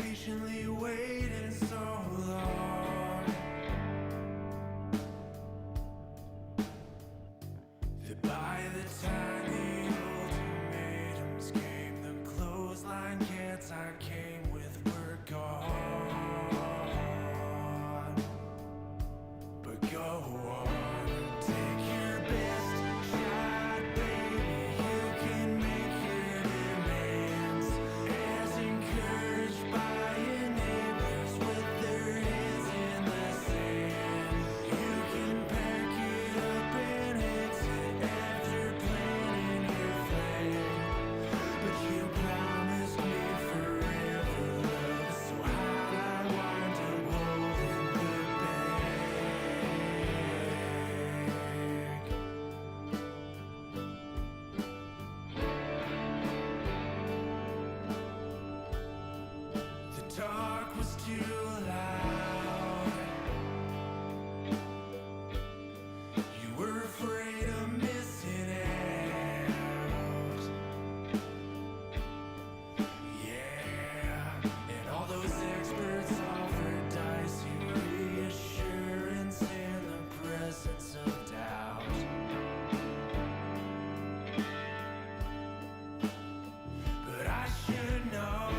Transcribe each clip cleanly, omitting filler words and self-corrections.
patiently waiting so long that by the time the ultimatums came, the clothesline cats I came with were gone. But go on, take your best shot, baby. You can make your demands as encouraged by your neighbors with their heads in the sand. You can pack it up and exit after planting your flag, but you promised me forever love, so how'd I wind up holding the bag? The talk was too loud. You were afraid of missing out. Yeah, and all those experts offered dicey reassurance in the presence of doubt. But I should know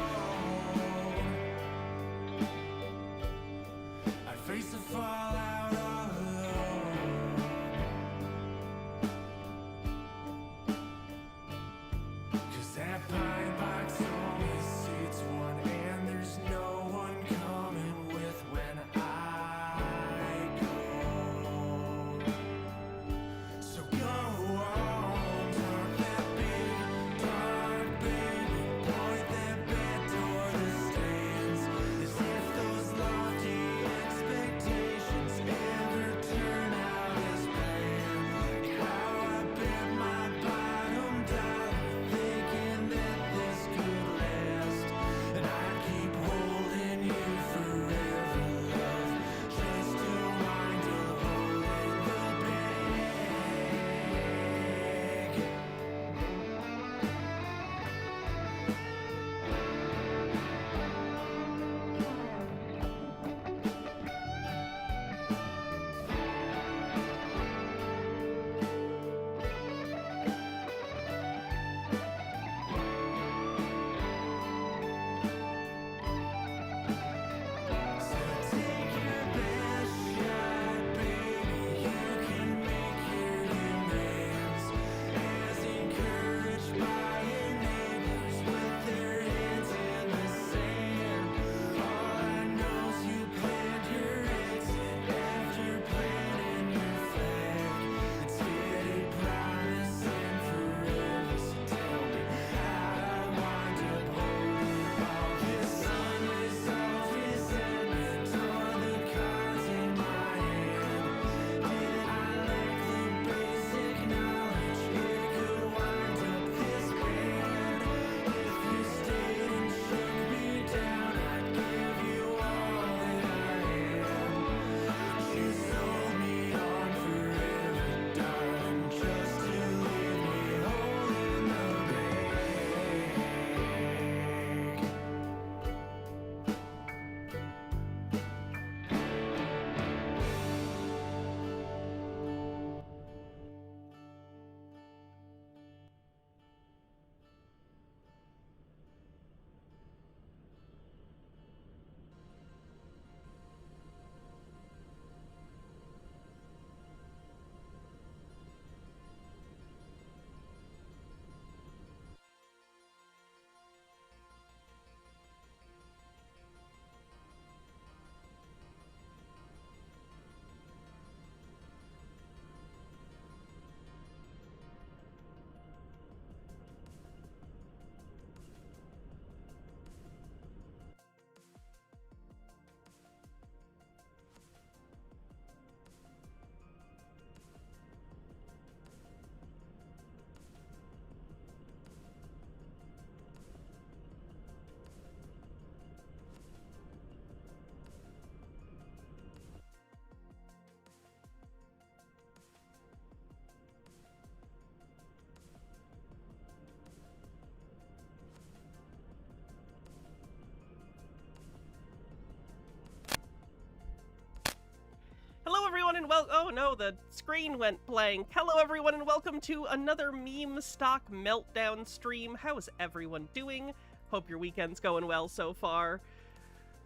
Oh no, the screen went blank. Hello everyone and welcome to another meme stock meltdown stream. How is everyone doing? Hope your weekend's going well so far.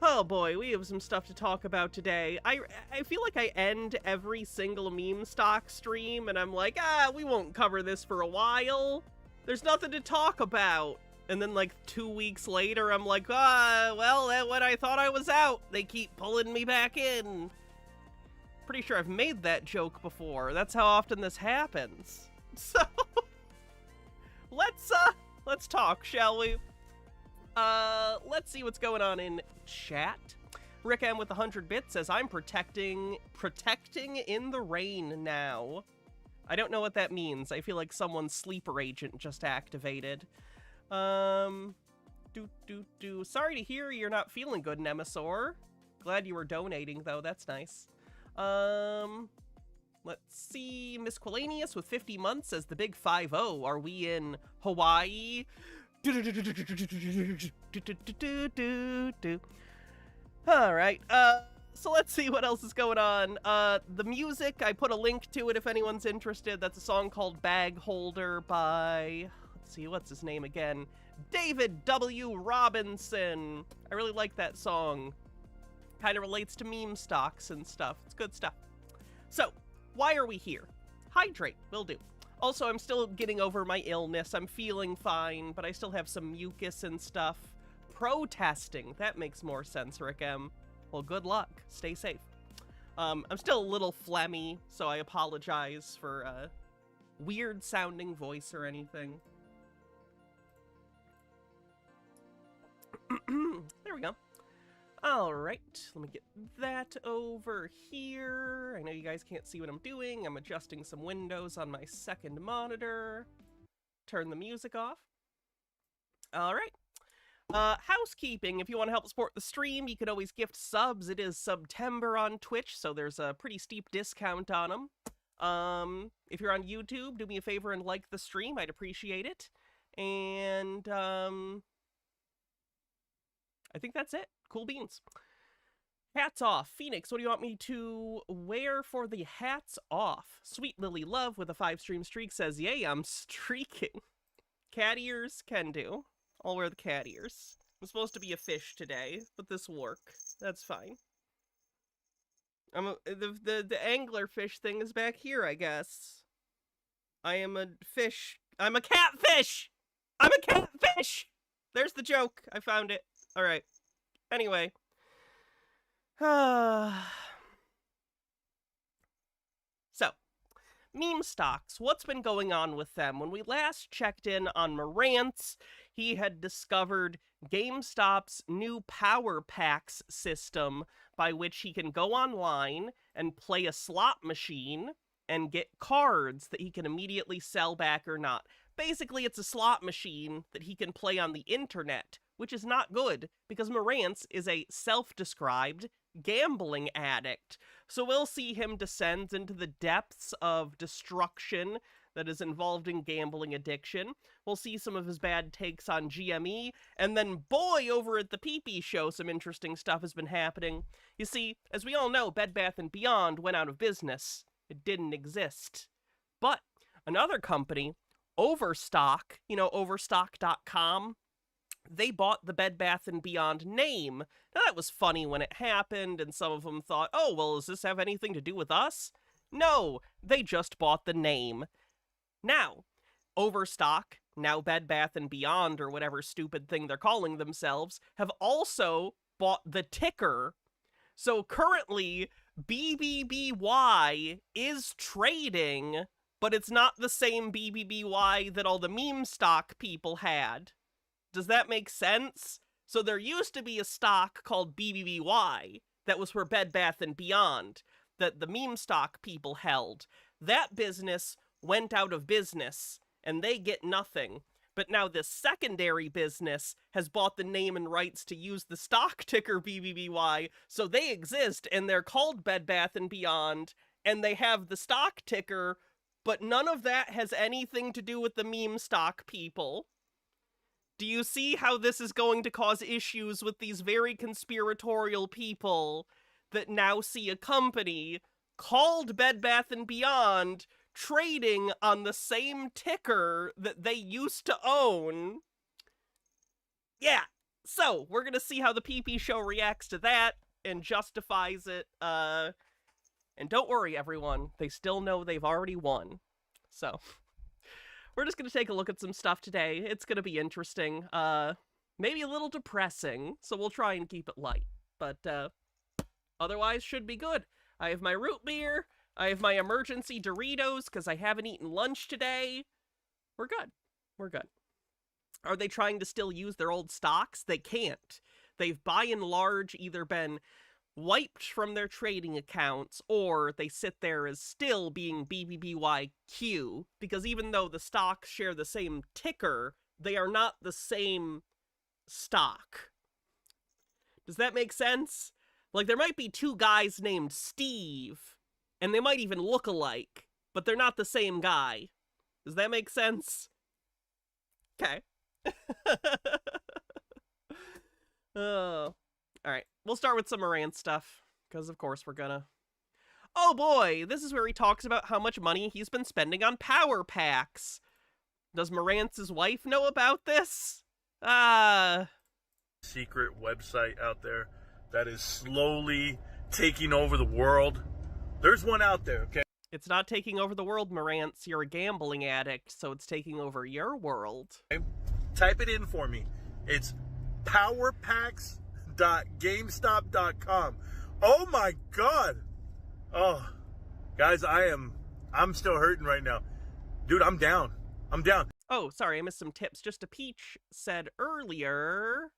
Oh boy, we have some stuff to talk about today. I feel like I end every single meme stock stream and I'm like, we won't cover this for a while. There's nothing to talk about. And then like 2 weeks later, I'm like, well, when I thought I was out, they keep pulling me back in. Pretty sure I've made that joke before. That's how often this happens. So, let's talk, shall we? Let's see what's going on in chat. Rick M with 100 bits says, I'm protecting in the rain now. I don't know what that means. I feel like someone's sleeper agent just activated. Sorry to hear you're not feeling good, Nemesaur. Glad you were donating, though. That's nice. Let's see. Miss Quilanius with 50 months says, the big 5-0. Are we in Hawaii? Alright, so let's see what else is going on. The music, I put a link to it if anyone's interested. That's a song called Bag Holder by, let's see, what's his name again? David W. Robinson. I really like that song. Kind of relates to meme stocks and stuff. It's good stuff. So, why are we here? Hydrate, will do. Also, I'm still getting over my illness. I'm feeling fine, but I still have some mucus and stuff. Protesting, that makes more sense, Rick M. Well, good luck. Stay safe. I'm still a little phlegmy, so I apologize for a weird-sounding voice or anything. There we go. Alright, let me get that over here. I know you guys can't see what I'm doing. I'm adjusting some windows on my second monitor. Turn the music off. Alright. Housekeeping, if you want to help support the stream, you can always gift subs. It is September on Twitch, so there's a pretty steep discount on them. If you're on YouTube, do me a favor and like the stream. I'd appreciate it. And, I think that's it. Cool beans. Hats off. Phoenix, what do you want me to wear for the hats off? Sweet Lily Love with a 5-stream streak says, yay, I'm streaking. Cat ears can do. I'll wear the cat ears. I'm supposed to be a fish today, but this will work. That's fine. The angler fish thing is back here, I guess. I am a fish. I'm a catfish! I'm a catfish! There's the joke. I found it. Alright. Anyway. So, meme stocks. What's been going on with them? When we last checked in on Marantz, he had discovered GameStop's new Power Packs system by which he can go online and play a slot machine and get cards that he can immediately sell back or not. Basically, it's a slot machine that he can play on the internet, which is not good because Marantz is a self-described gambling addict. So we'll see him descend into the depths of destruction that is involved in gambling addiction. We'll see some of his bad takes on GME, and then boy, over at the PP show, some interesting stuff has been happening. You see, as we all know, Bed Bath & Beyond went out of business. It didn't exist. But another company, Overstock, you know, Overstock.com, they bought the Bed Bath & Beyond name. Now, that was funny when it happened, and some of them thought, oh, well, does this have anything to do with us? No, they just bought the name. Now, Overstock, now Bed Bath & Beyond, or whatever stupid thing they're calling themselves, have also bought the ticker. So currently, BBBY is trading, but it's not the same BBBY that all the meme stock people had. Does that make sense? So there used to be a stock called BBBY that was for Bed Bath & Beyond that the meme stock people held. That business went out of business, and they get nothing. But now this secondary business has bought the name and rights to use the stock ticker BBBY, so they exist, and they're called Bed Bath & Beyond, and they have the stock ticker, but none of that has anything to do with the meme stock people. Do you see how this is going to cause issues with these very conspiratorial people that now see a company called Bed Bath & Beyond trading on the same ticker that they used to own. Yeah, so we're gonna see how the PP show reacts to that and justifies it. And don't worry, everyone, they still know they've already won. So we're just gonna take a look at some stuff today. It's gonna be interesting. Maybe a little depressing, so we'll try and keep it light. But otherwise, should be good. I have my root beer. I have my emergency Doritos because I haven't eaten lunch today. We're good. We're good. Are they trying to still use their old stocks? They can't. They've by and large either been wiped from their trading accounts or they sit there as still being BBBYQ, because even though the stocks share the same ticker, they are not the same stock. Does that make sense? Like, there might be two guys named Steve, and they might even look alike, but they're not the same guy. Does that make sense? Okay. Oh. Alright, we'll start with some Marantz stuff, because of course we're gonna. Oh boy, this is where he talks about how much money he's been spending on power packs. Does Marantz's wife know about this? Secret website out there that is slowly taking over the world. There's one out there, okay? It's not taking over the world, Marantz. You're a gambling addict, so it's taking over your world. Type it in for me. It's powerpacks.gamestop.com. Oh my god. Oh, guys, I'm still hurting right now. Dude, I'm down. I'm down. Oh, sorry, I missed some tips. Just a Peach said earlier.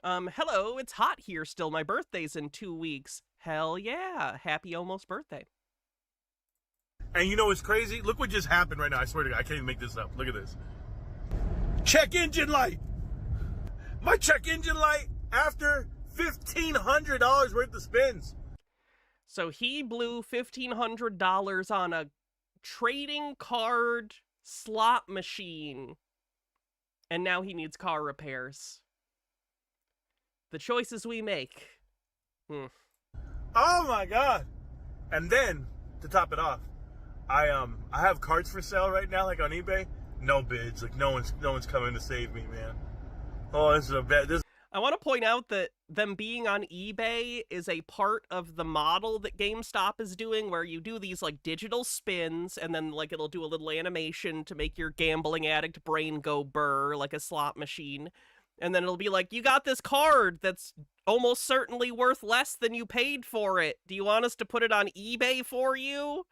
Hello, it's hot here still. My birthday's in 2 weeks. Hell yeah. Happy almost birthday. And you know what's crazy? Look what just happened right now. I swear to God, I can't even make this up. Look at this. Check engine light. My check engine light after $1,500 worth of spins. So he blew $1,500 on a trading card slot machine. And now he needs car repairs. The choices we make. Oh my god. And then, to top it off, I have cards for sale right now, like on eBay. No bids. Like no one's coming to save me, man. Oh, this is a bad. I want to point out that them being on eBay is a part of the model that GameStop is doing, where you do these like digital spins and then like it'll do a little animation to make your gambling addict brain go burr like a slot machine. And then it'll be like, you got this card that's almost certainly worth less than you paid for it. Do you want us to put it on eBay for you?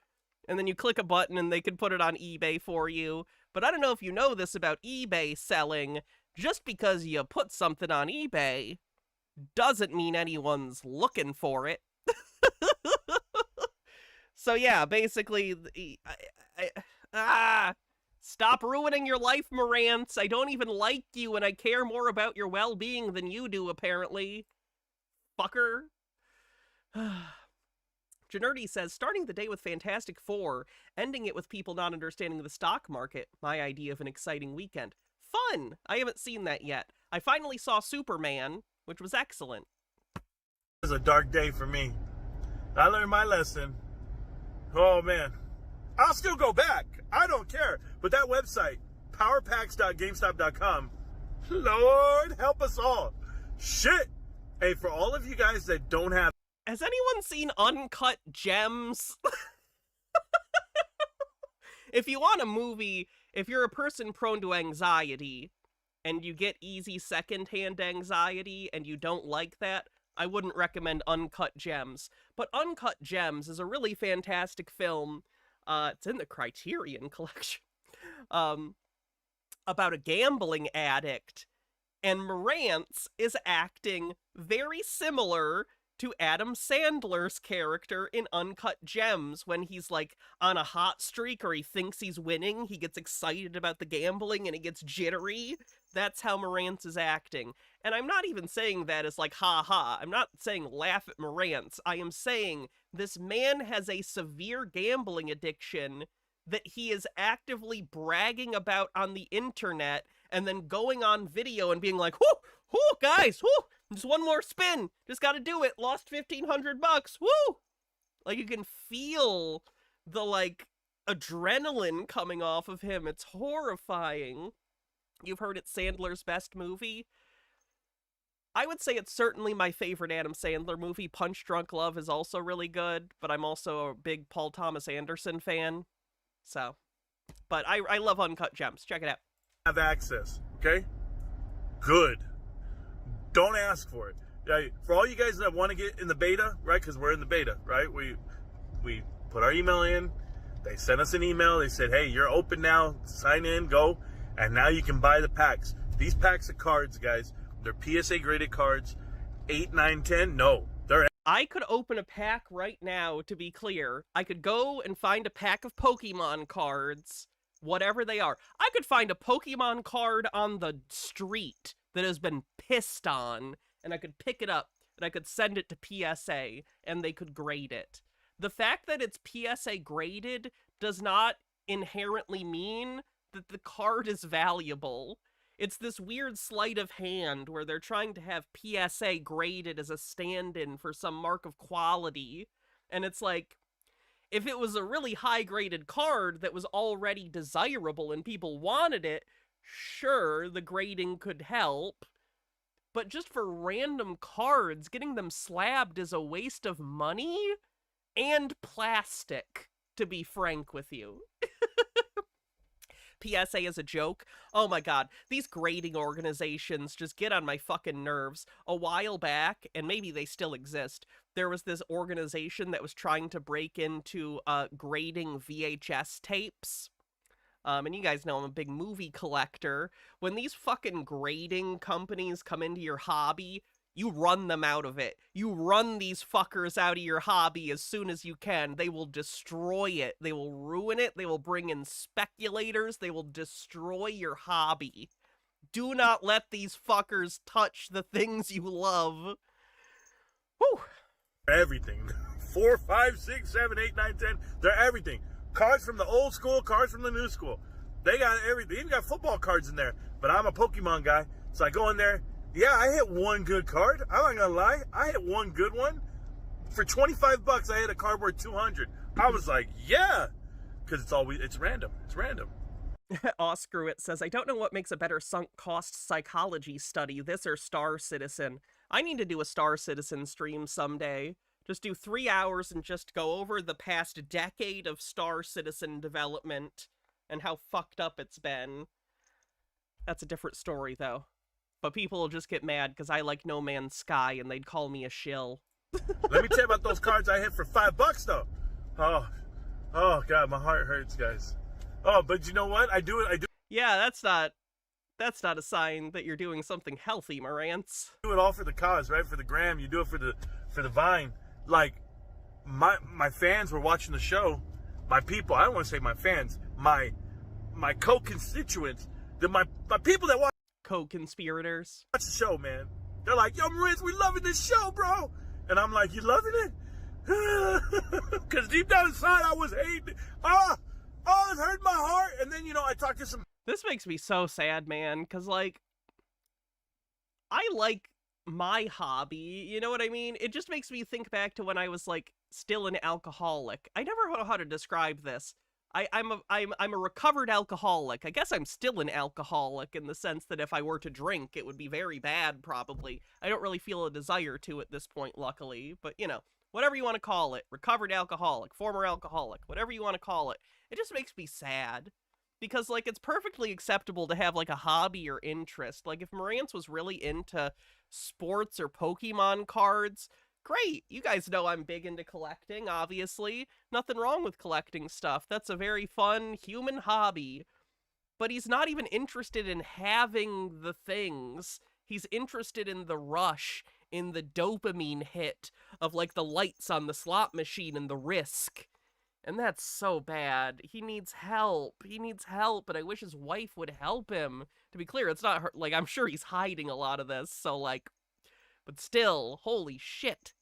And then you click a button and they can put it on eBay for you. But I don't know if you know this about eBay selling. Just because you put something on eBay doesn't mean anyone's looking for it. So yeah, basically, stop ruining your life, Marantz. I don't even like you, and I care more about your well-being than you do, apparently. Fucker. Janerdy says, starting the day with Fantastic Four, ending it with people not understanding the stock market. My idea of an exciting weekend. Fun! I haven't seen that yet. I finally saw Superman, which was excellent. It was a dark day for me. I learned my lesson. Oh man. I'll still go back. I don't care. But that website, powerpacks.gamestop.com, Lord help us all. Shit. Hey, for all of you guys that don't have... Has anyone seen Uncut Gems? If you want a movie, if you're a person prone to anxiety, and you get easy secondhand anxiety, and you don't like that, I wouldn't recommend Uncut Gems. But Uncut Gems is a really fantastic film. It's in the Criterion Collection. About a gambling addict. And Marantz is acting very similar to Adam Sandler's character in Uncut Gems when he's like on a hot streak or he thinks he's winning. He gets excited about the gambling and he gets jittery. That's how Marantz is acting. And I'm not even saying that as like, ha ha. I'm not saying laugh at Marantz. I am saying this man has a severe gambling addiction that he is actively bragging about on the internet and then going on video and being like, whoo, guys, whoo, just one more spin. Just gotta do it. Lost $1,500. Woo! Like, you can feel the, like, adrenaline coming off of him. It's horrifying. You've heard it's Sandler's best movie? I would say it's certainly my favorite Adam Sandler movie. Punch Drunk Love is also really good, but I'm also a big Paul Thomas Anderson fan. So, but I love Uncut Gems. Check it out. Have access, okay? Good. Don't ask for it. Right? For all you guys that want to get in the beta, right? Because we're in the beta, right? We put our email in. They sent us an email. They said, hey, you're open now. Sign in, go. And now you can buy the packs. These packs of cards, guys, they're PSA graded cards. 8, 9, 10. No, they're... I could open a pack right now, to be clear. I could go and find a pack of Pokemon cards, whatever they are. I could find a Pokemon card on the street that has been pissed on, and I could pick it up, and I could send it to PSA, and they could grade it. The fact that it's PSA graded does not inherently mean that the card is valuable. It's this weird sleight of hand where they're trying to have PSA graded as a stand-in for some mark of quality. And it's like, if it was a really high-graded card that was already desirable and people wanted it, sure, the grading could help. But just for random cards, getting them slabbed is a waste of money and plastic, to be frank with you. PSA is a joke. Oh my god, these grading organizations just get on my fucking nerves. A while back, and maybe they still exist, there was this organization that was trying to break into grading VHS tapes. And you guys know I'm a big movie collector. When these fucking grading companies come into your hobby, you run them out of it. You run these fuckers out of your hobby as soon as you can. They will destroy it. They will ruin it. They will bring in speculators. They will destroy your hobby. Do not let these fuckers touch the things you love. Whew. Everything. 4, 5, 6, 7, 8, 9, 10. They're everything. Cards from the old school, cards from the new school. They got everything. They even got football cards in there. But I'm a Pokemon guy, so I go in there. Yeah, I hit one good card. I'm not gonna lie. I hit one good one. For $25, I hit a card worth 200. I was like, yeah, because it's random. It's random. Oscar it says, I don't know what makes a better sunk cost psychology study, this or Star Citizen. I need to do a Star Citizen stream someday. Just do 3 hours and just go over the past decade of Star Citizen development and how fucked up it's been. That's a different story, though. But people will just get mad because I like No Man's Sky and they'd call me a shill. Let me tell you about those cards I hit for $5 though. Oh God, my heart hurts, guys. Oh, but you know what? I do it. Yeah, that's not a sign that you're doing something healthy, Marantz. Do it all for the cause, right? For the gram. You do it for the vine. Like my fans were watching the show. My people. I don't want to say my fans. My co-constituents. My people that watch. Co-conspirators. Watch the show, man. They're like, yo, Marantz, we loving this show, bro. And I'm like, you loving it? Because deep down inside, I was hating it. It hurt my heart. And then, I talked to some... This makes me so sad, man, because, like, I like my hobby, you know what I mean? It just makes me think back to when I was, like, still an alcoholic. I never know how to describe this. I'm a recovered alcoholic. I guess I'm still an alcoholic in the sense that if I were to drink, it would be very bad, probably. I don't really feel a desire to at this point, luckily. But, whatever you want to call it. Recovered alcoholic, former alcoholic, whatever you want to call it. It just makes me sad. Because, like, it's perfectly acceptable to have, like, a hobby or interest. Like, if Marantz was really into sports or Pokemon cards... Great, you guys know I'm big into collecting, obviously. Nothing wrong with collecting stuff. That's a very fun human hobby. But he's not even interested in having the things. He's interested in the rush, in the dopamine hit of, like, the lights on the slot machine and the risk. And that's so bad. He needs help. He needs help, and I wish his wife would help him. To be clear, it's not her. Like, I'm sure he's hiding a lot of this, so, like... But still, holy shit.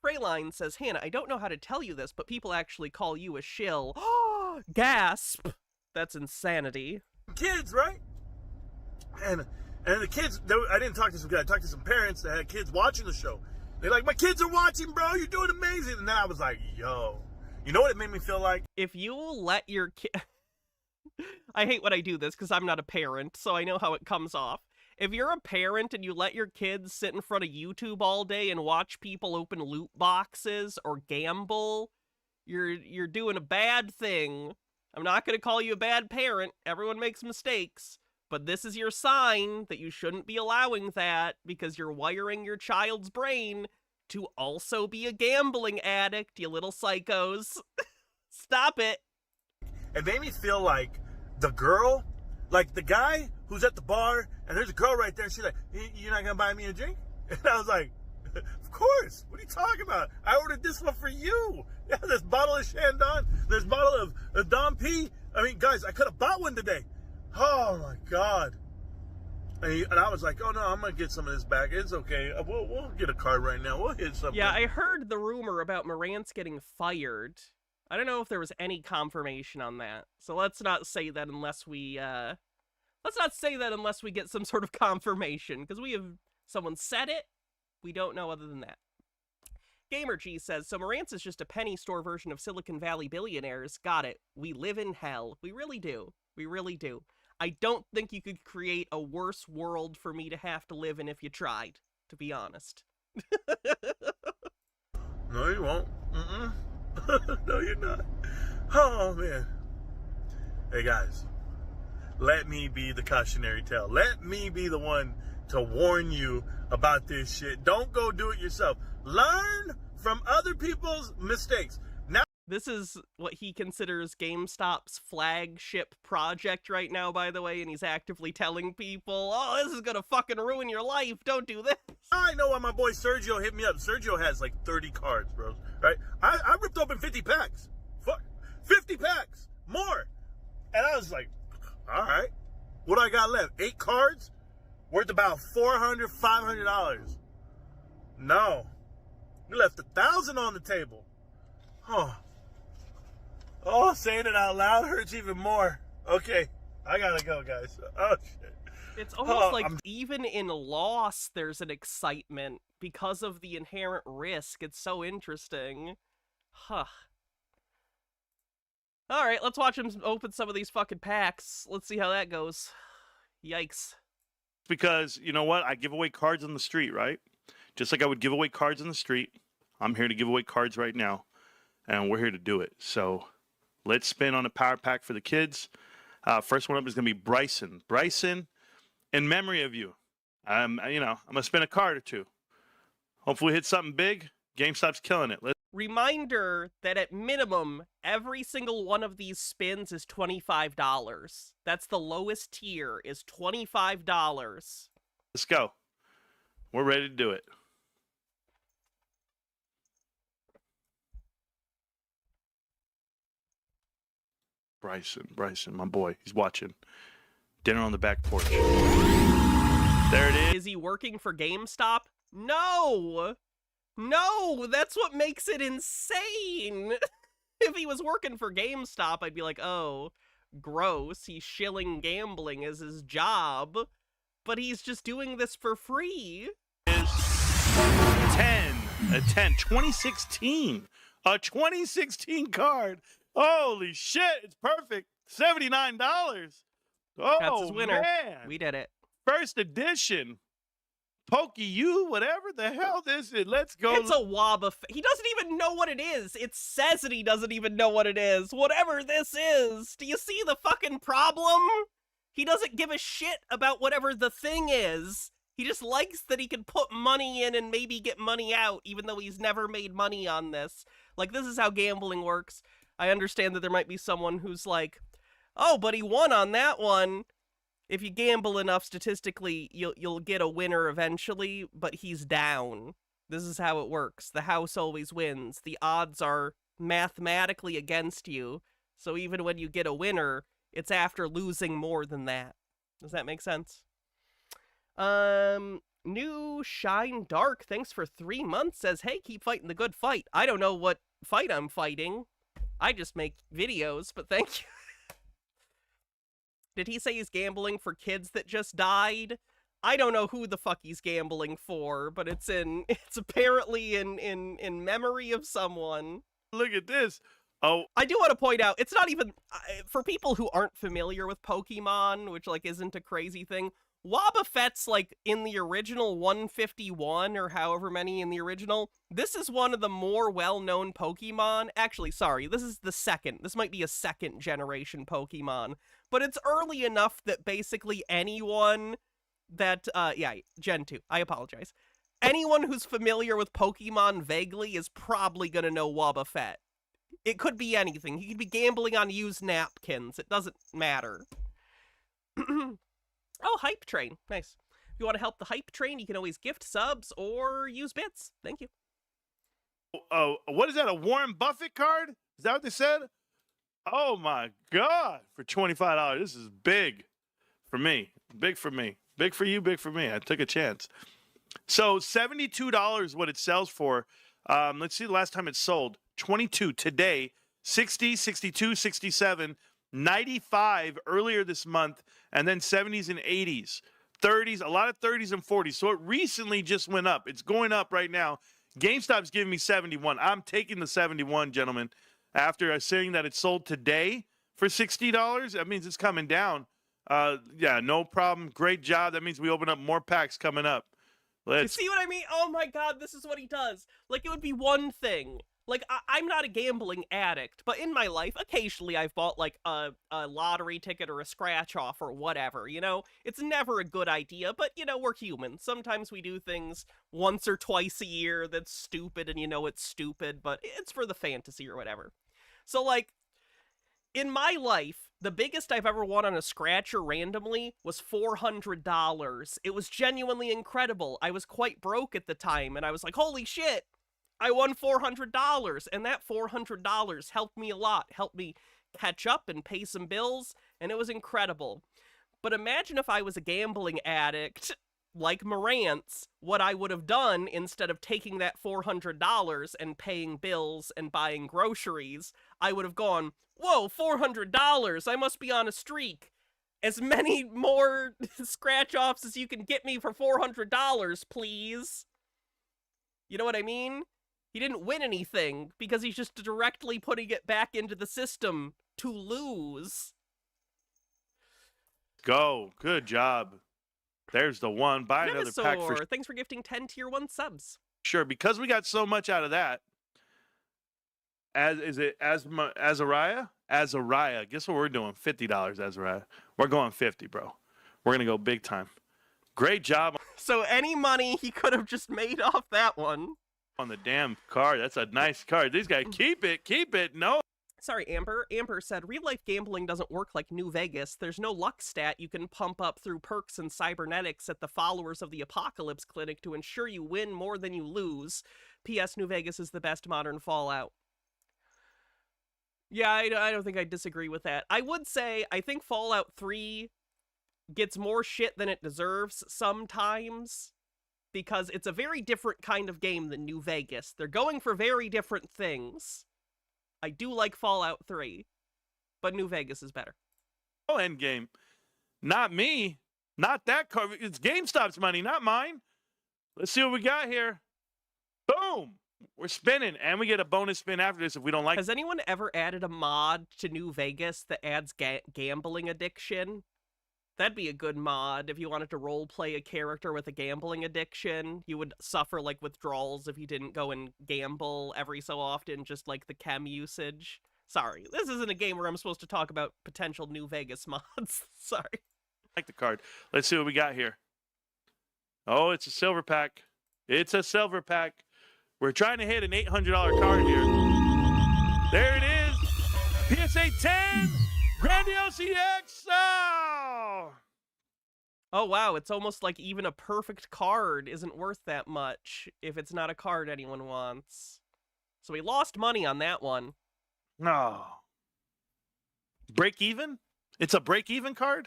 Freyline says, Hannah, I don't know how to tell you this, but people actually call you a shill. Gasp! That's insanity. Kids, right? And the kids, I didn't talk to some guys, I talked to some parents that had kids watching the show. They're like, my kids are watching, bro. You're doing amazing. And then I was like, yo, you know what it made me feel like? If you let your kid... I hate when I do this because I'm not a parent, so I know how it comes off. If you're a parent and you let your kids sit in front of YouTube all day and watch people open loot boxes or gamble, you're doing a bad thing. I'm not going to call you a bad parent. Everyone makes mistakes. But this is your sign that you shouldn't be allowing that because you're wiring your child's brain to also be a gambling addict, you little psychos. Stop it. It made me feel like the girl, like the guy who's at the bar, and there's a girl right there, and she's like, you're not going to buy me a drink? And I was like, of course. What are you talking about? I ordered this one for you. Yeah, this bottle of Chandon, this bottle of Dom P. I mean, guys, I could have bought one today. Oh, my God. And I was like, oh, no, I'm going to get some of this back. It's okay. We'll get a card right now. We'll hit something. Yeah, I heard the rumor about Marantz getting fired. I don't know if there was any confirmation on that. So let's not say that unless we get some sort of confirmation, because someone said it. We don't know other than that. GamerG says, so Marantz is just a penny store version of Silicon Valley billionaires. Got it. We live in hell. We really do. We really do. I don't think you could create a worse world for me to have to live in if you tried, to be honest. No, you won't. No, you're not. Oh, man. Hey, guys. Let me be the cautionary tale. Let me be the one to warn you about this shit. Don't go do it yourself. Learn from other people's mistakes. Now, this is what he considers GameStop's flagship project right now, by the way, and he's actively telling people, oh, this is gonna fucking ruin your life. Don't do this. I know why my boy Sergio hit me up. Sergio has like 30 cards, bro. Right? I ripped open 50 packs. Fuck. 50 packs. More. And I was like, all right. What do I got left? 8 cards? Worth about $400, $500. No. We left $1,000 on the table. Oh, saying it out loud hurts even more. Okay. I gotta go, guys. Oh, shit. It's almost like even in loss, there's an excitement because of the inherent risk. It's so interesting. Huh. All right, let's watch him open some of these fucking packs. Let's see how that goes. Yikes. Because, you know what? I give away cards on the street, right? Just like I would give away cards on the street. I'm here to give away cards right now. And we're here to do it. So let's spin on a power pack for the kids. First one up is going to be Bryson. Bryson, in memory of you, I'm going to spin a card or two. Hopefully hit something big. GameStop's killing it. Reminder that at minimum, every single one of these spins is $25. That's the lowest tier, is $25. Let's go. We're ready to do it. Bryson, my boy. He's watching. Dinner on the back porch. There it is. Is he working for GameStop? No! No, that's what makes it insane. If he was working for GameStop, I'd be like, oh, gross. He's shilling gambling as his job. But he's just doing this for free. Is 10. A 10. 2016. A 2016 card. Holy shit. It's perfect. $79. Oh, That's his winner. Man. We did it. First edition. Pokey you, whatever the hell this is. Let's go. It's a Waba. He doesn't even know what it is. It says that he doesn't even know what it is. Whatever this is. Do you see the fucking problem? He doesn't give a shit about whatever the thing is. He just likes that he can put money in and maybe get money out, even though he's never made money on this. Like, this is how gambling works. I understand that there might be someone who's like, oh, but he won on that one. If you gamble enough, statistically, you'll get a winner eventually, but he's down. This is how it works. The house always wins. The odds are mathematically against you, so even when you get a winner, it's after losing more than that. Does that make sense? New Shine Dark, thanks for 3 months, says, hey, keep fighting the good fight. I don't know what fight I'm fighting. I just make videos, but thank you. Did he say he's gambling for kids that just died? I don't know who the fuck he's gambling for, but it's apparently in memory of someone. Look at this. Oh, I do want to point out, it's not even for people who aren't familiar with Pokemon, which like isn't a crazy thing. Wobbuffet's like in the original 151 or however many in the original. This is one of the more well-known Pokemon. Actually, sorry, this is the second. This might be a second generation Pokemon, but it's early enough that basically anyone that Gen 2. I apologize. Anyone who's familiar with Pokemon vaguely is probably going to know Wobbuffet. It could be anything. He could be gambling on used napkins. It doesn't matter. Oh, Hype Train. Nice. If you want to help the Hype Train, you can always gift subs or use bits. Thank you. what is that? A Warren Buffett card? Is that what they said? Oh my God! For $25, this is big for me. Big for me. Big for you. Big for me. I took a chance. So $72, what it sells for. Let's see the last time it sold. 22 today. 60, 62, 67. 95 earlier this month, and then 70s and 80s, 30s, a lot of 30s and 40s. So it recently just went up. It's going up right now. GameStop's giving me 71. I'm taking the 71, gentlemen. After saying that it sold today for $60, that means it's coming down. Yeah, no problem. Great job. That means we open up more packs coming up. You see what I mean? Oh my God, this is what he does. Like, it would be one thing. Like, I'm not a gambling addict, but in my life, occasionally I've bought, like, a lottery ticket or a scratch-off or whatever, you know? It's never a good idea, but, you know, we're human. Sometimes we do things once or twice a year that's stupid, and you know it's stupid, but it's for the fantasy or whatever. So, like, in my life, the biggest I've ever won on a scratcher randomly was $400. It was genuinely incredible. I was quite broke at the time, and I was like, holy shit! I won $400, and that $400 helped me a lot, helped me catch up and pay some bills, and it was incredible. But imagine if I was a gambling addict like Marantz, what I would have done instead of taking that $400 and paying bills and buying groceries, I would have gone, whoa, $400, I must be on a streak. As many more scratch-offs as you can get me for $400, please. You know what I mean? He didn't win anything because he's just directly putting it back into the system to lose. Go. Good job. There's the one. Buy another pack for Thanks for gifting 10 tier 1 subs. sure. Because we got so much out of that. Azariah? Azariah. Guess what we're doing? $50, Azariah. We're going 50, bro. We're going to go big time. Great job So any money he could have just made off that one. on the damn card. That's a nice card. These guys, keep it. No. Sorry, Amber. Amber said, real-life gambling doesn't work like New Vegas. There's no luck stat you can pump up through perks and cybernetics at the Followers of the Apocalypse clinic to ensure you win more than you lose. P.S. New Vegas is the best modern Fallout. Yeah, I don't think I disagree with that. I would say, I think Fallout 3 gets more shit than it deserves sometimes, because it's a very different kind of game than New Vegas. They're going for very different things. I do like Fallout 3, but New Vegas is better. Oh, end game. Not me. Not that card. It's GameStop's money, not mine. Let's see what we got here. Boom. We're spinning, and we get a bonus spin after this if we don't like it. Has anyone ever added a mod to New Vegas that adds gambling addiction? That'd be a good mod if you wanted to roleplay a character with a gambling addiction. You would suffer, like, withdrawals if you didn't go and gamble every so often, just like the chem usage. Sorry, this isn't a game where I'm supposed to talk about potential New Vegas mods. Sorry. Like the card. Let's see what we got here. Oh, it's a silver pack. It's a silver pack. We're trying to hit an $800 card here. There it is. PSA 10. Grandiose EX. Oh, wow, it's almost like even a perfect card isn't worth that much if it's not a card anyone wants. So we lost money on that one. No. Break even? It's a break even card?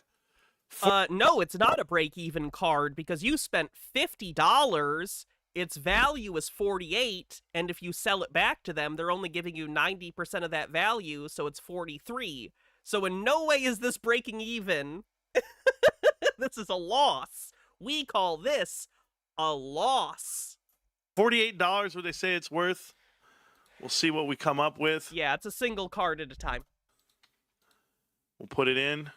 No, it's not a break-even card because you spent $50, its value is $48, and if you sell it back to them, they're only giving you 90% of that value, so it's $43. So in no way is this breaking even. This is a loss. We call this a loss. $48 what they say it's worth. We'll see what we come up with. Yeah, it's a single card at a time. We'll put it in.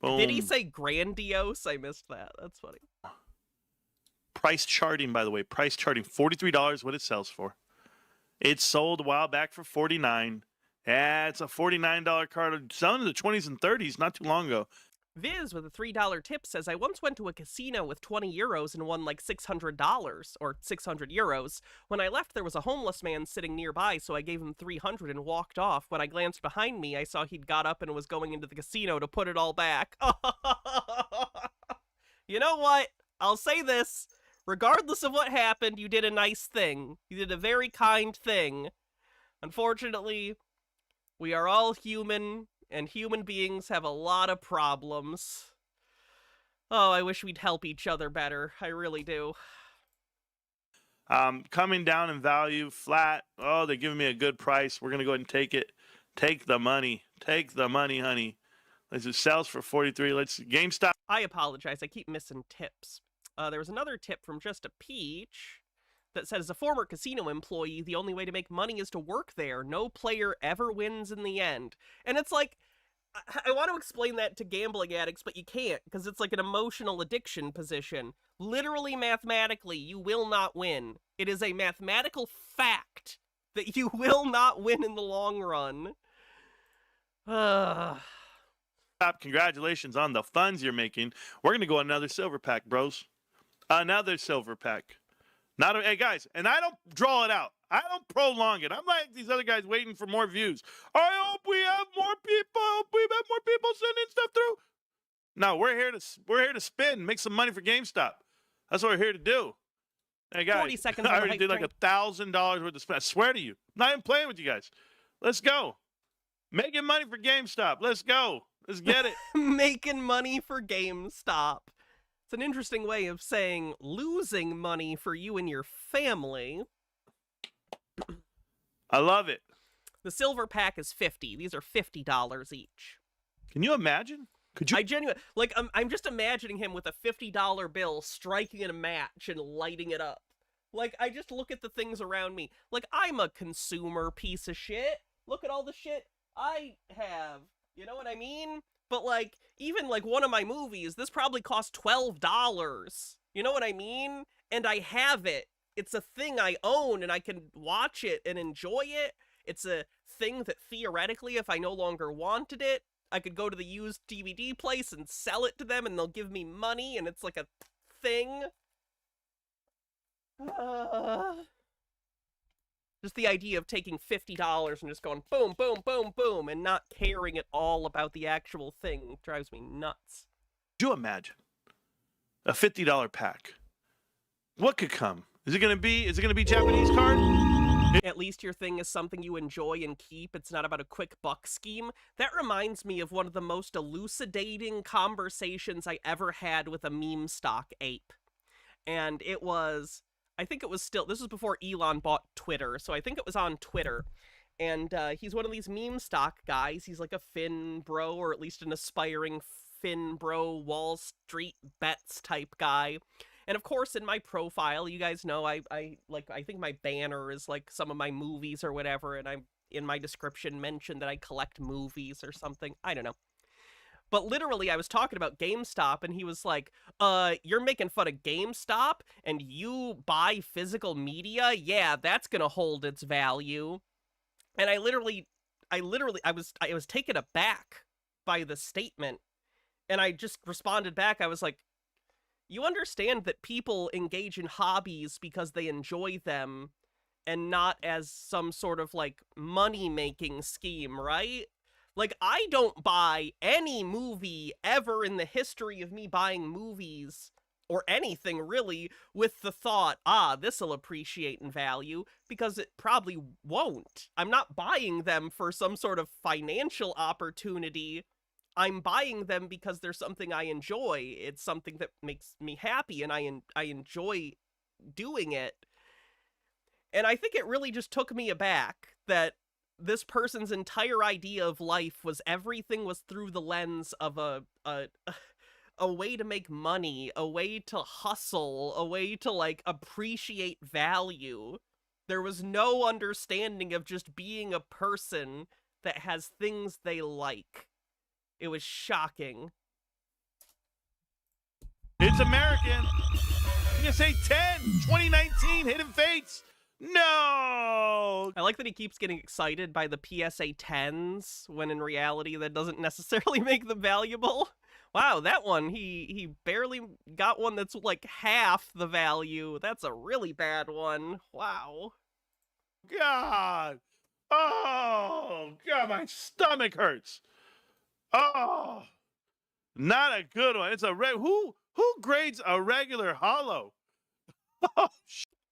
Boom. Did he say grandiose? I missed that. That's funny. Price charting, by the way. Price charting. $43 what it sells for. It sold a while back for $49. Yeah, it's a $49 card. Selling in the 20s and 30s not too long ago. Viz with a $3 tip says, I once went to a casino with 20 euros and won like $600 or 600 euros. When I left, there was a homeless man sitting nearby, so I gave him 300 and walked off. When I glanced behind me, I saw he'd got up and was going into the casino to put it all back. You know what? I'll say this. Regardless of what happened, you did a nice thing. You did a very kind thing. Unfortunately, we are all human, and human beings have a lot of problems. Oh, I wish we'd help each other better. I really do. Coming down in value, flat. Oh, they're giving me a good price. We're going to go ahead and take it. Take the money. Take the money, honey. It sells for 43. Let's GameStop. I apologize. I keep missing tips. There was another tip from Just a Peach that said, as a former casino employee, the only way to make money is to work there. No player ever wins in the end. And it's like, I want to explain that to gambling addicts, but you can't, because it's like an emotional addiction position. Literally, mathematically, you will not win. It is a mathematical fact that you will not win in the long run. Congratulations on the funds you're making. We're going to go another silver pack, bros. Another silver pack. Hey, guys, and I don't draw it out. I don't prolong it. I'm like these other guys waiting for more views. I hope we have more people. I hope we have more people sending stuff through. No, we're here to spin, make some money for GameStop. That's what we're here to do. Hey, guys, 40 seconds I on the already hype did like train. $1,000 worth of spend. I swear to you. I'm not even playing with you guys. Let's go. Making money for GameStop. Let's go. Let's get it. Making money for GameStop. It's an interesting way of saying losing money for you and your family. I love it. The silver pack is $50. These are $50 each. Can you imagine? Could you? I genuinely, like, I'm just imagining him with a $50 bill striking in a match and lighting it up. Like, I just look at the things around me. Like, I'm a consumer piece of shit. Look at all the shit I have. You know what I mean? But, like, even, like, one of my movies, this probably cost $12. You know what I mean? And I have it. It's a thing I own, and I can watch it and enjoy it. It's a thing that, theoretically, if I no longer wanted it, I could go to the used DVD place and sell it to them, and they'll give me money, and it's like a thing. Just the idea of taking $50 and just going boom, boom, boom, boom, and not caring at all about the actual thing drives me nuts. Could you imagine a $50 pack? What could come? Is it gonna be Japanese card? At least your thing is something you enjoy and keep. It's not about a quick buck scheme. That reminds me of one of the most elucidating conversations I ever had with a meme stock ape. And it was, I think it was still, this was before Elon bought Twitter, so I think it was on Twitter. And he's one of these meme stock guys. He's like a fin bro, or at least an aspiring fin bro, Wall Street bets type guy. And of course, in my profile, you guys know, I think my banner is like some of my movies or whatever, and I'm in my description mentioned that I collect movies or something. I don't know. But literally, I was talking about GameStop, and he was like, you're making fun of GameStop, and you buy physical media? Yeah, that's gonna hold its value. And I was taken aback by the statement, and I just responded back. I was like, you understand that people engage in hobbies because they enjoy them and not as some sort of, like, money-making scheme, right? Like, I don't buy any movie ever in the history of me buying movies, or anything really, with the thought, this'll appreciate in value, because it probably won't. I'm not buying them for some sort of financial opportunity. I'm buying them because there's something I enjoy. It's something that makes me happy, and I enjoy doing it. And I think it really just took me aback that this person's entire idea of life was everything was through the lens of a a way to make money, a way to hustle, a way to, like, appreciate value. There was no understanding of just being a person that has things they like. It was shocking. It's American. PSA 10, 2019, Hidden Fates. No. I like that he keeps getting excited by the PSA 10s, when in reality that doesn't necessarily make them valuable. Wow, that one, he barely got one that's like half the value. That's a really bad one. Wow. God. Oh, God, my stomach hurts. Oh, not a good one. It's a who grades a regular hollow? Oh,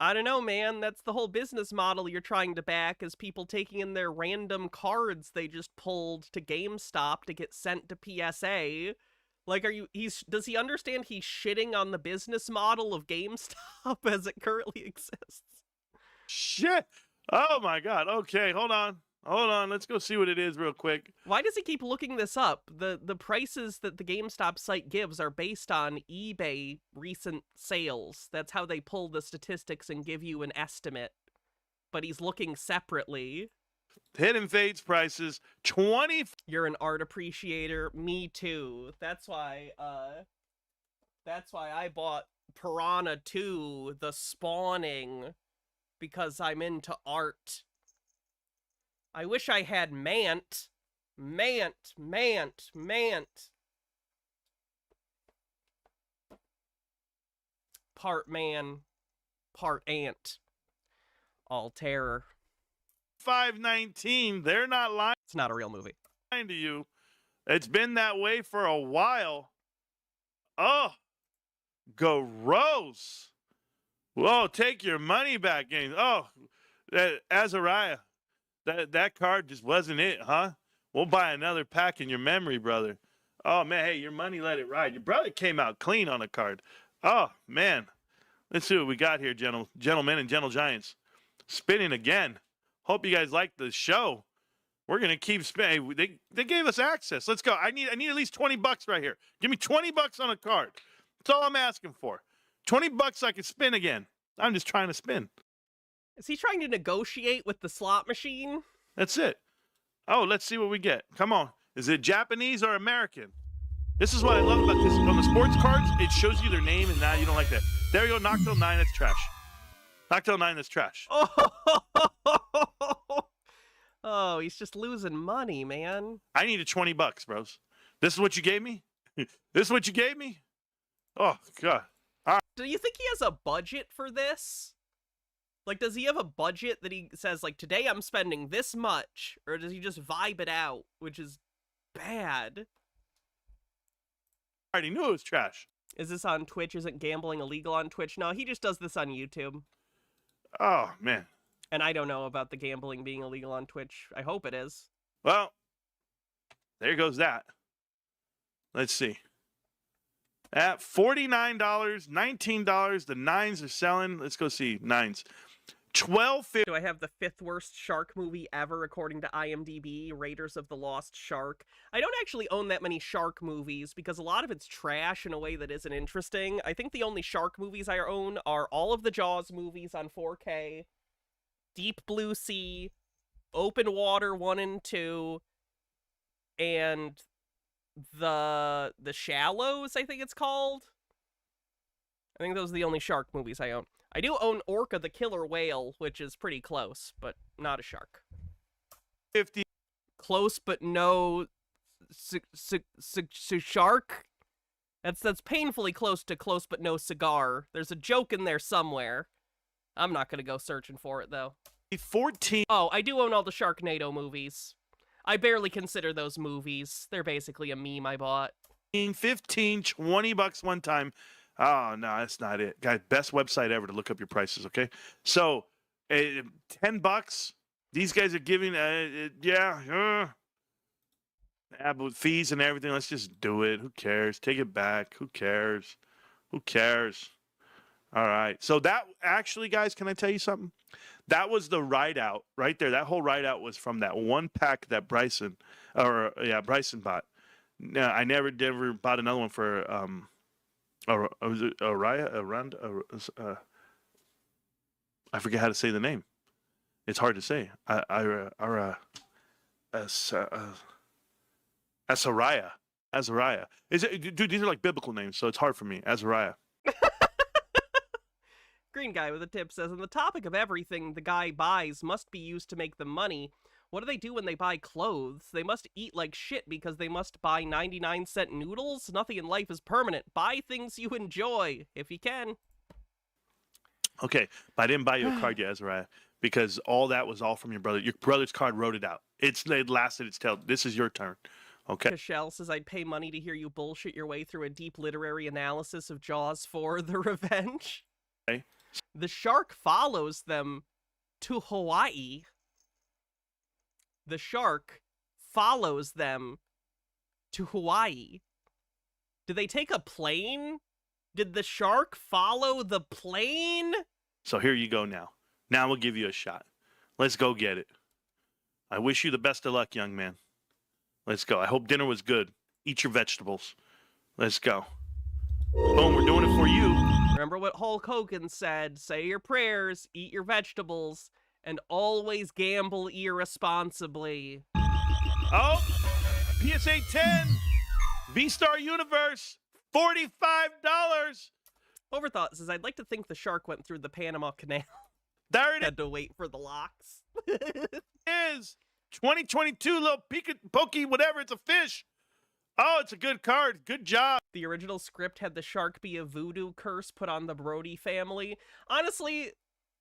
I don't know, man. That's the whole business model you're trying to back, is people taking in their random cards they just pulled to GameStop to get sent to PSA. Like, does he understand he's shitting on the business model of GameStop as it currently exists? shit. Oh my God. Okay, hold on. Let's go see what it is real quick. Why does he keep looking this up? The prices that the GameStop site gives are based on eBay recent sales. That's how they pull the statistics and give you an estimate. But he's looking separately. Hidden Fates prices 20. You're an art appreciator. Me too. That's why I bought Piranha 2, The Spawning, because I'm into art. I wish I had Mant. Part man, part ant. All terror. 519. They're not lying It's not a real movie. to you. It's been that way for a while. Oh, gross. Whoa, take your money back, games. Oh, Azariah. That card just wasn't it, huh? We'll buy another pack in your memory, brother. Oh, man, hey, your money, let it ride. Your brother came out clean on a card. Oh, man. Let's see what we got here, gentlemen and gentle giants. Spinning again. Hope you guys like the show. We're going to keep spinning. They gave us access. Let's go. I need at least $20 right here. Give me $20 on a card. That's all I'm asking for. $20 so I can spin again. I'm just trying to spin. Is he trying to negotiate with the slot machine? That's it. Oh, let's see what we get. Come on. Is it Japanese or American? This is what I love about this. On the sports cards, it shows you their name, and now you don't like that. There we go. Noctil 9, that's trash. Noctil 9, that's trash. Oh, he's just losing money, man. I needed $20, bros. This is what you gave me? This is what you gave me? Oh, God. Do you think he has a budget for this? Like, does he have a budget that he says, like, today I'm spending this much? Or does he just vibe it out, which is bad? I already knew it was trash. Is this on Twitch? Isn't gambling illegal on Twitch? No, he just does this on YouTube. Oh, man. And I don't know about the gambling being illegal on Twitch. I hope it is. Well, there goes that. Let's see. At $49, $19, the 9s are selling. Let's go see 9s. $12.50. Do I have the 5th worst shark movie ever according to IMDb, Raiders of the Lost Shark? I don't actually own that many shark movies because a lot of it's trash in a way that isn't interesting. I think the only shark movies I own are all of the Jaws movies on 4K, Deep Blue Sea, Open Water 1 and 2, and the Shallows, I think it's called. I think those are the only shark movies I own. I do own Orca the Killer Whale, which is pretty close, but not a shark. 50. Close, but no shark? That's painfully close to close, but no cigar. There's a joke in there somewhere. I'm not going to go searching for it, though. 14. Oh, I do own all the Sharknado movies. I barely consider those movies. They're basically a meme I bought. 15, $20 one time. Oh, no, that's not it. Guys, best website ever to look up your prices, okay? So, $10. These guys are giving, but with fees and everything, let's just do it. Who cares? Take it back. Who cares? Who cares? All right. So that actually, guys, can I tell you something? That was the write out right there. That whole write out was from that one pack that Bryson bought. No, I never bought another one for was it Araya? I forget how to say the name. It's hard to say. Azariah. Azariah. Is it, dude? These are like biblical names, so it's hard for me. Azariah. Green guy with a tip says, on the topic of everything the guy buys must be used to make them money. What do they do when they buy clothes? They must eat like shit because they must buy 99-cent noodles? Nothing in life is permanent. Buy things you enjoy, if you can. Okay, but I didn't buy you a card yet, Azariah, because all that was all from your brother. Your brother's card wrote it out. It lasted its tail. This is your turn. Okay. Cashel says, I'd pay money to hear you bullshit your way through a deep literary analysis of Jaws 4: The Revenge. Okay. The shark follows them to Hawaii. The shark follows them to Hawaii. Did they take a plane? Did the shark follow the plane? So here you go now. Now we'll give you a shot. Let's go get it. I wish you the best of luck, young man. Let's go. I hope dinner was good. Eat your vegetables. Let's go. Boom, we're doing it for you. Remember what Hulk Hogan said, say your prayers, eat your vegetables, and always gamble irresponsibly. Oh, PSA 10, V-Star Universe, $45. Overthought says, I'd like to think the shark went through the Panama Canal. There it Had to wait for the locks. is. 2022 little pokey, whatever. It's a fish. Oh, it's a good card. Good job. The original script had the shark be a voodoo curse put on the Brody family. Honestly,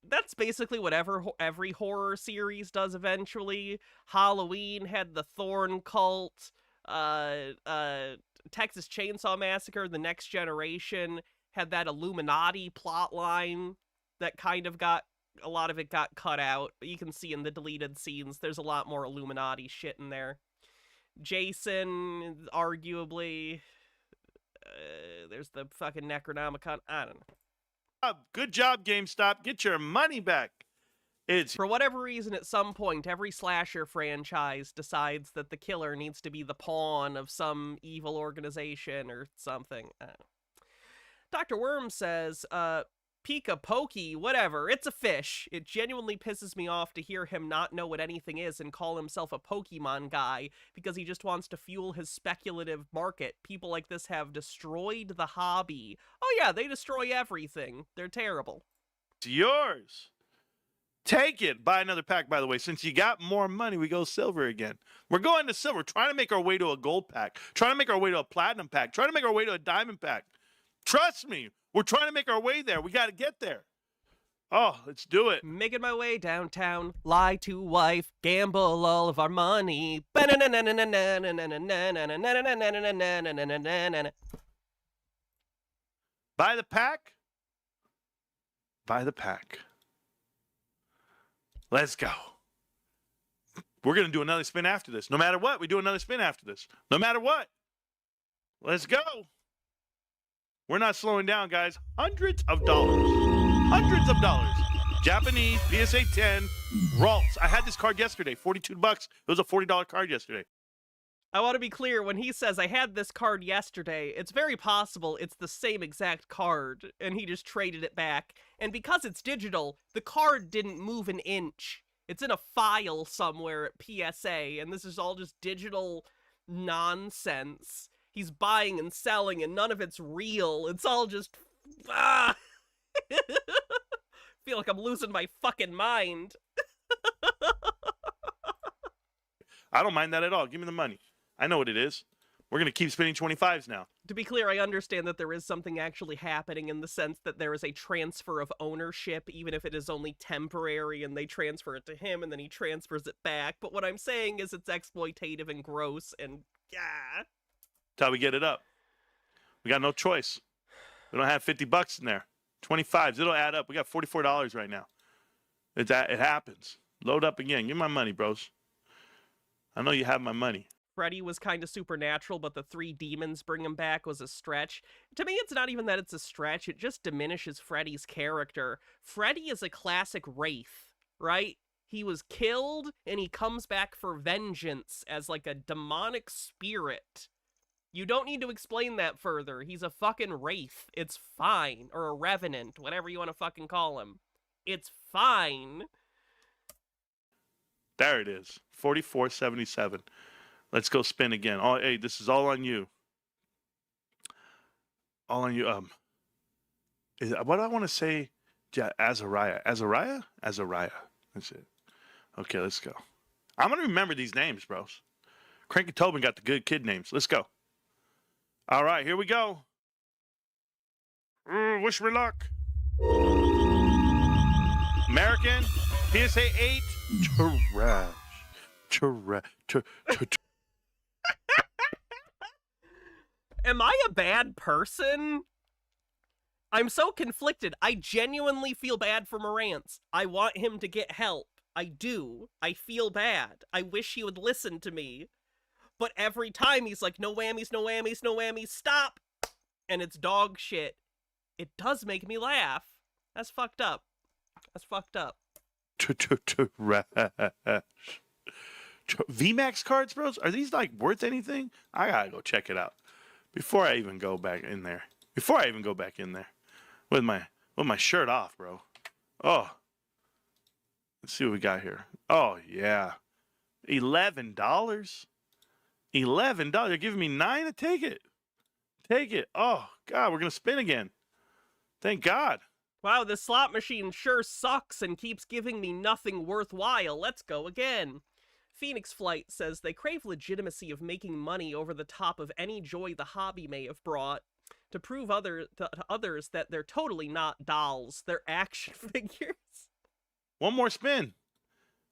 that's basically what every horror series does eventually. Halloween had the Thorn Cult. Texas Chainsaw Massacre, The Next Generation, had that Illuminati plotline that kind of got, a lot of it got cut out. But you can see in the deleted scenes, there's a lot more Illuminati shit in there. Jason, arguably, there's the fucking Necronomicon. I don't know. Good job, GameStop. Get your money back. It's For whatever reason, at some point, every slasher franchise decides that the killer needs to be the pawn of some evil organization or something. I don't know. Dr. Worm says, Pika Pokey, whatever, it's a fish. It genuinely pisses me off to hear him not know what anything is and call himself a Pokemon guy because he just wants to fuel his speculative market. People like this have destroyed the hobby. Oh yeah, they destroy everything. They're terrible. yours. Take it. Buy another pack, by the way. Since you got more money, we go silver again. We're going to silver. Trying to make our way to a gold pack. Trying to make our way to a platinum pack. Trying to make our way to a diamond pack. Trust me. We're trying to make our way there. We got to get there. Oh, let's do it. Making my way downtown, lie to wife, gamble all of our money. Buy the pack. Buy the pack. Let's go. We're going to do another spin after this. No matter what, we do another spin after this. No matter what. Let's go. We're not slowing down, guys. Hundreds of dollars. Hundreds of dollars. Japanese, PSA 10, Ralts. I had this card yesterday, $42. It was a $40 card yesterday. I want to be clear, when he says, I had this card yesterday, it's very possible it's the same exact card, and he just traded it back. And because it's digital, the card didn't move an inch. It's in a file somewhere at PSA, and this is all just digital nonsense. He's buying and selling, and none of it's real. It's all just... Ah! Feel like I'm losing my fucking mind. I don't mind that at all. Give me the money. I know what it is. We're going to keep spinning 25s now. To be clear, I understand that there is something actually happening in the sense that there is a transfer of ownership, even if it is only temporary, and they transfer it to him, and then he transfers it back. But what I'm saying is it's exploitative and gross, and yeah. That's how we get it up. We got no choice. We don't have $50 in there. 25s. It'll add up. We got $44 right now. It happens. Load up again. Give me my money, bros. I know you have my money. Freddy was kind of supernatural, but the three demons bring him back was a stretch. To me, it's not even that it's a stretch. It just diminishes Freddy's character. Freddy is a classic wraith, right? He was killed, and he comes back for vengeance as like a demonic spirit. You don't need to explain that further. He's a fucking wraith. It's fine. Or a revenant, whatever you want to fucking call him. It's fine. There it is. 44.77. Let's go spin again. Oh, hey, this is all on you. All on you. What do I want to say? Azariah. Azariah? Azariah. That's it. Okay, let's go. I'm going to remember these names, bros. Cranky Tobin got the good kid names. Let's go. All right, here we go. Wish me luck. American, PSA 8, trash. Am I a bad person? I'm so conflicted. I genuinely feel bad for Marantz. I want him to get help. I do. I feel bad. I wish he would listen to me. But every time he's like, no whammies, no whammies, no whammies, stop! And it's dog shit. It does make me laugh. That's fucked up. That's fucked up. Trash. VMAX cards, bros? Are these like worth anything? I gotta go check it out before I even go back in there. With my shirt off, bro. Oh. Let's see what we got here. Oh yeah. $11. $11. You're giving me 9 to take it. Take it. Oh God, we're gonna spin again. Thank God. Wow, this slot machine sure sucks and keeps giving me nothing worthwhile. Let's go again. Phoenix Flight says they crave legitimacy of making money over the top of any joy the hobby may have brought to prove to others that they're totally not dolls. They're action figures. One more spin.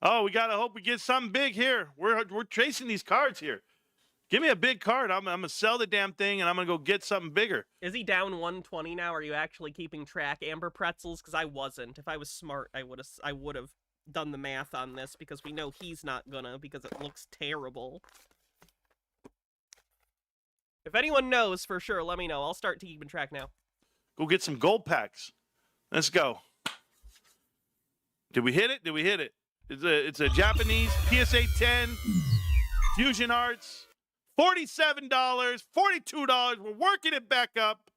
Oh, we gotta hope we get something big here. We're chasing these cards here. Give me a big card. I'm gonna sell the damn thing and I'm gonna go get something bigger. Is he down 120 now? Are you actually keeping track, Amber Pretzels? Because I wasn't. If I was smart, I would have done the math on this because we know he's not gonna because it looks terrible. If anyone knows for sure, let me know. I'll start keeping track now. Go get some gold packs. Let's go. Did we hit it? Did we hit it? It's a Japanese PSA 10 Fusion Arts. $47, $42. We're working it back up.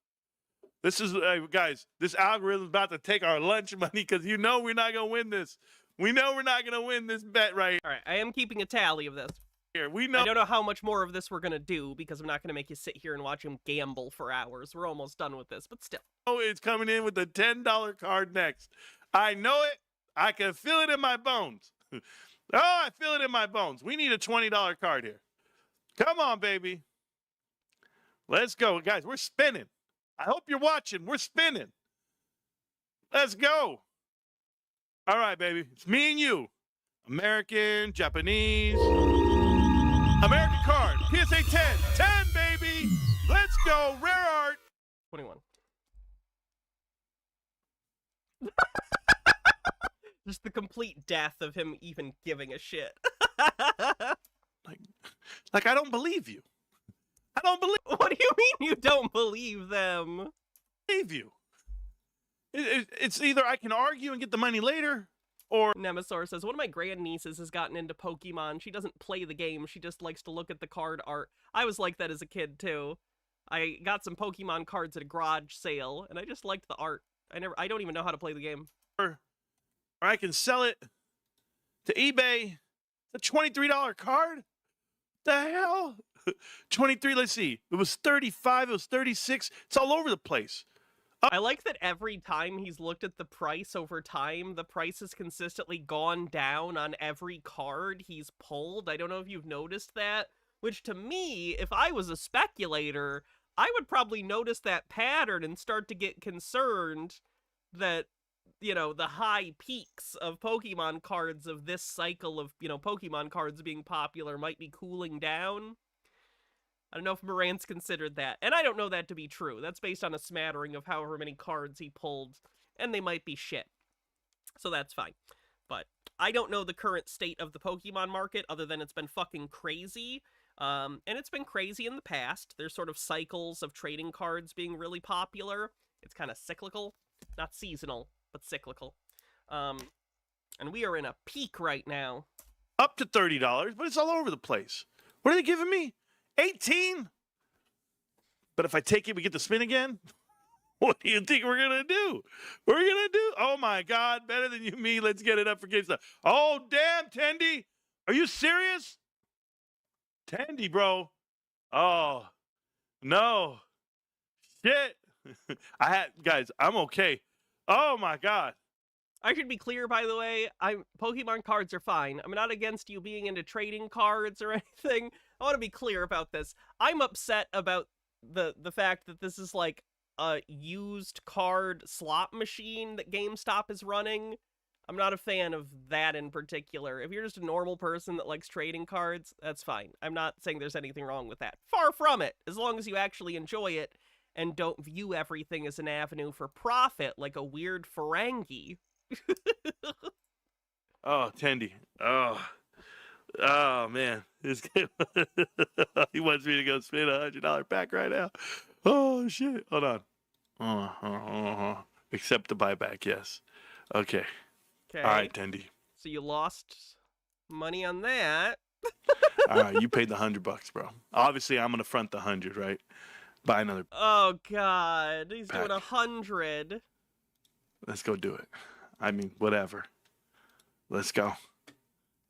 This is, guys, this algorithm is about to take our lunch money because you know we're not going to win this. We know we're not going to win this bet right All right, I am keeping a tally of this. here. We know. I don't know how much more of this we're going to do because I'm not going to make you sit here and watch him gamble for hours. We're almost done with this, but still. Oh, it's coming in with the $10 card next. I know it. I can feel it in my bones. Oh, I feel it in my bones. We need a $20 card here. Come on, baby. Let's go. Guys, we're spinning. I hope you're watching. We're spinning. Let's go. All right, baby. It's me and you. American, Japanese. American card. PSA 10. 10, baby. Let's go. Rare art. 21. Just the complete death of him even giving a shit. Like I don't believe you. I don't believe What do you mean you don't believe them? you. It's either I can argue and get the money later, or Nemesaur says, one of my grandnieces has gotten into Pokemon. She doesn't play the game. She just likes to look at the card art. I was like that as a kid, too. I got some Pokemon cards at a garage sale, and I just liked the art. I don't even know how to play the game. or I can sell it to eBay. It's a $23 card. The hell? 23, let's see. It was 35, it was 36. It's all over the place. I like that every time he's looked at the price over time, the price has consistently gone down on every card he's pulled. I don't know if you've noticed that, which to me, if I was a speculator, I would probably notice that pattern and start to get concerned that, you know, the high peaks of Pokemon cards of this cycle of, you know, Pokemon cards being popular might be cooling down. I don't know if Marantz considered that. And I don't know that to be true. That's based on a smattering of however many cards he pulled, and they might be shit. So that's fine. But I don't know the current state of the Pokemon market other than it's been fucking crazy. And it's been crazy in the past. There's sort of cycles of trading cards being really popular. It's kind of cyclical. Not seasonal, but cyclical. And we are in a peak right now. Up to $30, but it's all over the place. What are they giving me? 18? But if I take it, we get to spin again? What do you think we're going to do? We're going to do? Oh, my God. Better than you, me. Let's get it up for GameStop. Oh, damn, Tendy. Are you serious? Tendy, bro. Oh, no. Shit. Guys, I'm okay. Oh, my God. I should be clear, by the way, Pokemon cards are fine. I'm not against you being into trading cards or anything. I want to be clear about this. I'm upset about the fact that this is like a used card slot machine that GameStop is running. I'm not a fan of that in particular. If you're just a normal person that likes trading cards, that's fine. I'm not saying there's anything wrong with that. Far from it, as long as you actually enjoy it and don't view everything as an avenue for profit like a weird Ferengi. Oh, Tendy. Oh, man. This game. He wants me to go spin $100 pack right now. Oh, shit. Hold on. Accept the buyback, yes. Okay. Okay. All right, Tendy. So you lost money on that. All right, you paid the $100, bro. Obviously, I'm gonna front the 100, right? Buy another. Oh God, he's pack. doing 100. Let's go do it. I mean, whatever. Let's go.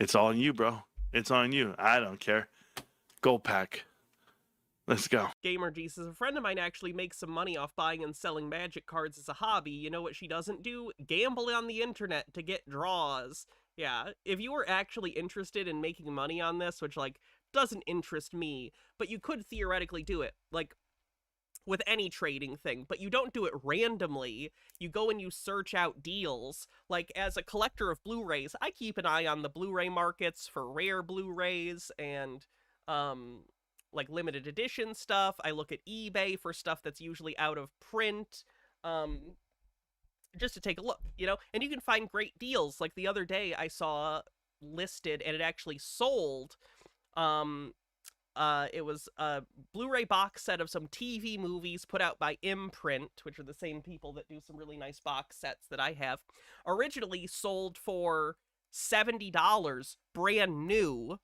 It's all on you, bro. It's on you. I don't care. Gold pack. Let's go. Gamer G says, a friend of mine actually makes some money off buying and selling magic cards as a hobby. You know what she doesn't do? Gamble on the internet to get draws. Yeah, if you were actually interested in making money on this, which, like, doesn't interest me, but you could theoretically do it, like, with any trading thing, but you don't do it randomly. You go and you search out deals. Like, as a collector of Blu-rays, I keep an eye on the Blu-ray markets for rare Blu-rays and, like, limited edition stuff. I look at eBay for stuff that's usually out of print, just to take a look, you know? And you can find great deals. Like, the other day I saw listed, and it actually sold, it was a Blu-ray box set of some TV movies put out by Imprint, which are the same people that do some really nice box sets that I have. Originally sold for $70, brand new.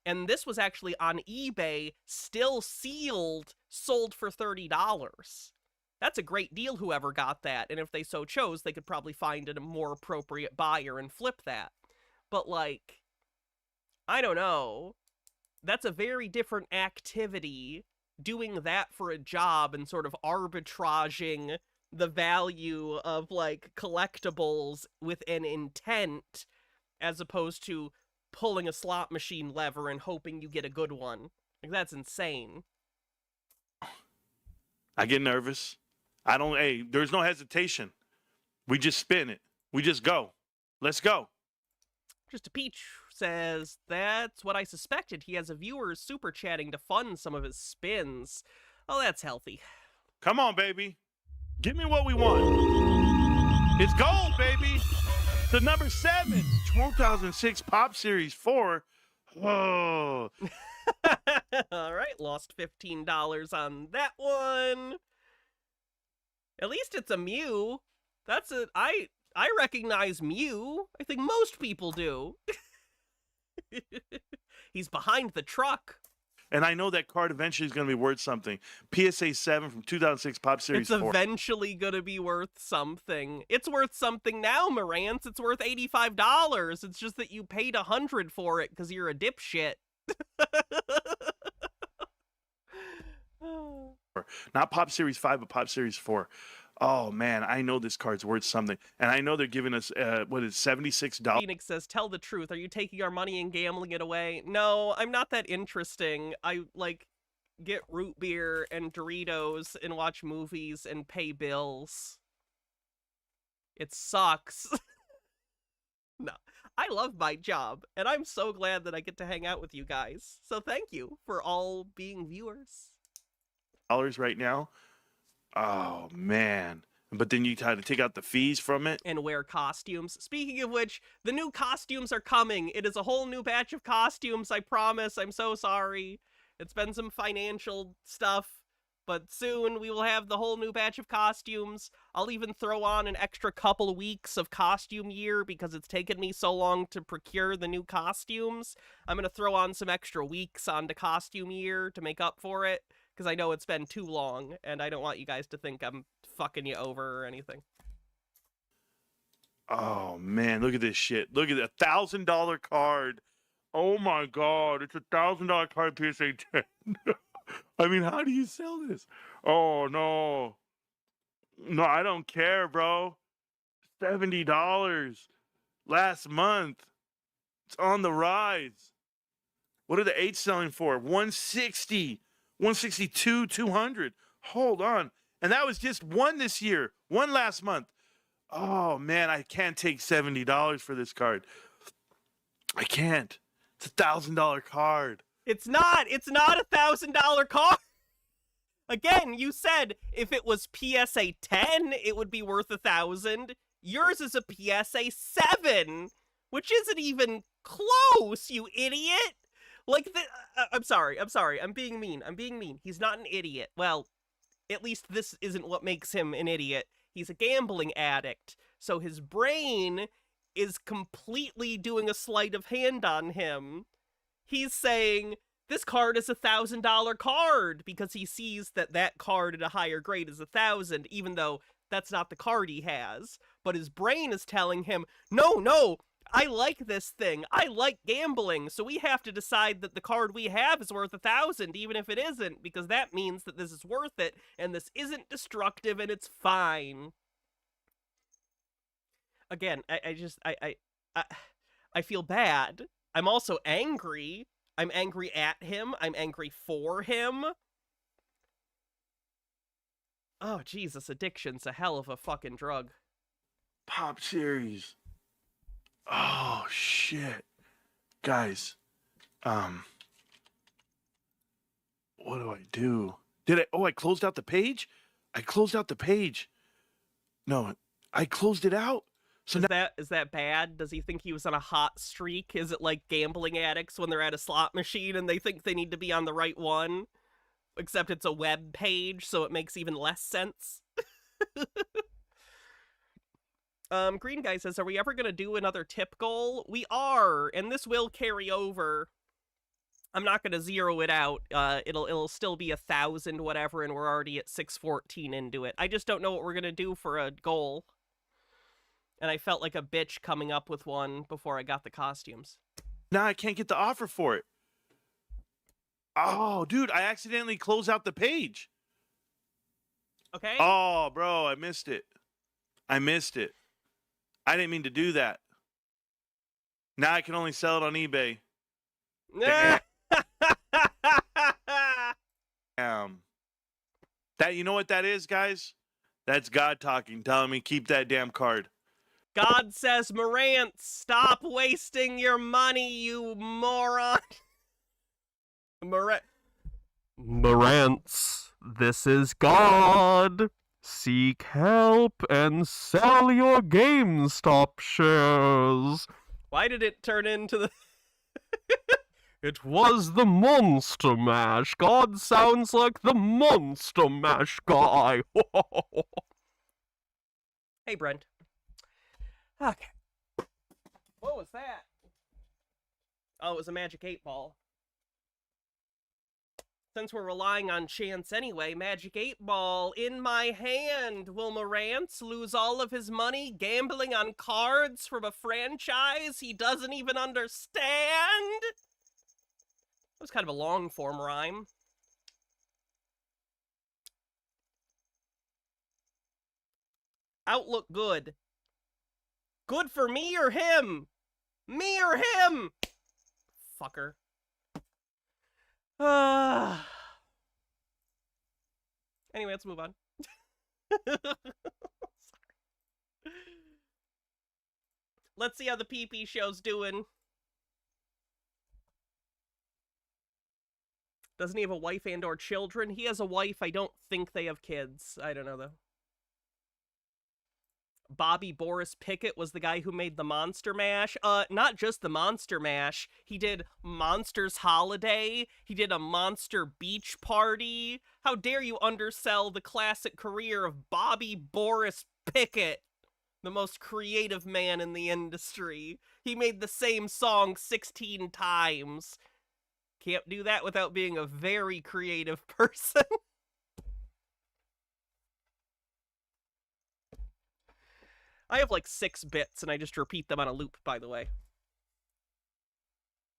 And this was actually on eBay, still sealed, sold for $30. That's a great deal, whoever got that. And if they so chose, they could probably find a more appropriate buyer and flip that. But, like, I don't know. That's a very different activity, doing that for a job and sort of arbitraging the value of, like, collectibles with an intent, as opposed to pulling a slot machine lever and hoping you get a good one. Like, that's insane. I get nervous. Hey, there's no hesitation. We just spin it. We just go. Let's go. Just a Peach says, that's what I suspected. He has a viewer super chatting to fund some of his spins. Oh, that's healthy. Come on, baby. Give me what we want. It's gold, baby. The number 7, 2006 Pop Series 4. Oh. All right, lost $15 on that one. At least it's a Mew. That's a I recognize Mew. I think most people do. He's behind the truck. And I know that card eventually is going to be worth something. PSA 7 from 2006 Pop Series 4. It's eventually going to be worth something. It's worth something now, Marantz. It's worth $85. It's just that you paid $100 for it because you're a dipshit. Not Pop Series 5, but Pop Series 4. Oh, man, I know this card's worth something. And I know they're giving us, $76? Phoenix says, tell the truth. Are you taking our money and gambling it away? No, I'm not that interesting. I, like, get root beer and Doritos and watch movies and pay bills. It sucks. No, I love my job, and I'm so glad that I get to hang out with you guys. So thank you for all being viewers. Right now. Oh, man. But then you try to take out the fees from it. And wear costumes. Speaking of which, the new costumes are coming. It is a whole new batch of costumes, I promise. I'm so sorry. It's been some financial stuff, but soon we will have the whole new batch of costumes. I'll even throw on an extra couple of weeks of costume year because it's taken me so long to procure the new costumes. I'm going to throw on some extra weeks onto costume year to make up for it, because I know it's been too long, and I don't want you guys to think I'm fucking you over or anything. Oh man, look at this shit. Look at the $1,000 card. Oh my god, it's $1,000 card PSA 10. I mean, how do you sell this? Oh no. No, I don't care, bro. $70 last month. It's on the rise. What are the 8 selling for? 160, 162, 200. Hold on. And that was just one this year, one last month. Oh man, I can't take $70 for this card. I can't. It's $1,000 card. It's not a $1,000 card. Again, you said if it was PSA 10, it would be worth $1,000. Yours is a PSA 7, which isn't even close, you idiot. Like, I'm sorry. I'm being mean. He's not an idiot. Well, at least this isn't what makes him an idiot. He's a gambling addict, so his brain is completely doing a sleight of hand on him. He's saying, this card is $1,000 card, because he sees that card at a higher grade is 1,000, even though that's not the card he has. But his brain is telling him, no, I like this thing. I like gambling, so we have to decide that the card we have is worth 1,000, even if it isn't, because that means that this is worth it, and this isn't destructive, and it's fine. Again, I feel bad. I'm also angry. I'm angry at him. I'm angry for him. Oh, Jesus, addiction's a hell of a fucking drug. Pop series. Oh shit. Guys, what do I do? I closed out the page? I closed out the page. No, I closed it out. So Is that bad? Does he think he was on a hot streak? Is it like gambling addicts when they're at a slot machine and they think they need to be on the right one? Except it's a web page, so it makes even less sense. Green Guy says, are we ever going to do another tip goal? We are, and this will carry over. I'm not going to zero it out. It'll still be 1,000 whatever, and we're already at 614 into it. I just don't know what we're going to do for a goal. And I felt like a bitch coming up with one before I got the costumes. now I can't get the offer for it. Oh, dude, I accidentally closed out the page. Okay. Oh, bro, I missed it. I didn't mean to do that. Now I can only sell it on eBay. That, you know what that is, guys? That's God talking, telling me keep that damn card. God says, Marantz, stop wasting your money, you moron. Marantz, this is God. Seek help and sell your GameStop shares. Why did it turn into the... It was the Monster Mash. God sounds like the Monster Mash guy. Hey, Brent. Okay. What was that? Oh, it was a Magic 8-Ball. Since we're relying on chance anyway, Magic 8-Ball in my hand. Will Marantz lose all of his money gambling on cards from a franchise he doesn't even understand? That was kind of a long-form rhyme. Outlook good. Good for me or him? Me or him? Fucker. Anyway, let's move on. Let's see how the PP show's doing. Doesn't he have a wife and or children? He has a wife. I don't think they have kids. I don't know, though. Bobby Boris Pickett was the guy who made the Monster Mash. Not just the Monster Mash. He did Monsters Holiday. He did a Monster Beach Party. How dare you undersell the classic career of Bobby Boris Pickett, the most creative man in the industry. He made the same song 16 times. Can't do that without being a very creative person. I have like 6 bits and I just repeat them on a loop, by the way.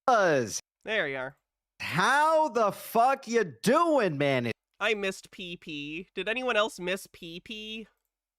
There you are. How the fuck you doing, man? I missed PP. Did anyone else miss PP?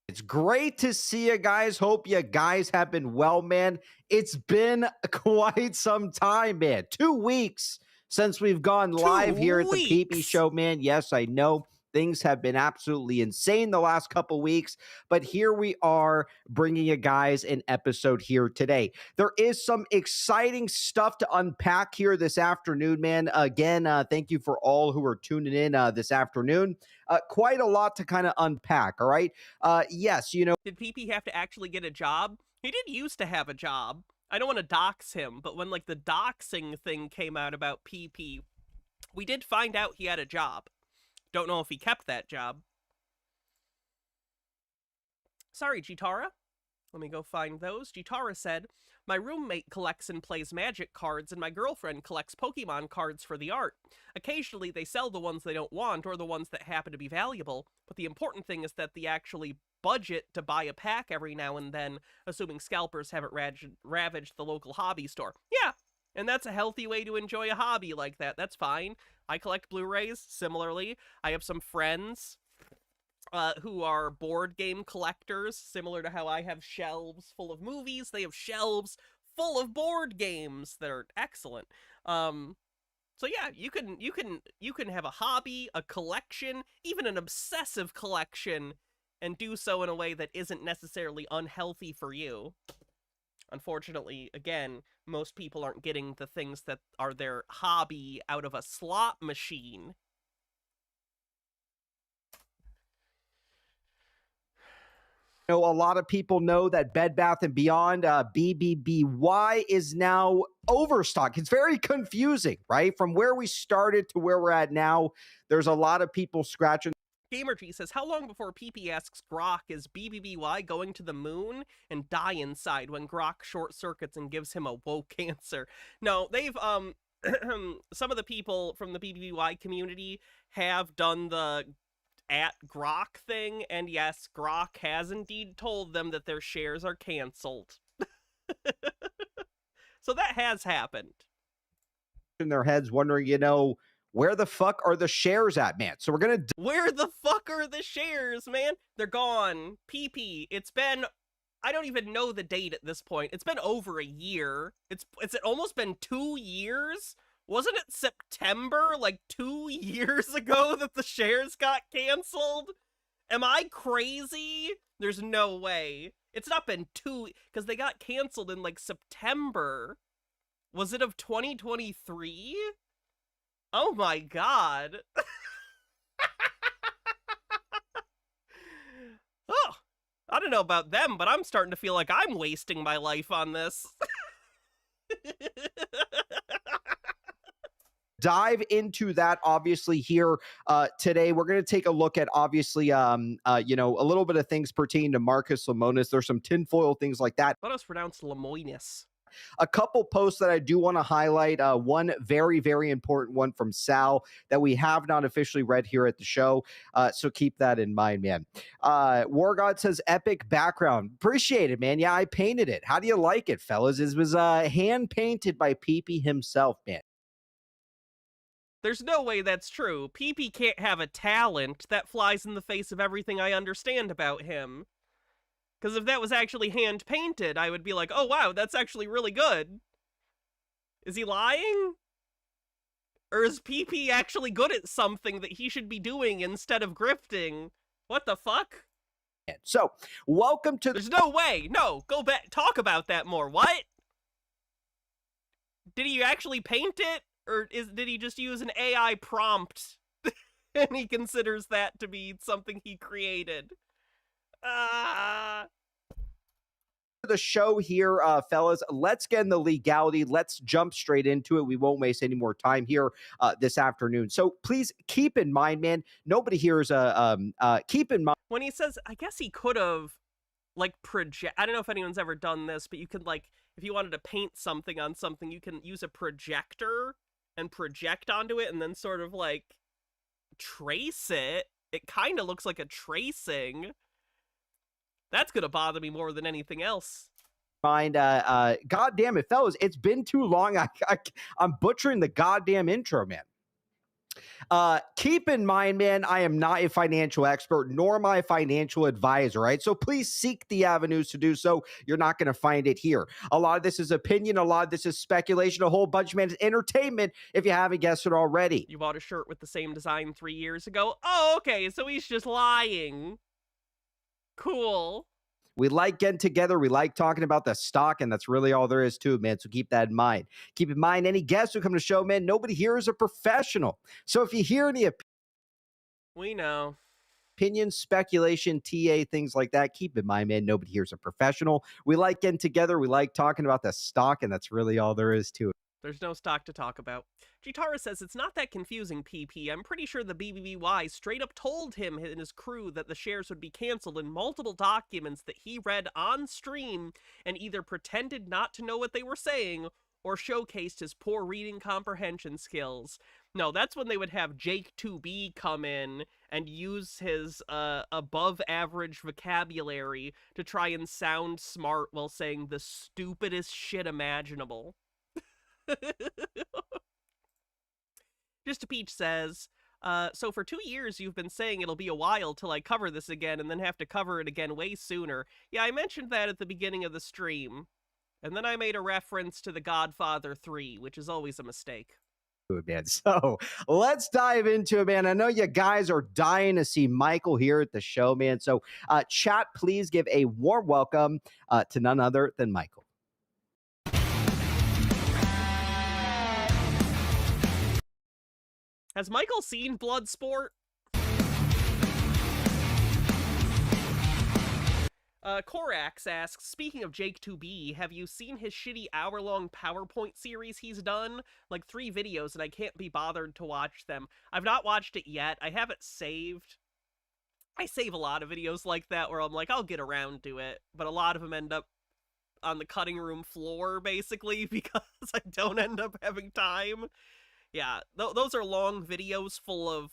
It's great to see you guys. Hope you guys have been well, man. It's been quite some time, man. 2 weeks since we've gone live here at the PP show, man. Yes, I know. Things have been absolutely insane the last couple weeks, but here we are bringing you guys an episode here today. There is some exciting stuff to unpack here this afternoon, man. Again, thank you for all who are tuning in this afternoon. Quite a lot to kind of unpack, all right? Yes, you know. Did PP have to actually get a job? He did used to have a job. I don't want to dox him, but when like the doxing thing came out about PP, we did find out he had a job. Don't know if he kept that job. Sorry, Jitara. Let me go find those. Jitara said, my roommate collects and plays Magic cards, and my girlfriend collects Pokemon cards for the art. Occasionally, they sell the ones they don't want or the ones that happen to be valuable, but the important thing is that they actually budget to buy a pack every now and then, assuming scalpers haven't ravaged the local hobby store. Yeah, and that's a healthy way to enjoy a hobby like that. That's fine. I collect Blu-rays, similarly. I have some friends who are board game collectors, similar to how I have shelves full of movies. They have shelves full of board games that are excellent. So yeah, you can have a hobby, a collection, even an obsessive collection, and do so in a way that isn't necessarily unhealthy for you. Unfortunately, again, most people aren't getting the things that are their hobby out of a slot machine. You know, a lot of people know that Bed Bath & Beyond, BBBY, is now overstock. It's very confusing, right? From where we started to where we're at now, there's a lot of people scratching. GamerG says, how long before PP asks Grok, is BBBY going to the moon, and die inside when Grok short circuits and gives him a woke answer? No, they've, some of the people from the BBBY community have done the @Grok thing, and yes, Grok has indeed told them that their shares are canceled. So that has happened. In their heads wondering, you know, where the fuck are the shares at, man? So we're going to... Where the fuck are the shares, man? They're gone. PP, it's been... I don't even know the date at this point. It's been over a year. It's almost been 2 years? Wasn't it September, like 2 years ago, that the shares got canceled? Am I crazy? There's no way. It's not been 2... Because they got canceled in, like, September. Was it of 2023? Oh my god. Oh, I don't know about them, but I'm starting to feel like I'm wasting my life on this. Dive into that obviously here today. We're going to take a look at obviously you know, a little bit of things pertaining to Marcus Lemonis. There's some tinfoil things like that. I thought it was pronounced Lemoynis. A couple posts that I do want to highlight. One very, very important one from Sal that we have not officially read here at the show. So keep that in mind, man. War God says, epic background. Appreciate it, man. Yeah, I painted it. How do you like it, fellas? It was hand painted by PP himself, man. There's no way that's true. PP can't have a talent. That flies in the face of everything I understand about him. Because if that was actually hand-painted, I would be like, oh wow, that's actually really good. Is he lying? Or is PP actually good at something that he should be doing instead of grifting? What the fuck? So, welcome to... There's no way! No! Go back, talk about that more. What? Did he actually paint it? Or did he just use an AI prompt? And he considers that to be something he created? The show here, fellas. Let's get in the legality. Let's jump straight into it. We won't waste any more time here this afternoon. So please keep in mind, man, nobody here is keep in mind. When he says, I guess he could have, like, I don't know if anyone's ever done this, but you could, like, if you wanted to paint something on something, you can use a projector and project onto it and then sort of like trace it, it kind of looks like a tracing. That's gonna bother me more than anything else. God damn it, fellas, it's been too long. I'm butchering the goddamn intro, man. Keep in mind, man, I am not a financial expert, nor am I a financial advisor, right? So please seek the avenues to do so. You're not going to find it here. A lot of this is opinion. A lot of this is speculation. A whole bunch, man, is entertainment, if you haven't guessed it already. You bought a shirt with the same design 3 years ago? Oh, okay, so he's just lying. Cool. We like getting together. We like talking about the stock, and that's really all there is to it, man. So keep that in mind. Keep in mind, any guests who come to the show, man, nobody here is a professional. So if you hear any We know. opinions, speculation, TA, things like that, keep in mind, man, nobody here is a professional. We like getting together. We like talking about the stock, and that's really all there is to it. There's no stock to talk about. Gitara says, it's not that confusing, PP. I'm pretty sure the BBBY straight up told him and his crew that the shares would be canceled in multiple documents that he read on stream and either pretended not to know what they were saying or showcased his poor reading comprehension skills. No, that's when they would have Jake 2B come in and use his above average vocabulary to try and sound smart while saying the stupidest shit imaginable. Just a Peach says, so for 2 years you've been saying it'll be a while till I cover this again and then have to cover it again way sooner. Yeah, I mentioned that at the beginning of the stream. And then I made a reference to The Godfather 3, which is always a mistake. Good, man. So let's dive into it, man. I know you guys are dying to see Michael here at the show, man. So chat, please give a warm welcome to none other than Michael. Has Michael seen Bloodsport? Korax asks, speaking of Jake 2B, have you seen his shitty hour-long PowerPoint series he's done? Like 3 videos, and I can't be bothered to watch them. I've not watched it yet. I have it saved. I save a lot of videos like that where I'm like, I'll get around to it, but a lot of them end up on the cutting room floor, basically, because I don't end up having time. Yeah, those are long videos full of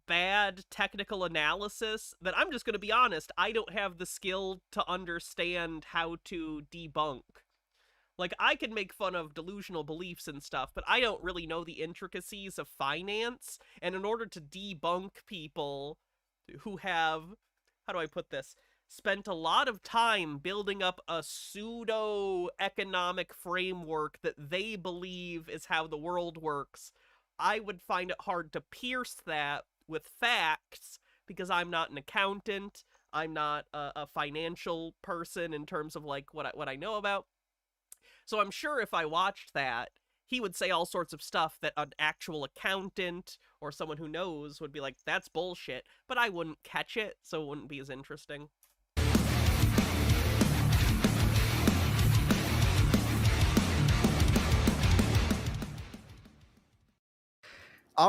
bad technical analysis that I'm just going to be honest, I don't have the skill to understand how to debunk. Like, I can make fun of delusional beliefs and stuff, but I don't really know the intricacies of finance, and in order to debunk people who have, how do I put this, spent a lot of time building up a pseudo-economic framework that they believe is how the world works, I would find it hard to pierce that with facts, because I'm not an accountant, I'm not a financial person in terms of, like, what I know about. So I'm sure if I watched that, he would say all sorts of stuff that an actual accountant or someone who knows would be like, that's bullshit, but I wouldn't catch it, so it wouldn't be as interesting.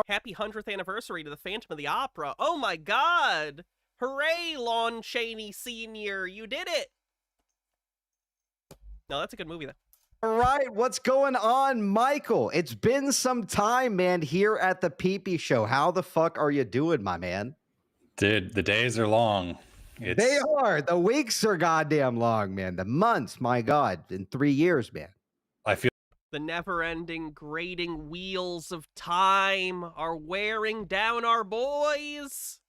Happy 100th anniversary to the Phantom of the Opera. Oh my god! Hooray, Lon Chaney Sr., you did it! No, that's a good movie, though. All right, what's going on, Michael? It's been some time, man, here at the PP Show. How the fuck are you doing, my man? Dude, the days are long. They are. The weeks are goddamn long, man. The months, my god, in 3 years, man. I feel The never-ending grating wheels of time are wearing down our boys.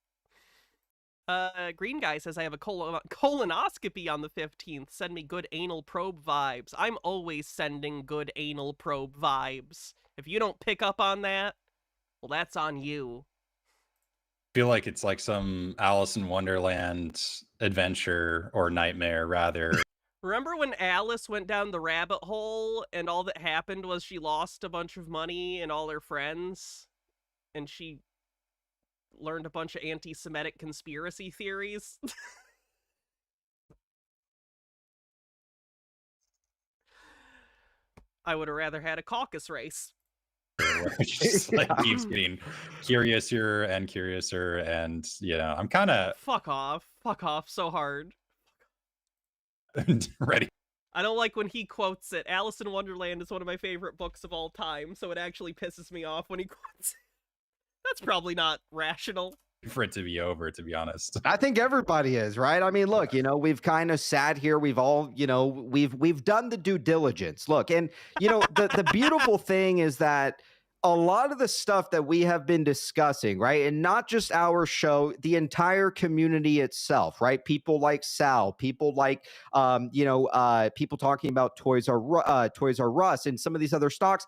Green Guy says, I have a colonoscopy on the 15th. Send me good anal probe vibes. I'm always sending good anal probe vibes. If you don't pick up on that, well, that's on you. feel like it's like some Alice in Wonderland adventure or nightmare, rather. Remember when Alice went down the rabbit hole and all that happened was she lost a bunch of money and all her friends? And she learned a bunch of anti-Semitic conspiracy theories? I would have rather had a caucus race. Where it just like keeps getting curiouser and curiouser, and I'm kind of Fuck off so hard. ready. I don't like when he quotes it. Alice in Wonderland is one of my favorite books of all time, so it actually pisses me off when he quotes it. That's probably not rational. For it to be over, to be honest. I think everybody is, right? I mean, look, we've kind of sat here. We've all, we've done the due diligence. Look, and the beautiful thing is that a lot of the stuff that we have been discussing, right, and not just our show, the entire community itself, right? People like Sal, people like, people talking about Toys R Us, and some of these other stocks.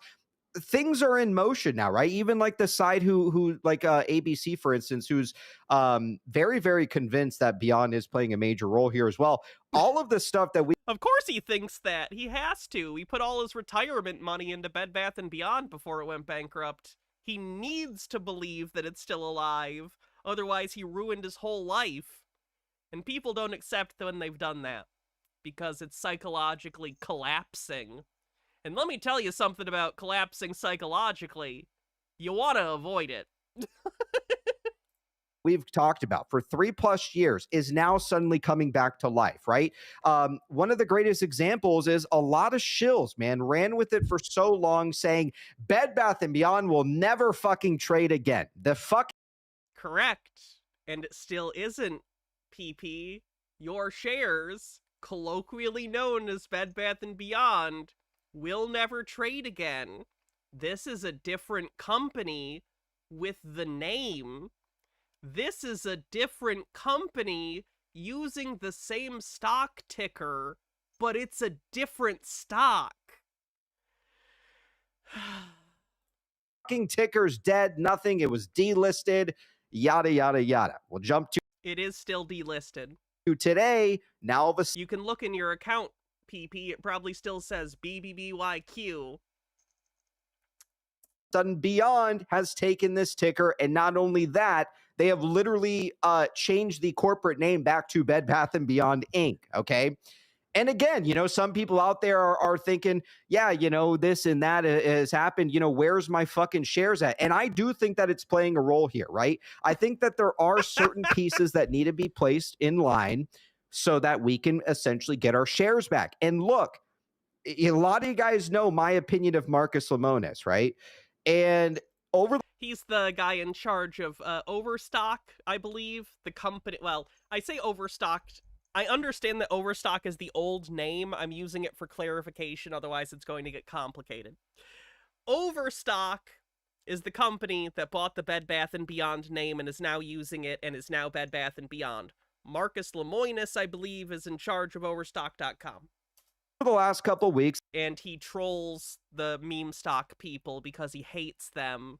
Things are in motion now, right? Even like the side who like ABC, for instance, who's very, very convinced that Beyond is playing a major role here as well. All of the stuff that we... Of course he thinks that. He has to. He put all his retirement money into Bed Bath & Beyond before it went bankrupt. He needs to believe that it's still alive. Otherwise, he ruined his whole life. And people don't accept when they've done that because it's psychologically collapsing. And let me tell you something about collapsing psychologically. You want to avoid it. We've talked about for 3+ years is now suddenly coming back to life, right? One of the greatest examples is a lot of shills, man, ran with it for so long saying Bed Bath & Beyond will never fucking trade again. The fuck. Correct. And it still isn't, PP. Your shares, colloquially known as Bed Bath & Beyond, will never trade again. This is a different company with the name. This is a different company using the same stock ticker, but it's a different stock. Fucking ticker's dead, nothing. It was delisted, yada, yada, yada. We'll jump to... It is still delisted. Today, now all of a You can look in your account, PP. It probably still says BBBYQ. sudden Beyond has taken this ticker, and not only that, they have literally changed the corporate name back to Bed Bath & Beyond Inc., okay? And again, some people out there are thinking, yeah, this and that has happened. Where's my fucking shares at? And I do think that it's playing a role here, right? I think that there are certain pieces that need to be placed in line so that we can essentially get our shares back. And look, a lot of you guys know my opinion of Marcus Lemonis, right? And he's the guy in charge of Overstock, I believe. The company, well, I say Overstocked. I understand that Overstock is the old name. I'm using it for clarification, otherwise it's going to get complicated. Overstock is the company that bought the Bed Bath & Beyond name and is now using it and is now Bed Bath & Beyond. Marcus Lemonis, I believe, is in charge of Overstock.com. For the last couple of weeks. And he trolls the meme stock people because he hates them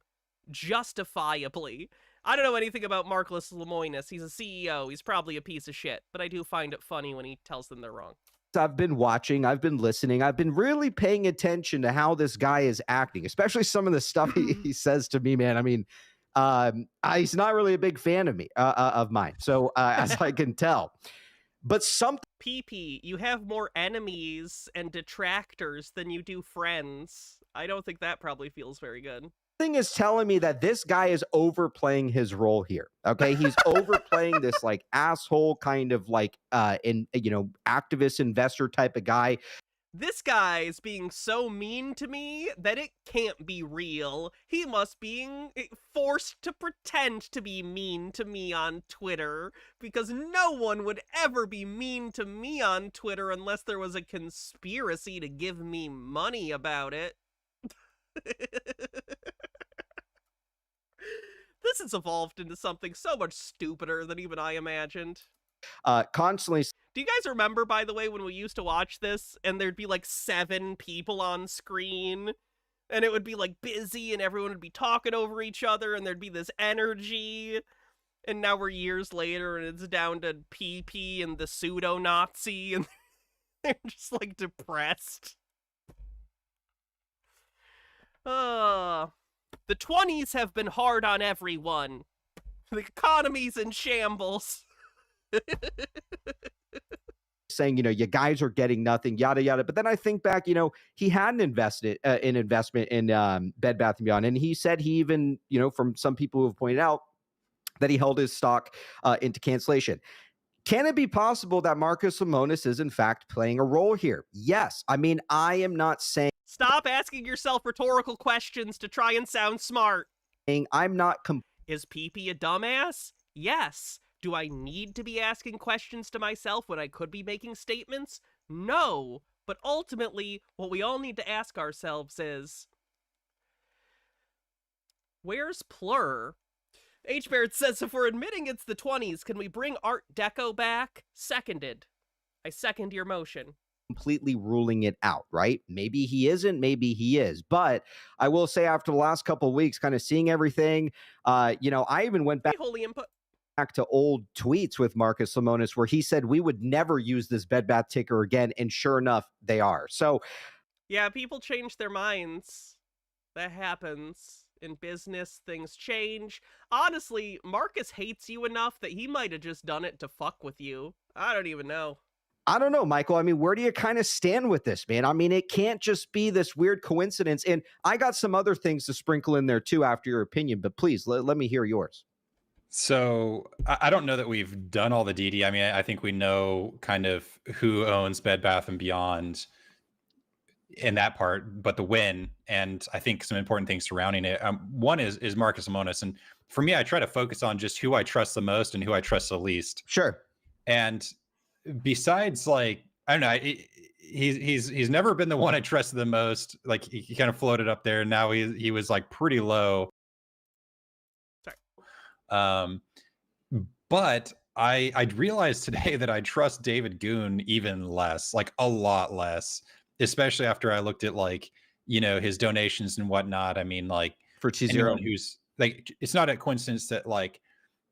justifiably. I don't know anything about Marcus Lemonis. He's a CEO. He's probably a piece of shit, but I do find it funny when he tells them they're wrong. I've been watching, I've been listening, I've been really paying attention to how this guy is acting, especially some of the stuff he says to me, man. I mean, he's not really a big fan of me, of mine. So as I can tell, but something. PP, you have more enemies and detractors than you do friends. I don't think that probably feels very good. Thing is telling me that this guy is overplaying his role here. Okay, he's overplaying this like asshole kind of like activist investor type of guy. This guy is being so mean to me that it can't be real. He must be forced to pretend to be mean to me on Twitter, because no one would ever be mean to me on Twitter unless there was a conspiracy to give me money about it. This has evolved into something so much stupider than even I imagined. Constantly. Do you guys remember, by the way, when we used to watch this and there'd be like 7 people on screen and it would be like busy and everyone would be talking over each other and there'd be this energy, and now we're years later and it's down to PP and the pseudo-Nazi and they're just like depressed. The 20s have been hard on everyone. The economy's in shambles. Saying, you guys are getting nothing, yada, yada. But then I think back, he had an investment in Bed Bath & Beyond. And he said he even, from some people who have pointed out that he held his stock into cancellation. Can it be possible that Marcus Lemonis is in fact playing a role here? Yes. I mean, I am not saying Stop asking yourself rhetorical questions to try and sound smart. I'm not Is PP a dumbass? Yes. Do I need to be asking questions to myself when I could be making statements? No. But ultimately, what we all need to ask ourselves is, where's Plur? H. Barrett says, if we're admitting it's the 20s, can we bring Art Deco back? Seconded. I second your motion. completely ruling it out, right? Maybe he isn't, maybe he is. But I will say after the last couple of weeks, kind of seeing everything, I even went back Holy input. to old tweets with Marcus Lemonis where he said we would never use this bed bath ticker again. And sure enough, they are. So yeah, people change their minds. That happens. In business, things change. Honestly, Marcus hates you enough that he might have just done it to fuck with you. I don't even know. I don't know, Michael. I mean, where do you kind of stand with this, man? I mean, it can't just be this weird coincidence. And I got some other things to sprinkle in there too after your opinion, but please let me hear yours. So I don't know that we've done all the DD. I mean, I think we know kind of who owns Bed Bath & Beyond in that part, but the win, and I think some important things surrounding it. One is Marcus Lemonis, and for me, I try to focus on just who I trust the most and who I trust the least. Sure. And besides, like, I don't know, he's never been the one I trusted the most. Like he kind of floated up there, and now he was like pretty low. Sorry. But I realized today that I trust David Goon even less, like a lot less, especially after I looked at like, his donations and whatnot. I mean, like For anyone T0. who's like, it's not a coincidence that like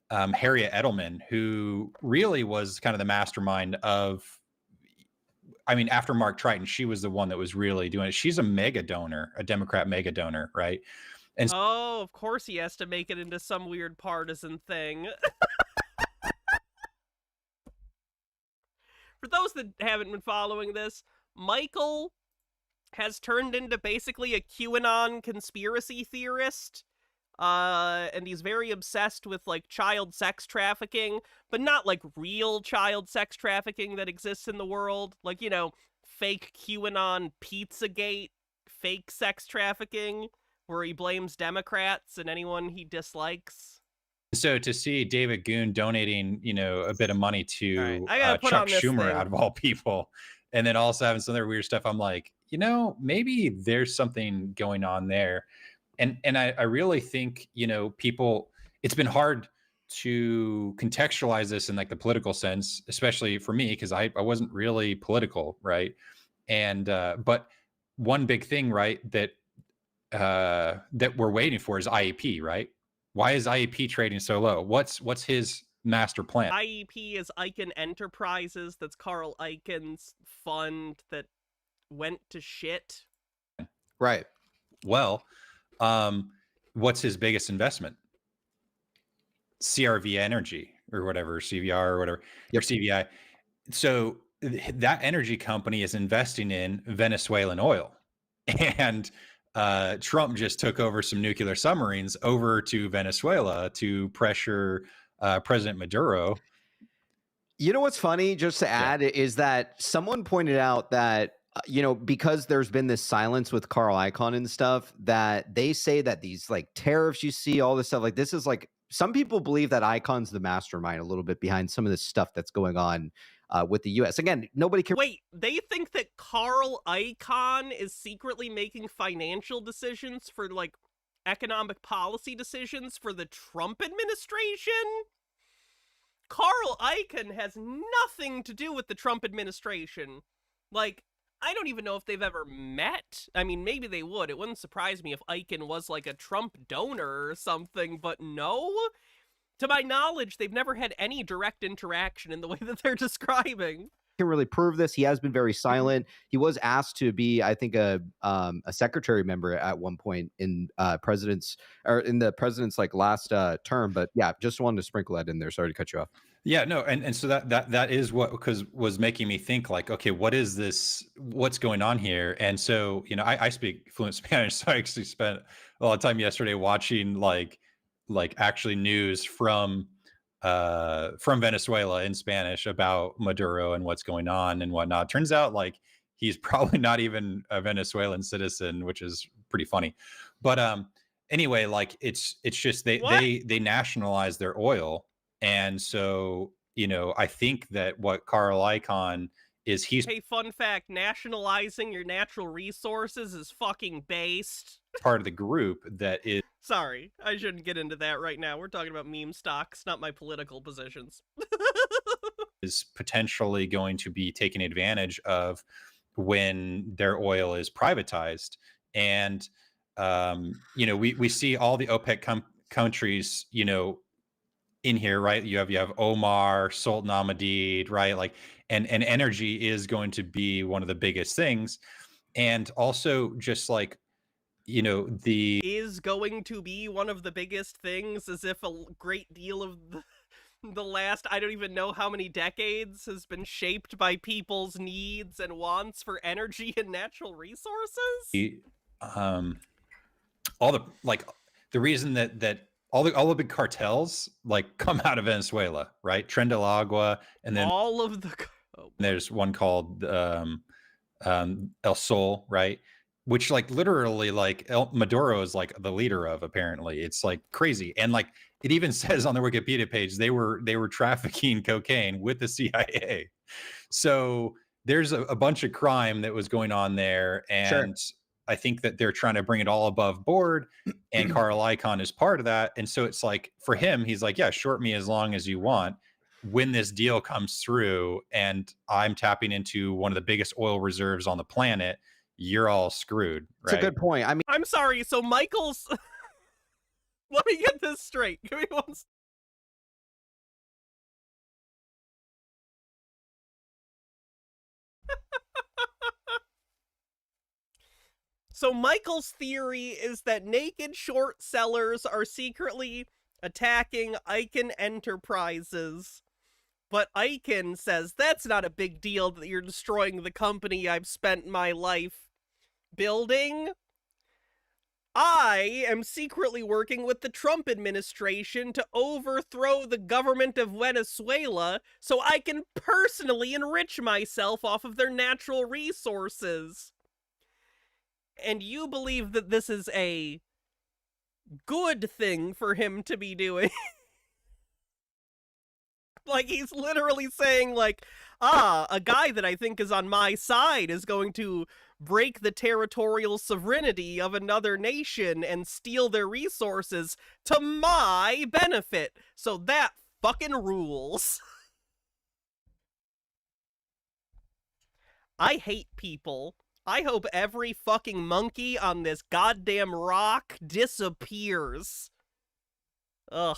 Harriet Edelman, who really was kind of the mastermind of, I mean, after Mark Triton, she was the one that was really doing it. She's a mega donor, a Democrat mega donor, right? And oh, of course he has to make it into some weird partisan thing. For those that haven't been following this, Michael has turned into basically a QAnon conspiracy theorist. And he's very obsessed with, like, child sex trafficking, but not, like, real child sex trafficking that exists in the world. Like, fake QAnon Pizzagate, fake sex trafficking, where he blames Democrats and anyone he dislikes. so to see David Goon donating, a bit of money to I gotta put Chuck on this Schumer thing. out of all people, and then also having some other weird stuff, I'm like, maybe there's something going on there. And I really think, people, it's been hard to contextualize this in like the political sense, especially for me, because I wasn't really political, right? And but one big thing, right, that we're waiting for is IEP, right? Why is IEP trading so low? What's his master plan? IEP is Icahn Enterprises. That's Carl Icahns' fund that went to shit. Right. Well, what's his biggest investment? CRV Energy or whatever, CVR or whatever, or CVI. So that energy company is investing in Venezuelan oil, and Trump just took over some nuclear submarines over to Venezuela to pressure President Maduro. You know what's funny, just to add, is that someone pointed out that, because there's been this silence with Carl Icahn and stuff, that they say that these like tariffs you see, all this stuff, like this is like, some people believe that Icahn's the mastermind a little bit behind some of this stuff that's going on with the U.S. Again, nobody can. Wait, they think that Carl Icahn is secretly making financial decisions for, like, economic policy decisions for the Trump administration? Carl Icahn has nothing to do with the Trump administration. Like, I don't even know if they've ever met. I mean, maybe they would. It wouldn't surprise me if Icahn was like a Trump donor or something, but no. To my knowledge, they've never had any direct interaction in the way that they're describing. Can really prove this. He has been very silent. He was asked to be, I think, a secretary member at one point in the president's like last term. But yeah, just wanted to sprinkle that in there. Sorry to cut you off. Yeah, no, and so that is what was making me think like, okay, what is this? What's going on here? And so, I speak fluent Spanish, so I actually spent a lot of time yesterday watching like actually news from from Venezuela in Spanish about Maduro and what's going on and whatnot. Turns out like he's probably not even a Venezuelan citizen, which is pretty funny. But anyway, like it's just they nationalize their oil, and so I think that what Carl Icahn is he's Hey, fun fact, nationalizing your natural resources is fucking based. part of the group that Sorry, I shouldn't get into that right now. We're talking about meme stocks, not my political positions. is potentially going to be taken advantage of when their oil is privatized. And we see all the OPEC countries in here, right? You have Omar, Sultan Ahmadid, right? Like and energy is going to be one of the biggest things. And also just like the is going to be one of the biggest things, as if a great deal of the last, I don't even know how many decades, has been shaped by people's needs and wants for energy and natural resources. All the reason that all the big cartels like come out of Venezuela, right? Tren del Agua, and then all of the there's one called El Sol, right? Which like literally like Maduro is like the leader of, apparently. It's like crazy. And like it even says on the Wikipedia page they were trafficking cocaine with the CIA. So there's a bunch of crime that was going on there, and Sure. I think that they're trying to bring it all above board, and Carl Icahn is part of that. And so it's like for him, he's like, yeah, short me as long as you want. When this deal comes through and I'm tapping into one of the biggest oil reserves on the planet, you're all screwed, right? It's a good point. I mean, I'm sorry, so Michael's... Let me get this straight. Give me one... So Michael's theory is that naked short sellers are secretly attacking Icahn Enterprises. But Icahn says that's not a big deal that you're destroying the company I've spent my life building. I am secretly working with the Trump administration to overthrow the government of Venezuela so I can personally enrich myself off of their natural resources. And you believe that this is a good thing for him to be doing. Like, he's literally saying, like, a guy that I think is on my side is going to break the territorial sovereignty of another nation and steal their resources to my benefit. So that fucking rules. I hate people. I hope every fucking monkey on this goddamn rock disappears. Ugh.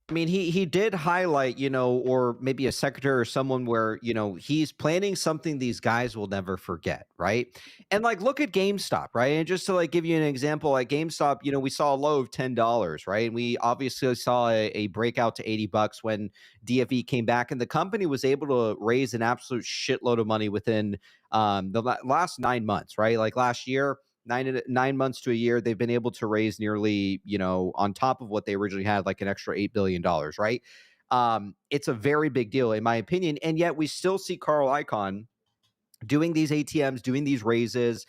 I mean, he did highlight, or maybe a secretary or someone where, he's planning something these guys will never forget, right? And like, look at GameStop, right? And just to like give you an example, like GameStop, we saw a low of $10, right? And we obviously saw a breakout to $80 when DFE came back, and the company was able to raise an absolute shitload of money within the last 9 months, right? Like last year, 9 months to a year, they've been able to raise nearly, on top of what they originally had, like an extra $8 billion, right? It's a very big deal, in my opinion. And yet we still see Carl Icahn doing these ATMs, doing these raises.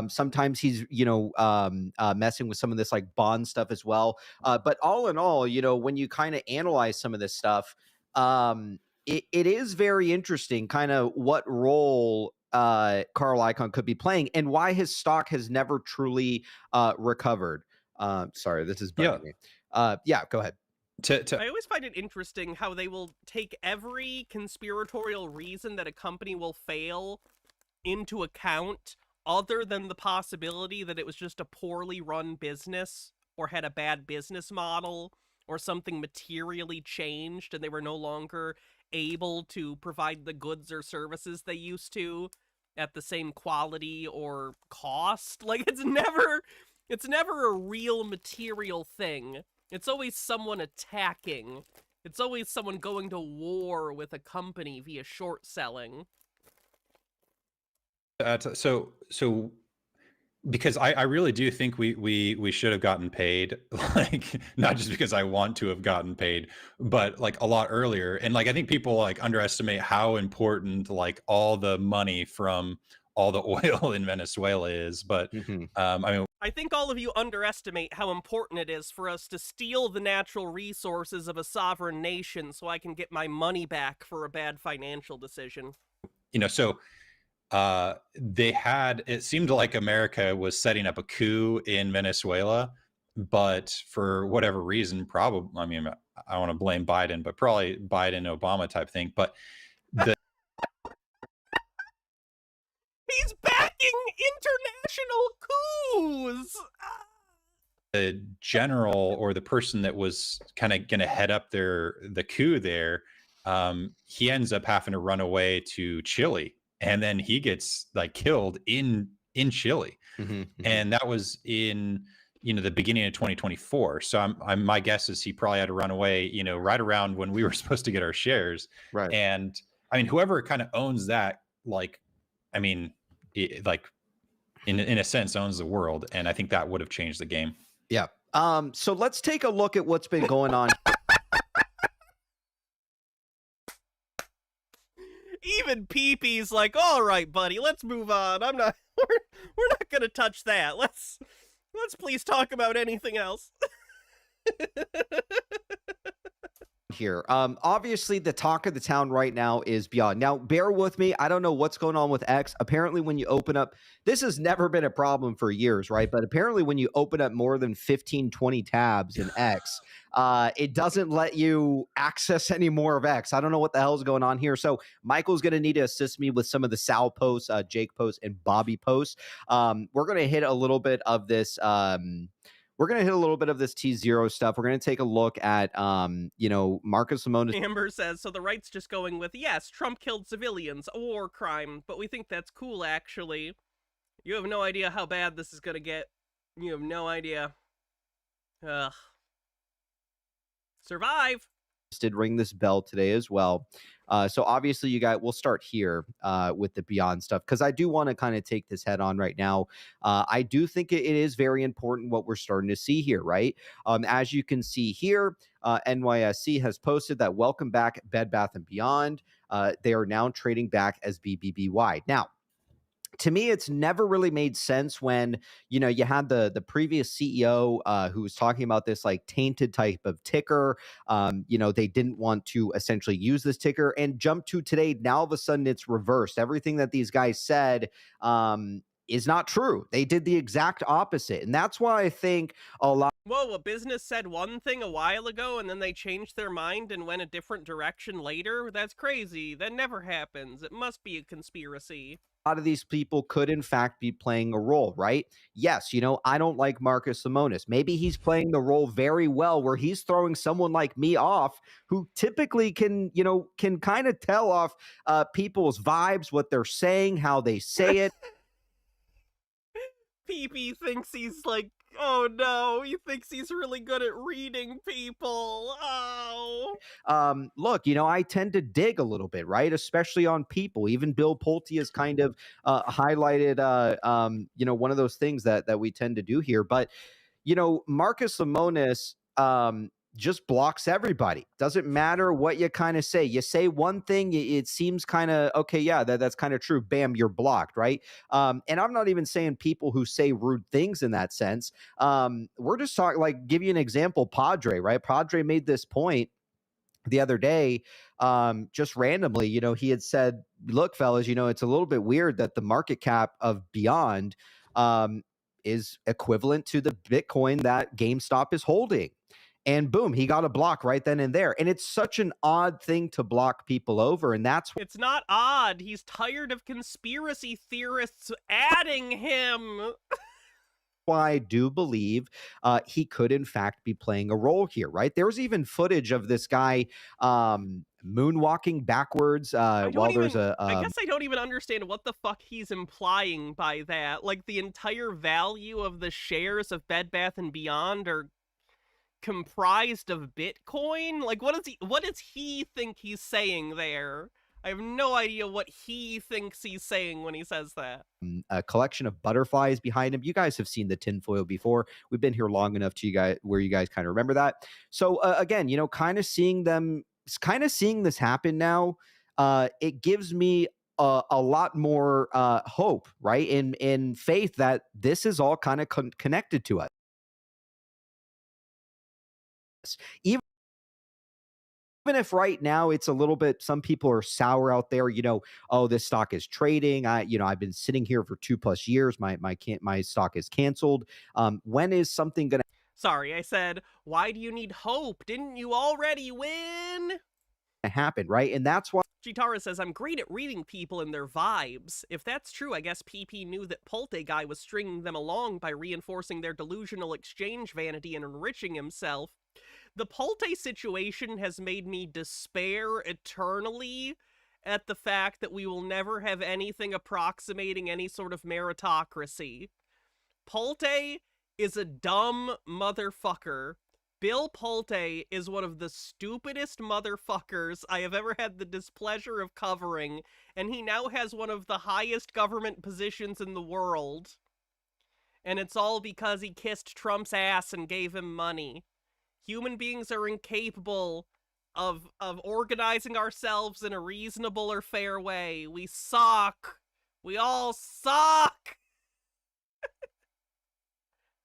Sometimes he's, messing with some of this like bond stuff as well. But all in all, when you kind of analyze some of this stuff, it is very interesting kind of what role Carl Icahn could be playing and why his stock has never truly recovered. Sorry, this is bugging me. Yeah, go ahead. I always find it interesting how they will take every conspiratorial reason that a company will fail into account, other than the possibility that it was just a poorly run business or had a bad business model or something materially changed and they were no longer able to provide the goods or services they used to at the same quality or cost. Like, it's never a real material thing. It's always someone attacking. It's always someone going to war with a company via short selling. So because I really do think we should have gotten paid, like not just because I want to have gotten paid, but like a lot earlier. And like I think people like underestimate how important like all the money from all the oil in Venezuela is. But Mhm. I mean, I think all of you underestimate how important it is for us to steal the natural resources of a sovereign nation so I can get my money back for a bad financial decision. so they had, it seemed like America was setting up a coup in Venezuela, but for whatever reason, probably, I mean, I don't want to blame Biden, but probably Biden Obama type thing. But the He's backing international coups! the general or the person that was kind of going to head up the coup there, he ends up having to run away to Chile, and then he gets like killed in Chile, Mhm. and that was in the beginning of 2024. So my guess is he probably had to run away right around when we were supposed to get our shares. Right. And I mean, whoever kind of owns that, like, I mean, like in a sense owns the world, and I think that would have changed the game. Yeah. So let's take a look at what's been going on. Even Pee-Pee's like, all right, buddy, let's move on. We're not gonna touch that. Let's please talk about anything else. Here. Obviously the talk of the town right now is Beyond. Now, bear with me. I don't know what's going on with X. Apparently, when you open up, this has never been a problem for years, right? But apparently when you open up more than 15, 20 tabs in X, it doesn't let you access any more of X. I don't know what the hell is going on here. So Michael's going to need to assist me with some of the Sal posts, Jake posts, and Bobby posts. We're going to hit a little bit of this. We're going to hit a little bit of this T0 stuff. We're going to take a look at, Marcus Lemonis. Amber says, so the right's just going with, yes, Trump killed civilians, a war crime, but we think that's cool, actually. You have no idea how bad this is going to get. You have no idea. Ugh. Survive! Did ring this bell today as well. So obviously we'll start here with the Beyond stuff, because I do want to kind of take this head on right now. I do think it is very important what we're starting to see here, right? As you can see here, NYSC has posted that welcome back Bed Bath & Beyond. They are now trading back as BBBY. Now, to me, it's never really made sense when, you had the previous CEO who was talking about this like tainted type of ticker. They didn't want to essentially use this ticker, and jump to today. Now, all of a sudden, it's reversed. Everything that these guys said is not true. They did the exact opposite. And that's why I think a lot. Whoa, a business said one thing a while ago and then they changed their mind and went a different direction later? That's crazy. That never happens. It must be a conspiracy. A lot of these people could in fact be playing a role, right? Yes, I don't like Marcus Lemonis. Maybe he's playing the role very well, where he's throwing someone like me off, who typically can kind of tell off people's vibes, what they're saying, how they say it. PP thinks he's like, oh no, he thinks he's really good at reading people. Oh. Look, I tend to dig a little bit, right? Especially on people. Even Bill Pulte has kind of highlighted, one of those things that we tend to do here. But, Marcus Lemonis just blocks everybody. Doesn't matter what you kind of say. You say one thing, it seems kind of, okay, yeah, that's kind of true. Bam, you're blocked, right? And I'm not even saying people who say rude things in that sense. We're just talking, like, give you an example, Padre, right? Padre made this point the other day, just randomly. He had said, look, fellas, it's a little bit weird that the market cap of Beyond is equivalent to the Bitcoin that GameStop is holding. And boom, he got a block right then and there. And it's such an odd thing to block people over. And that's It's not odd. He's tired of conspiracy theorists adding him. why I do believe he could in fact be playing a role here, right? There's even footage of this guy moonwalking backwards while there's a I guess I don't even understand what the fuck he's implying by that. Like, the entire value of the shares of Bed Bath & Beyond are comprised of Bitcoin? Like, what does he think he's saying there? I have no idea what he thinks he's saying when he says that. A collection of butterflies behind him. You guys have seen the tinfoil before. We've been here long enough to you guys where you guys kind of remember that. So again, kind of seeing this happen now, it gives me a lot more hope, right? In faith that this is all kind of connected to us. Even if right now it's a little bit, some people are sour out there, oh, this stock is trading. I've been sitting here for 2+ years. My stock is canceled. When is something going Sorry, I said, why do you need hope? Didn't you already win? to happen, right? And that's why Chitara says, I'm great at reading people and their vibes. If that's true, I guess PP knew that Polte guy was stringing them along by reinforcing their delusional exchange vanity and enriching himself. The Polte situation has made me despair eternally at the fact that we will never have anything approximating any sort of meritocracy. Polte is a dumb motherfucker. Bill Polte is one of the stupidest motherfuckers I have ever had the displeasure of covering, and he now has one of the highest government positions in the world. And it's all because he kissed Trump's ass and gave him money. Human beings are incapable of organizing ourselves in a reasonable or fair way. We suck. We all suck.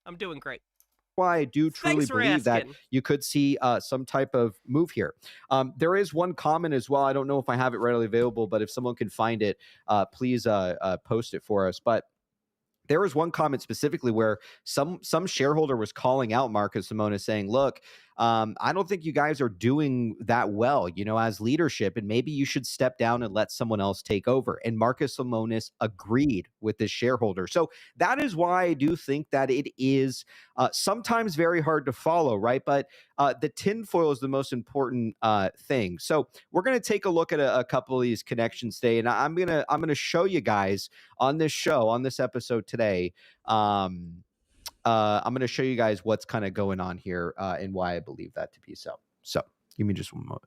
I'm doing great. why I do truly Thanks for believe that asking. you could see some type of move here. There is one comment as well. I don't know if I have it readily available, but if someone can find it, please post it for us. But there was one comment specifically where some shareholder was calling out Marcus Simonis, saying, look, I don't think you guys are doing that well, as leadership, and maybe you should step down and let someone else take over. And Marcus Simonis agreed with this shareholder. So that is why I do think that it is sometimes very hard to follow, right? But the tinfoil is the most important thing. So we're going to take a look at a couple of these connections today, and I'm gonna show you guys on this show, on this episode today. I'm going to show you guys what's kind of going on here and why I believe that to be so. So give me just one moment.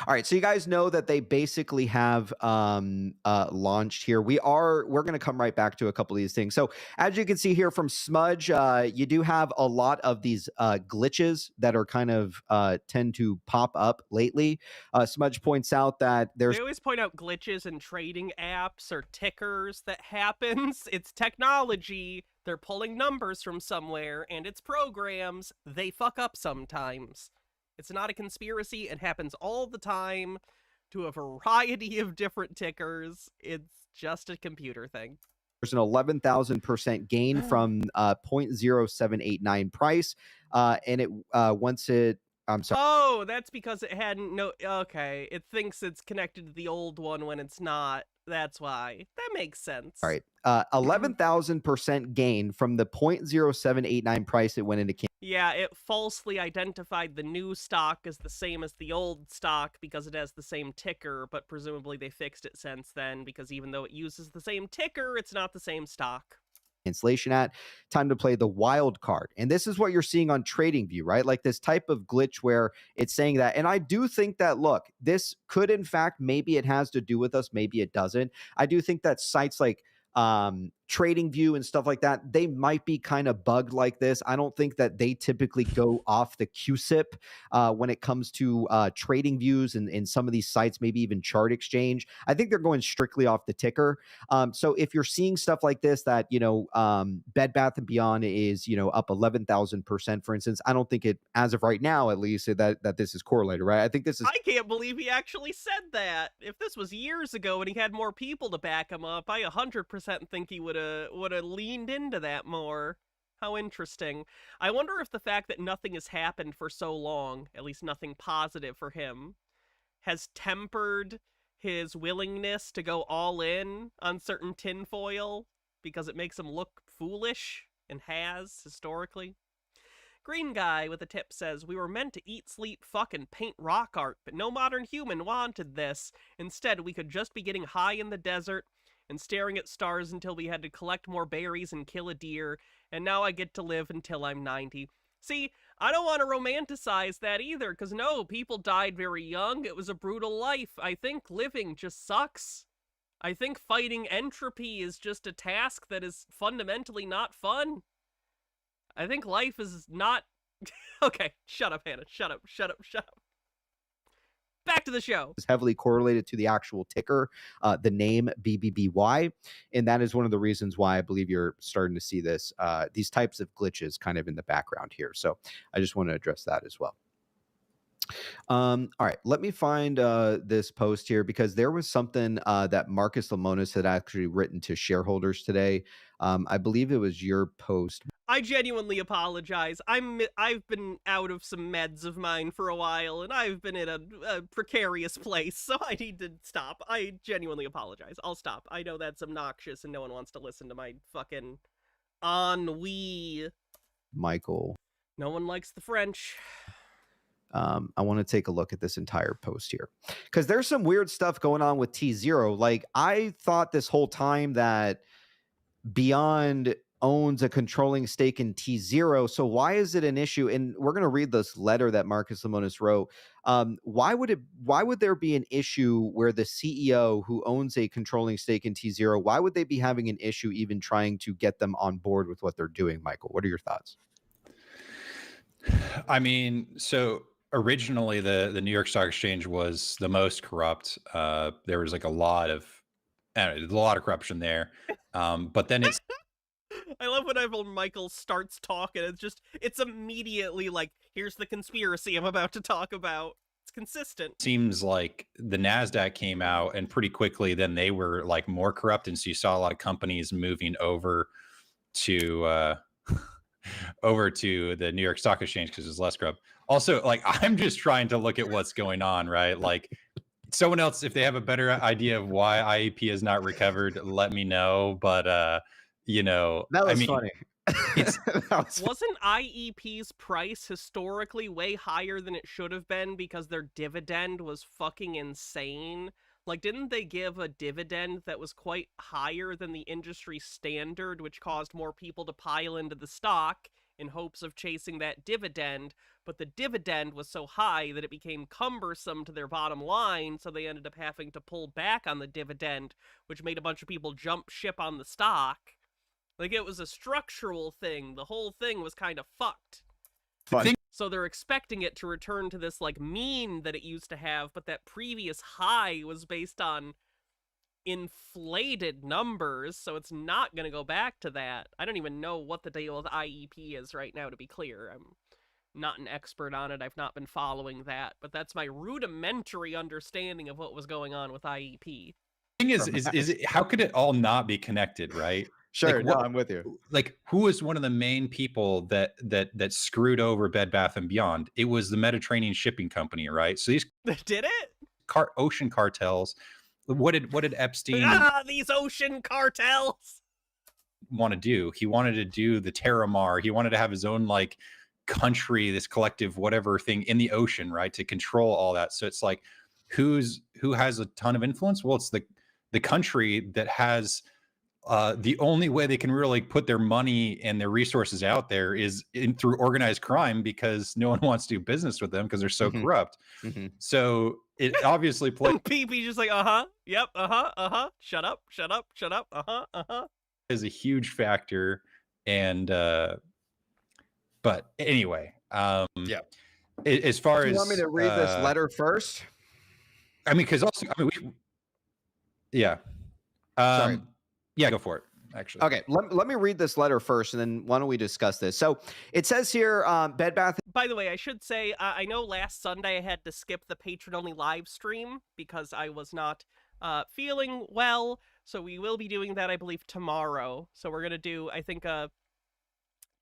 All right, so you guys know that they basically have launched here. We're going to come right back to a couple of these things. So as you can see here from Smudge, you do have a lot of these glitches that are kind of tend to pop up lately. Smudge points out that there's They always point out glitches in trading apps or tickers that happens. It's technology. They're pulling numbers from somewhere, and it's programs. They fuck up sometimes. It's not a conspiracy. It happens all the time to a variety of different tickers. It's just a computer thing. There's an 11,000% gain from 0.0789 price, and it once it. I'm sorry. Oh, that's because it hadn't okay. It thinks it's connected to the old one when it's not. That's why. That makes sense. All right. 11,000% gain from the 0.0789 price it went into. Yeah, it falsely identified the new stock as the same as the old stock because it has the same ticker, but presumably they fixed it since then because even though it uses the same ticker, it's not the same stock. Cancellation at time to play the wild card. And this is what you're seeing on TradingView, right? Like this type of glitch where it's saying that. And I do think that, look, this could, in fact, maybe it has to do with us, maybe it doesn't. I do think that sites like TradingView and stuff like that, they might be kind of bugged like this. I don't think that they typically go off the QSIP when it comes to trading views and some of these sites, maybe even Chart Exchange. I think they're going strictly off the ticker. So if you're seeing stuff like this, that, Bed Bath & Beyond is, up 11,000%, for instance, I don't think it, as of right now, at least, that this is correlated, right? I think this is. I can't believe he actually said that. If this was years ago and he had more people to back him up, I 100% think he would have leaned into that more. How interesting. I wonder if the fact that nothing has happened for so long, at least nothing positive for him, has tempered his willingness to go all in on certain tinfoil because it makes him look foolish, and has historically. Green Guy with a tip says, we were meant to eat, sleep, fuck, and paint rock art, but no modern human wanted this. Instead, we could just be getting high in the desert and staring at stars until we had to collect more berries and kill a deer, and now I get to live until I'm 90. See, I don't want to romanticize that either, because no, people died very young. It was a brutal life. I think living just sucks. I think fighting entropy is just a task that is fundamentally not fun. I think life is not... Okay, shut up, Hannah. Shut up. Back to the show. Is heavily correlated to the actual ticker, the name BBBY. And that is one of the reasons why I believe you're starting to see this, these types of glitches kind of in the background here. So I just want to address that as well. All right, let me find this post here, because there was something that Marcus Lemonis had actually written to shareholders today. I believe it was your post. I genuinely apologize. I've been out of some meds of mine for a while, and I've been in a precarious place, so I need to stop. I genuinely apologize. I'll stop. I know that's obnoxious, and no one wants to listen to my fucking ennui. Michael. No one likes the French. I want to take a look at this entire post here, because there's some weird stuff going on with T0. Like, I thought this whole time that Beyond owns a controlling stake in T0. So why is it an issue? And we're going to read this letter that Marcus Lemonis wrote. Why would there be an issue where the CEO who owns a controlling stake in T0, why would they be having an issue even trying to get them on board with what they're doing? Michael, what are your thoughts? I mean, so originally the New York Stock Exchange was the most corrupt. There was like a lot of corruption there. But then it's I love whenever Michael starts talking, it's immediately like, here's the conspiracy I'm about to talk about. It's consistent. Seems like the NASDAQ came out, and pretty quickly then they were like more corrupt. And so you saw a lot of companies moving over to the New York Stock Exchange because it's less corrupt. Also, like, I'm just trying to look at what's going on, right? Like, someone else, if they have a better idea of why IEP is not recovered, let me know. But you know, that was funny. Wasn't IEP's price historically way higher than it should have been because their dividend was fucking insane? Like, didn't they give a dividend that was quite higher than the industry standard, which caused more people to pile into the stock in hopes of chasing that dividend? But the dividend was so high that it became cumbersome to their bottom line, so they ended up having to pull back on the dividend, which made a bunch of people jump ship on the stock. Like, it was a structural thing. The whole thing was kind of fucked. So they're expecting it to return to this, like, mean that it used to have, but that previous high was based on inflated numbers, so it's not going to go back to that. I don't even know what the deal with IEP is right now, to be clear. I'm not an expert on it. I've not been following that, but that's my rudimentary understanding of what was going on with IEP. Thing is how could it all not be connected, right? Sure, like, no, I'm with you. Like, who was one of the main people that screwed over Bed Bath and Beyond? It was the Mediterranean Shipping Company, right? So these did it? Ocean cartels. What did Epstein these ocean cartels want to do? He wanted to do the Terramar. He wanted to have his own, like, country, this collective whatever thing in the ocean, right, to control all that. So it's like, who has a ton of influence? Well, it's the country that has the only way they can really put their money and their resources out there is through organized crime, because no one wants to do business with them because they're so corrupt. So it obviously plays. PP just like, yep, shut up, is a huge factor. And but anyway, yeah. As far as you want me to read this letter first? I mean, because also, I mean, Sorry. Yeah, go for it, actually. Okay, let me read this letter first, and then why don't we discuss this? So it says here, Bed Bath. By the way, I should say, I know last Sunday I had to skip the patron-only live stream because I was not feeling well, so we will be doing that, I believe, tomorrow. So we're going to do, I think, a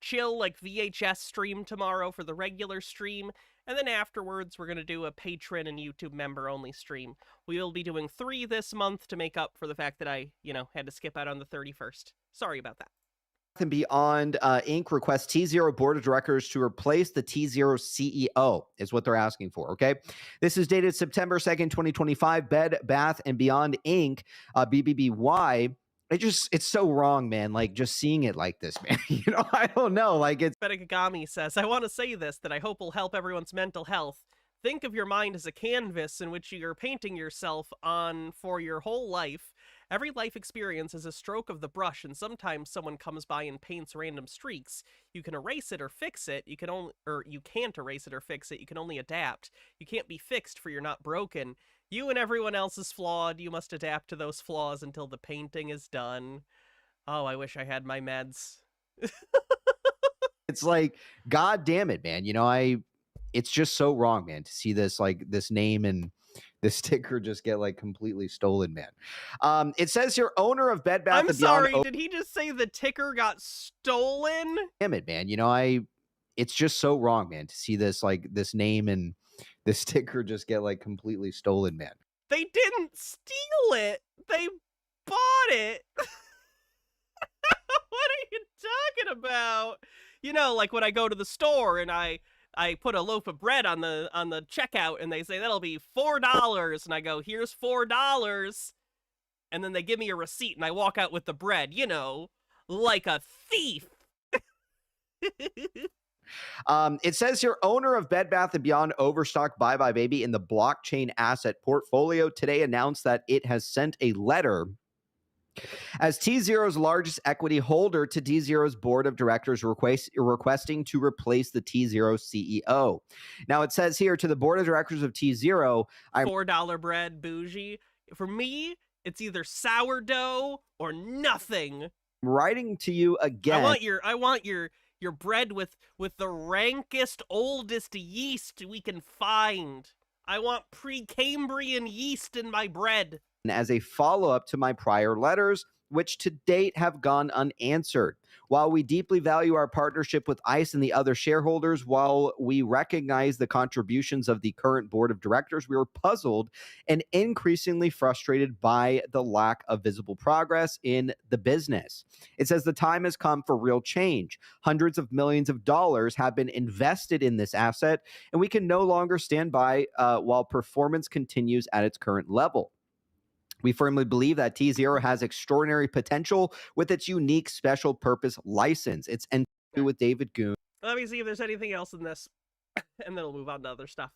chill, like, VHS stream tomorrow for the regular stream, and then afterwards we're going to do a patron and YouTube member-only stream. We will be doing 3 this month to make up for the fact that I, had to skip out on the 31st. Sorry about that. And Beyond Inc. requests T0 board of directors to replace the T0 CEO is what they're asking for, okay? This is dated September 2nd, 2025. Bed Bath & Beyond Inc., BBBY, it's so wrong, man. Like just seeing it like this, man. I don't know. Like it's Bedagami says, I want to say this that I hope will help everyone's mental health. Think of your mind as a canvas in which you're painting yourself on for your whole life. Every life experience is a stroke of the brush, and sometimes someone comes by and paints random streaks. You can erase it or fix it. You can't erase it or fix it. You can only adapt. You can't be fixed, for you're not broken. You and everyone else is flawed. You must adapt to those flaws until the painting is done. Oh, I wish I had my meds. it's like, God damn it, man. It's just so wrong, man, to see this name and this sticker just get like completely stolen, man. It says here, owner of Bed Bath I'm and Beyond. sorry, did he just say the ticker got stolen? Damn it, man. It's just so wrong, man, to see this name and this sticker just get like completely stolen, man. They didn't steal it. They bought it. What are you talking about? Like when I go to the store and I put a loaf of bread on the checkout and they say that'll be $4 and I go, here's $4, and then they give me a receipt and I walk out with the bread, like a thief. It says here, owner of Bed Bath & Beyond Overstock Bye Bye Baby in the blockchain asset portfolio today announced that it has sent a letter as T-Zero's largest equity holder to T-Zero's board of directors requesting to replace the T-Zero CEO. Now it says here, to the board of directors of T-Zero, $4 bread, bougie. For me, it's either sourdough or nothing. writing to you again. I want your bread with the rankest, oldest yeast we can find. I want Precambrian yeast in my bread. As a follow-up to my prior letters, which to date have gone unanswered. While we deeply value our partnership with ICE and the other shareholders, while we recognize the contributions of the current board of directors, we are puzzled and increasingly frustrated by the lack of visible progress in the business. It says the time has come for real change. Hundreds of millions of dollars have been invested in this asset, and we can no longer stand by while performance continues at its current level. We firmly believe that T-Zero has extraordinary potential with its unique special purpose license. It's with David Goon. Let me see if there's anything else in this, and then we'll move on to other stuff.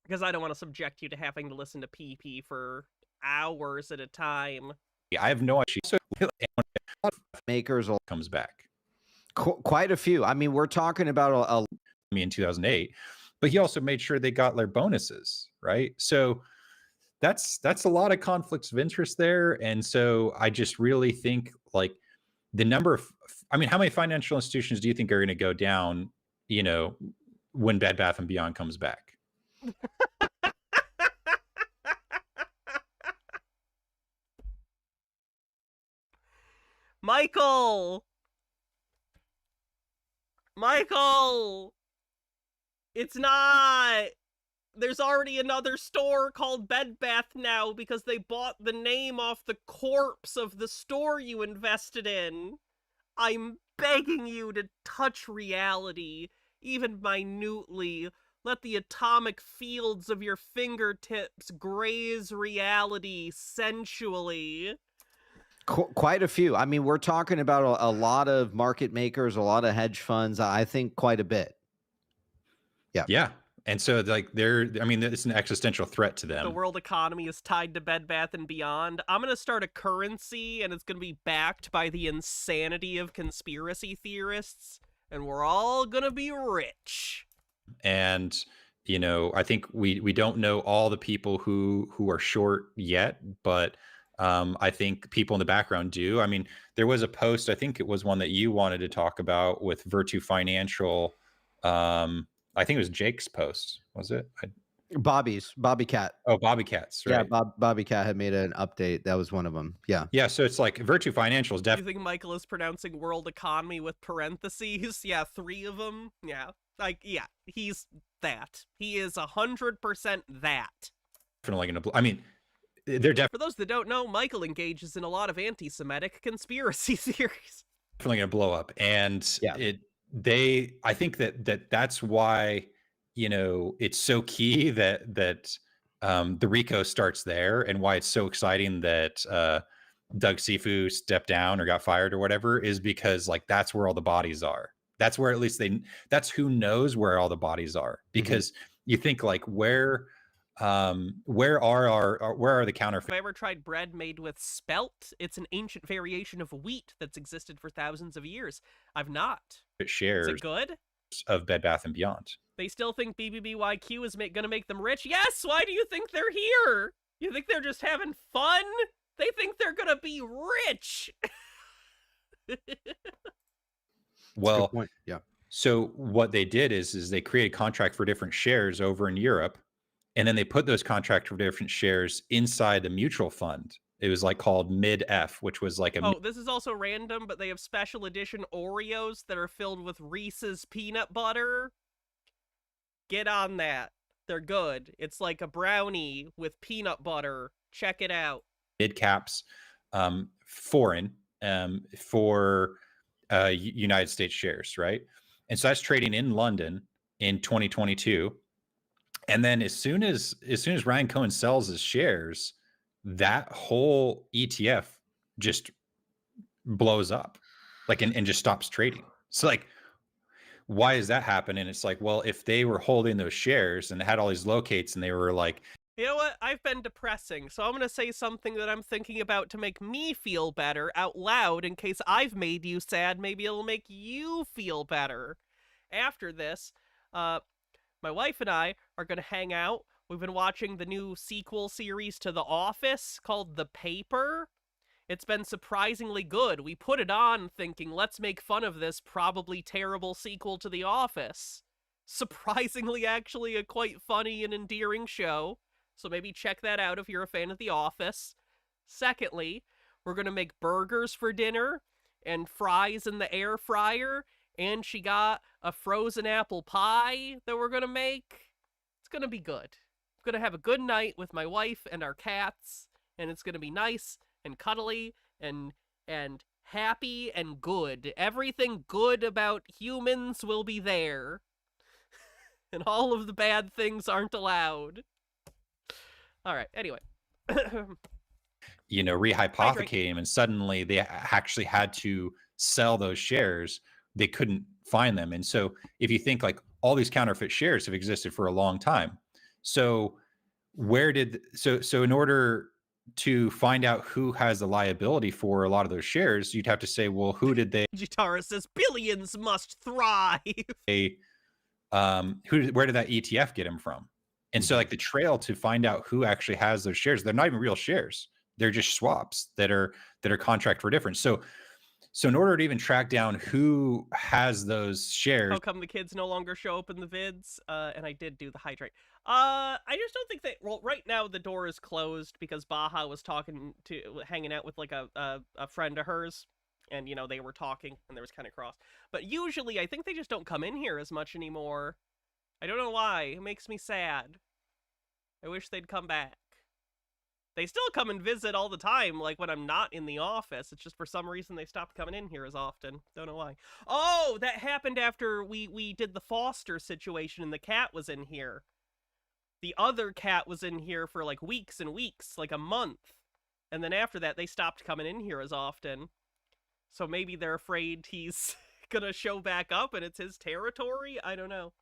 Because I don't want to subject you to having to listen to PP for hours at a time. I have no idea. So Makers comes back. Quite a few. I mean, we're talking about in 2008, but he also made sure they got their bonuses, right? So that's a lot of conflicts of interest there. And so I just really think like the number of, how many financial institutions do you think are going to go down, when Bed Bath & Beyond comes back? Michael, it's not. There's already another store called Bed Bath now because they bought the name off the corpse of the store you invested in. I'm begging you to touch reality, even minutely. Let the atomic fields of your fingertips graze reality sensually. Quite a few. I mean, we're talking about a lot of market makers, a lot of hedge funds. I think quite a bit. Yeah. Yeah. And so like it's an existential threat to them. The world economy is tied to Bed Bath & Beyond. I'm going to start a currency and it's going to be backed by the insanity of conspiracy theorists. And we're all going to be rich. And, I think we don't know all the people who are short yet, but I think people in the background do. I mean, there was a post, I think it was one that you wanted to talk about with Virtu Financial. I think it was Jake's post, was it? Bobby Cat. Oh, Bobby Cat's, right? Yeah, Bobby Cat had made an update. That was one of them. Yeah. Yeah, so it's like Virtu Financial is Do you definitely. think Michael is pronouncing world economy with parentheses? Yeah, 3 of them. Yeah. He's that. He is 100% that. Definitely going to. I mean, they're For those that don't know, Michael engages in a lot of anti-Semitic conspiracy theories. definitely going to blow up, and Yeah. I think that's why it's so key that the RICO starts there, and why it's so exciting that Doug Sifu stepped down or got fired or whatever is because like that's where all the bodies are. That's where at least that's who knows where all the bodies are, because you think like where are the counterfeit Have I ever tried bread made with spelt? It's an ancient variation of wheat that's existed for thousands of years. I've not. Is shares it good? of Bed Bath and Beyond? They still think BBBYQ is gonna make them rich? Yes! Why do you think they're here? You think they're just having fun? They think they're gonna be rich! Well, point. Yeah. so what they did is they created contract for different shares over in Europe, and then they put those contract for different shares inside the mutual fund. It was like called Mid-F, which was like a Oh, this is also random, but they have special edition Oreos that are filled with Reese's peanut butter. Get on that. They're good. It's like a brownie with peanut butter. Check it out. mid-caps, foreign, for United States shares, right? And so that's trading in London in 2022. And then as soon as Ryan Cohen sells his shares, that whole ETF just blows up, like, and just stops trading. So like, why does that happen? And it's like, well, if they were holding those shares and had all these locates and they were like, You know what? I've been depressing, so I'm going to say something that I'm thinking about to make me feel better out loud in case I've made you sad. Maybe it'll make you feel better. After this, my wife and I are going to hang out. We've been watching the new sequel series to The Office called The Paper. It's been surprisingly good. We put it on thinking, let's make fun of this probably terrible sequel to The Office. Surprisingly, actually, a quite funny and endearing show. So maybe check that out if you're a fan of The Office. Secondly, we're going to make burgers for dinner and fries in the air fryer. And she got a frozen apple pie that we're going to make. It's going to be good. I'm going to have a good night with my wife and our cats. And it's going to be nice and cuddly and happy and good. Everything good about humans will be there. And all of the bad things aren't allowed. All right, anyway. rehypothecate him, and suddenly they actually had to sell those shares. They couldn't find them. And so if you think like all these counterfeit shares have existed for a long time. So in order to find out who has the liability for a lot of those shares, you'd have to say, well, who did they Jitara says billions must thrive. where did that ETF get them from? And so like the trail to find out who actually has those shares, they're not even real shares. They're just swaps that are contract for difference. So in order to even track down who has those shares. How come the kids no longer show up in the vids? And I did do the hydrate. I just don't think well, right now the door is closed because Baja was hanging out with like a friend of hers. And, they were talking and there was kind of cross. But usually I think they just don't come in here as much anymore. I don't know why. It makes me sad. I wish they'd come back. They still come and visit all the time, like when I'm not in the office. It's just for some reason they stopped coming in here as often. Don't know why. Oh, that happened after we did the foster situation and the cat was in here. The other cat was in here for like weeks and weeks, like a month. And then after that, they stopped coming in here as often. So maybe they're afraid he's gonna show back up and it's his territory? I don't know.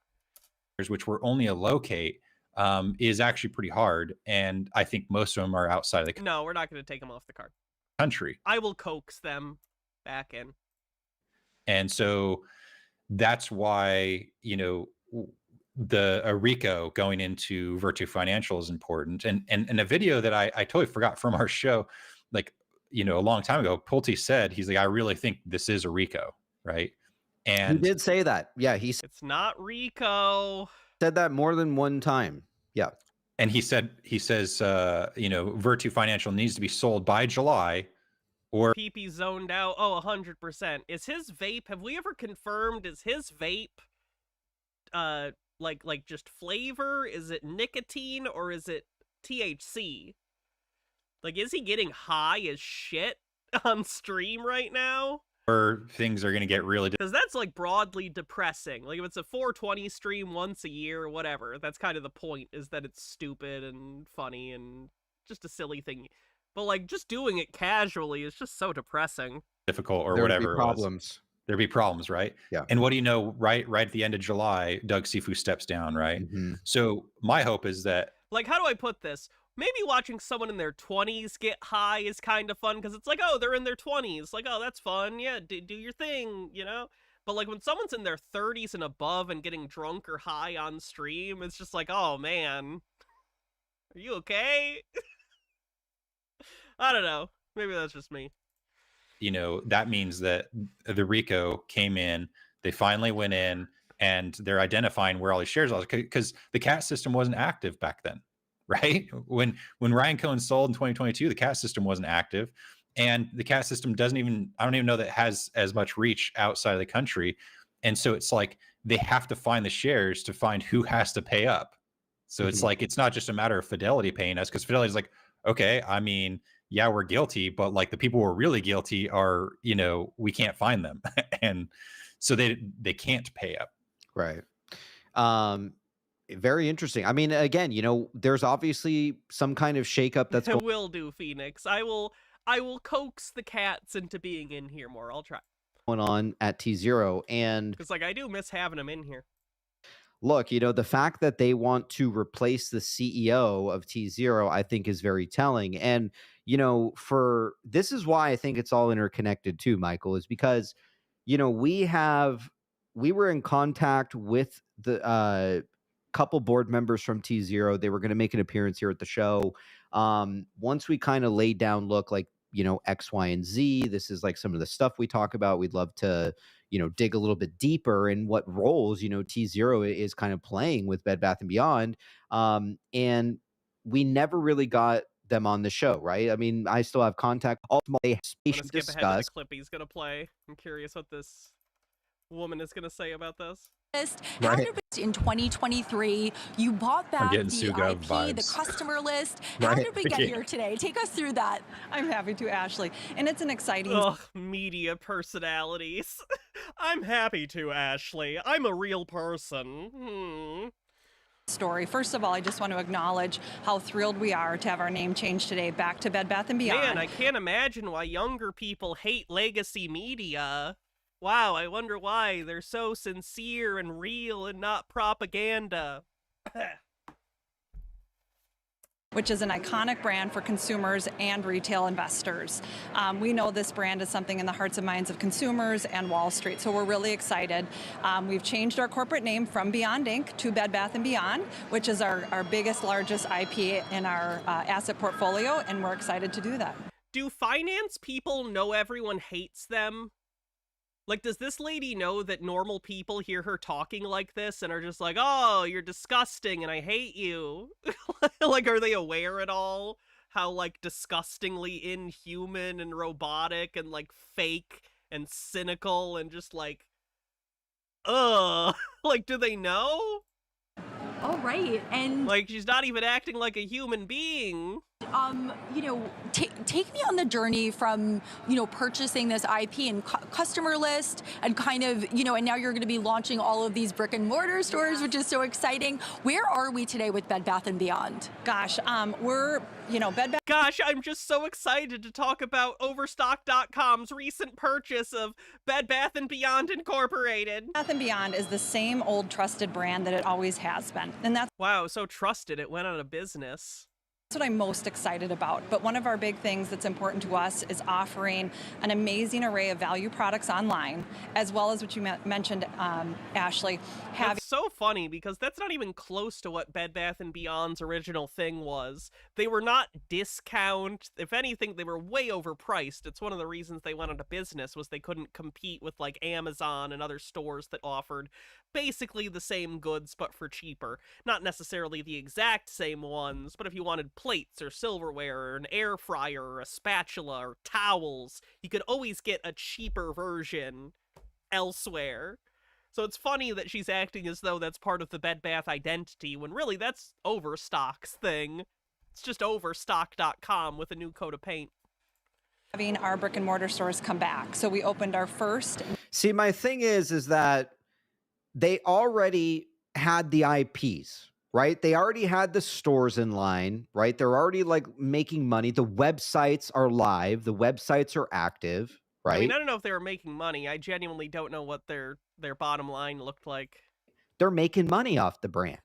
Which were only a locate, is actually pretty hard. And I think most of them are outside of the No, we're not going to take them off the card. Country. I will coax them back in. And so that's why, the RICO going into Virtu Financial is important. And a video that I totally forgot from our show, like, a long time ago, Pulte said, he's like, I really think this is a RICO, right? And he did say that. Yeah, It's not Rico. said that more than one time. Yeah. And he says, Virtu Financial needs to be sold by July, or PP zoned out. Oh, 100%. Is his vape, have we ever confirmed, is his vape, like just flavor? Is it nicotine or is it THC? Like, is he getting high as shit on stream right now? or things are going to get really Because that's like broadly depressing. Like if it's a 420 stream once a year or whatever, that's kind of the point, is that it's stupid and funny and just a silly thing. But like just doing it casually is just so depressing. difficult or There would be whatever it was. problems. There'd be problems, right? Yeah. And what do you know? Right at the end of July, Doug Sifu steps down, right? Mhm. So my hope is that Like, how do I put this? Maybe watching someone in their 20s get high is kind of fun because it's like, oh, they're in their 20s. Like, oh, that's fun. Yeah, do your thing, you know? But like when someone's in their 30s and above and getting drunk or high on stream, it's just like, oh man, are you okay? I don't know. Maybe that's just me. that means that the RICO came in, they finally went in, and they're identifying where all these shares are, because the CAT system wasn't active back then, right? When Ryan Cohen sold in 2022, the CAT system wasn't active, and the CAT system I don't even know that it has as much reach outside of the country, and so it's like they have to find the shares to find who has to pay up. So it's like it's not just a matter of Fidelity paying us, because Fidelity's like, okay, I mean, yeah, we're guilty, but like the people who are really guilty are, we can't find them. And so they can't pay up. Right. Very interesting. I mean, again, there's obviously some kind of shakeup that's I will do, Phoenix. I will coax the cats into being in here more. I'll try. going on at T0. And Because like I do miss having them in here. look, the fact that they want to replace the CEO of T0, I think is very telling. And, this is why I think it's all interconnected too, Michael, is because, we were in contact with the couple board members from T0. They were going to make an appearance here at the show. Once we kind of laid down, look, like, X, Y, and Z, this is like some of the stuff we talk about. We'd love to, dig a little bit deeper in what roles, T0 is kind of playing with Bed Bath & Beyond. And we never really got them on the show, right? I mean, I still have contact. Ultimately, I'm gonna skip ahead to the clip he's gonna play. I'm curious what this woman is gonna say about this. How did we, in 2023, you bought back the getting Sugov IP, the vibes. customer list. How did we get here today? Take us through that. I'm happy to, Ashley. And it's an exciting Ugh, media personalities. I'm happy to, Ashley. I'm a real person. story. First of all, I just want to acknowledge how thrilled we are to have our name changed today back to Bed Bath & Beyond. Man, I can't imagine why younger people hate legacy media. Wow, I wonder why they're so sincere and real and not propaganda. Which is an iconic brand for consumers and retail investors. We know this brand is something in the hearts and minds of consumers and Wall Street, so we're really excited. We've changed our corporate name from Beyond Inc. to Bed Bath & Beyond, which is our biggest, largest IP in our asset portfolio, and we're excited to do that. Do finance people know everyone hates them? Like, does this lady know that normal people hear her talking like this and are just like, oh, you're disgusting and I hate you? Like, are they aware at all how, like, disgustingly inhuman and robotic and, like, fake and cynical and just, like, ugh? Like, do they know? All right, and Like, she's not even acting like a human being. take me on the journey from purchasing this IP and customer list, and kind of and now you're going to be launching all of these brick and mortar stores, which is so exciting. Where are we today with Bed Bath & Beyond? Gosh, we're Bed Bath. Gosh, I'm just so excited to talk about Overstock.com's recent purchase of Bed Bath & Beyond Incorporated. Bath & Beyond is the same old trusted brand that it always has been, and that's Wow, so trusted it went out of business. what I'm most excited about. But one of our big things that's important to us is offering an amazing array of value products online, as well as what you mentioned, Ashley. It's so funny because that's not even close to what Bed Bath & Beyond's original thing was. They were not discount. If anything, they were way overpriced. It's one of the reasons they went out of business was they couldn't compete with like Amazon and other stores that offered basically the same goods but for cheaper. Not necessarily the exact same ones, but if you wanted plates or silverware or an air fryer or a spatula or towels, you could always get a cheaper version elsewhere. So it's funny that she's acting as though that's part of the Bed Bath identity, when really that's Overstock's thing. It's just Overstock.com with a new coat of paint. Having our brick and mortar stores come back. So we opened our first. See, my thing is that they already had the IPs, right? They already had the stores in line, right? They're already like making money. The websites are live. The websites are active, right? I mean, I don't know if they were making money. I genuinely don't know what their bottom line looked like. They're making money off the brand.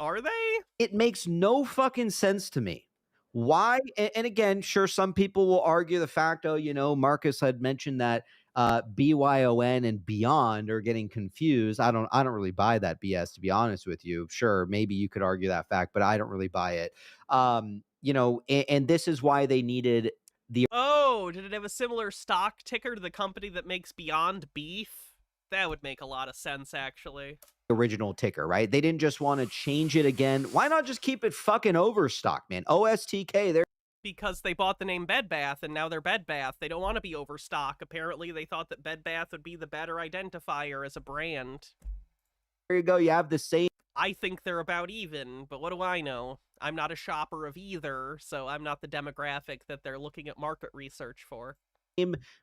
Are they? It makes no fucking sense to me. Why? And again, sure, some people will argue the fact, oh, you know, Marcus had mentioned that BYON and beyond are getting confused. I don't really buy that BS, to be honest with you. Sure, maybe you could argue that fact, but I don't really buy it. You know, and this is why they needed the Oh, did it have a similar stock ticker to the company that makes Beyond Beef? That would make a lot of sense, actually. original ticker, right? They didn't just want to change it again. Why not just keep it fucking Overstock, man? OSTK, they're Because they bought the name Bed Bath, and now they're Bed Bath. They don't want to be Overstock. Apparently, they thought that Bed Bath would be the better identifier as a brand. there you go. You have the same I think they're about even, but what do I know? I'm not a shopper of either, so I'm not the demographic that they're looking at market research for.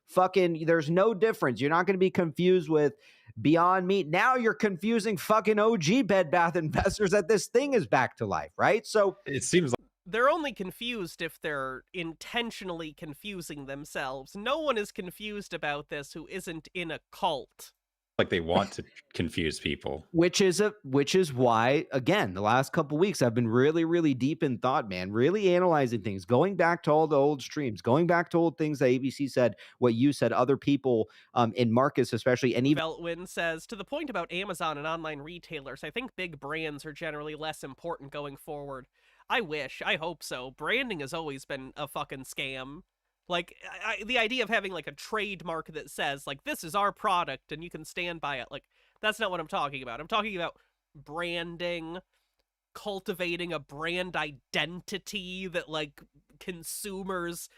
fucking, there's no difference. You're not going to be confused with Beyond Meat. Now you're confusing fucking OG Bed Bath investors that this thing is back to life, right? So It seems They're only confused if they're intentionally confusing themselves. No one is confused about this who isn't in a cult. like they want to confuse people. which is why, again, the last couple weeks I've been really deep in thought, man, really analyzing things, going back to all the old streams, going back to old things that ABC said, what you said, other people in Marcus especially, and even Veltwin says, to the point about Amazon and online retailers, I think big brands are generally less important going forward. I wish. I hope so. Branding has always been a fucking scam. Like, the idea of having, like, a trademark that says, like, this is our product and you can stand by it, like, that's not what I'm talking about. I'm talking about branding, cultivating a brand identity that, like, consumers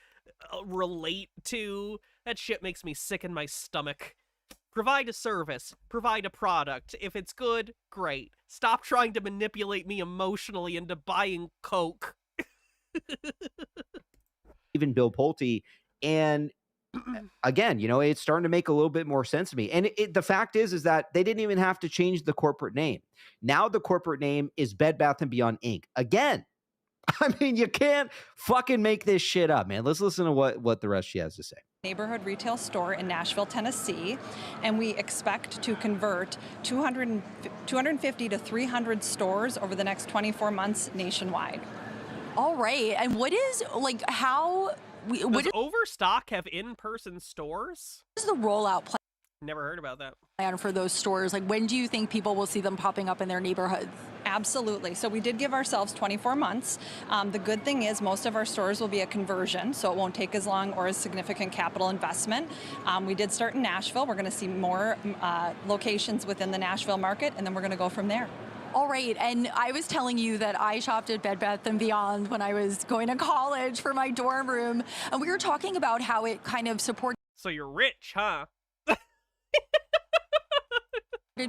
relate to. That shit makes me sick in my stomach. Provide a service. Provide a product. If it's good, great. Stop trying to manipulate me emotionally into buying Coke. even Bill Pulte. And again, you know, it's starting to make a little bit more sense to me. And the fact is that they didn't even have to change the corporate name. Now the corporate name is Bed Bath & Beyond Inc. Again, I mean, you can't fucking make this shit up, man. Let's listen to what the rest she has to say. Neighborhood retail store in Nashville, Tennessee, and we expect to convert 250 to 300 stores over the next 24 months nationwide. All right. And what is, like, how, what Does Overstock have in-person stores? is the rollout Never heard about that. plan for those stores? Like, when do you think people will see them popping up in their neighborhoods? Absolutely. So we did give ourselves 24 months. The good thing is most of our stores will be a conversion, so it won't take as long or as significant capital investment. We did start in Nashville. We're going to see more locations within the Nashville market, and then we're going to go from there. All right, and I was telling you that I shopped at Bed Bath & Beyond when I was going to college for my dorm room, and we were talking about how it kind of supported So you're rich, huh?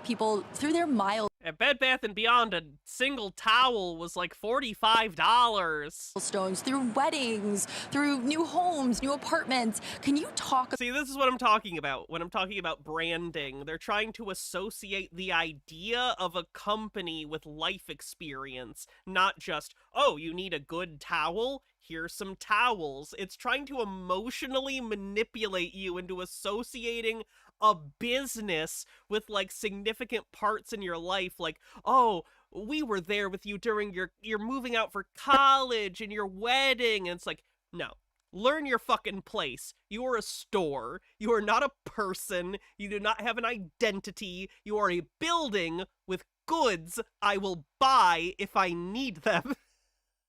people through their milestones, At Bed Bath & Beyond, a single towel was like $45. through weddings, through new homes, new apartments. Can you talk See, this is what I'm talking about when I'm talking about branding. They're trying to associate the idea of a company with life experience, not just, oh, you need a good towel? Here's some towels. It's trying to emotionally manipulate you into associating a business with, like, significant parts in your life, like, oh, we were there with you during your moving out for college and your wedding, and it's like, no. Learn your fucking place. You are a store. You are not a person. You do not have an identity. You are a building with goods I will buy if I need them.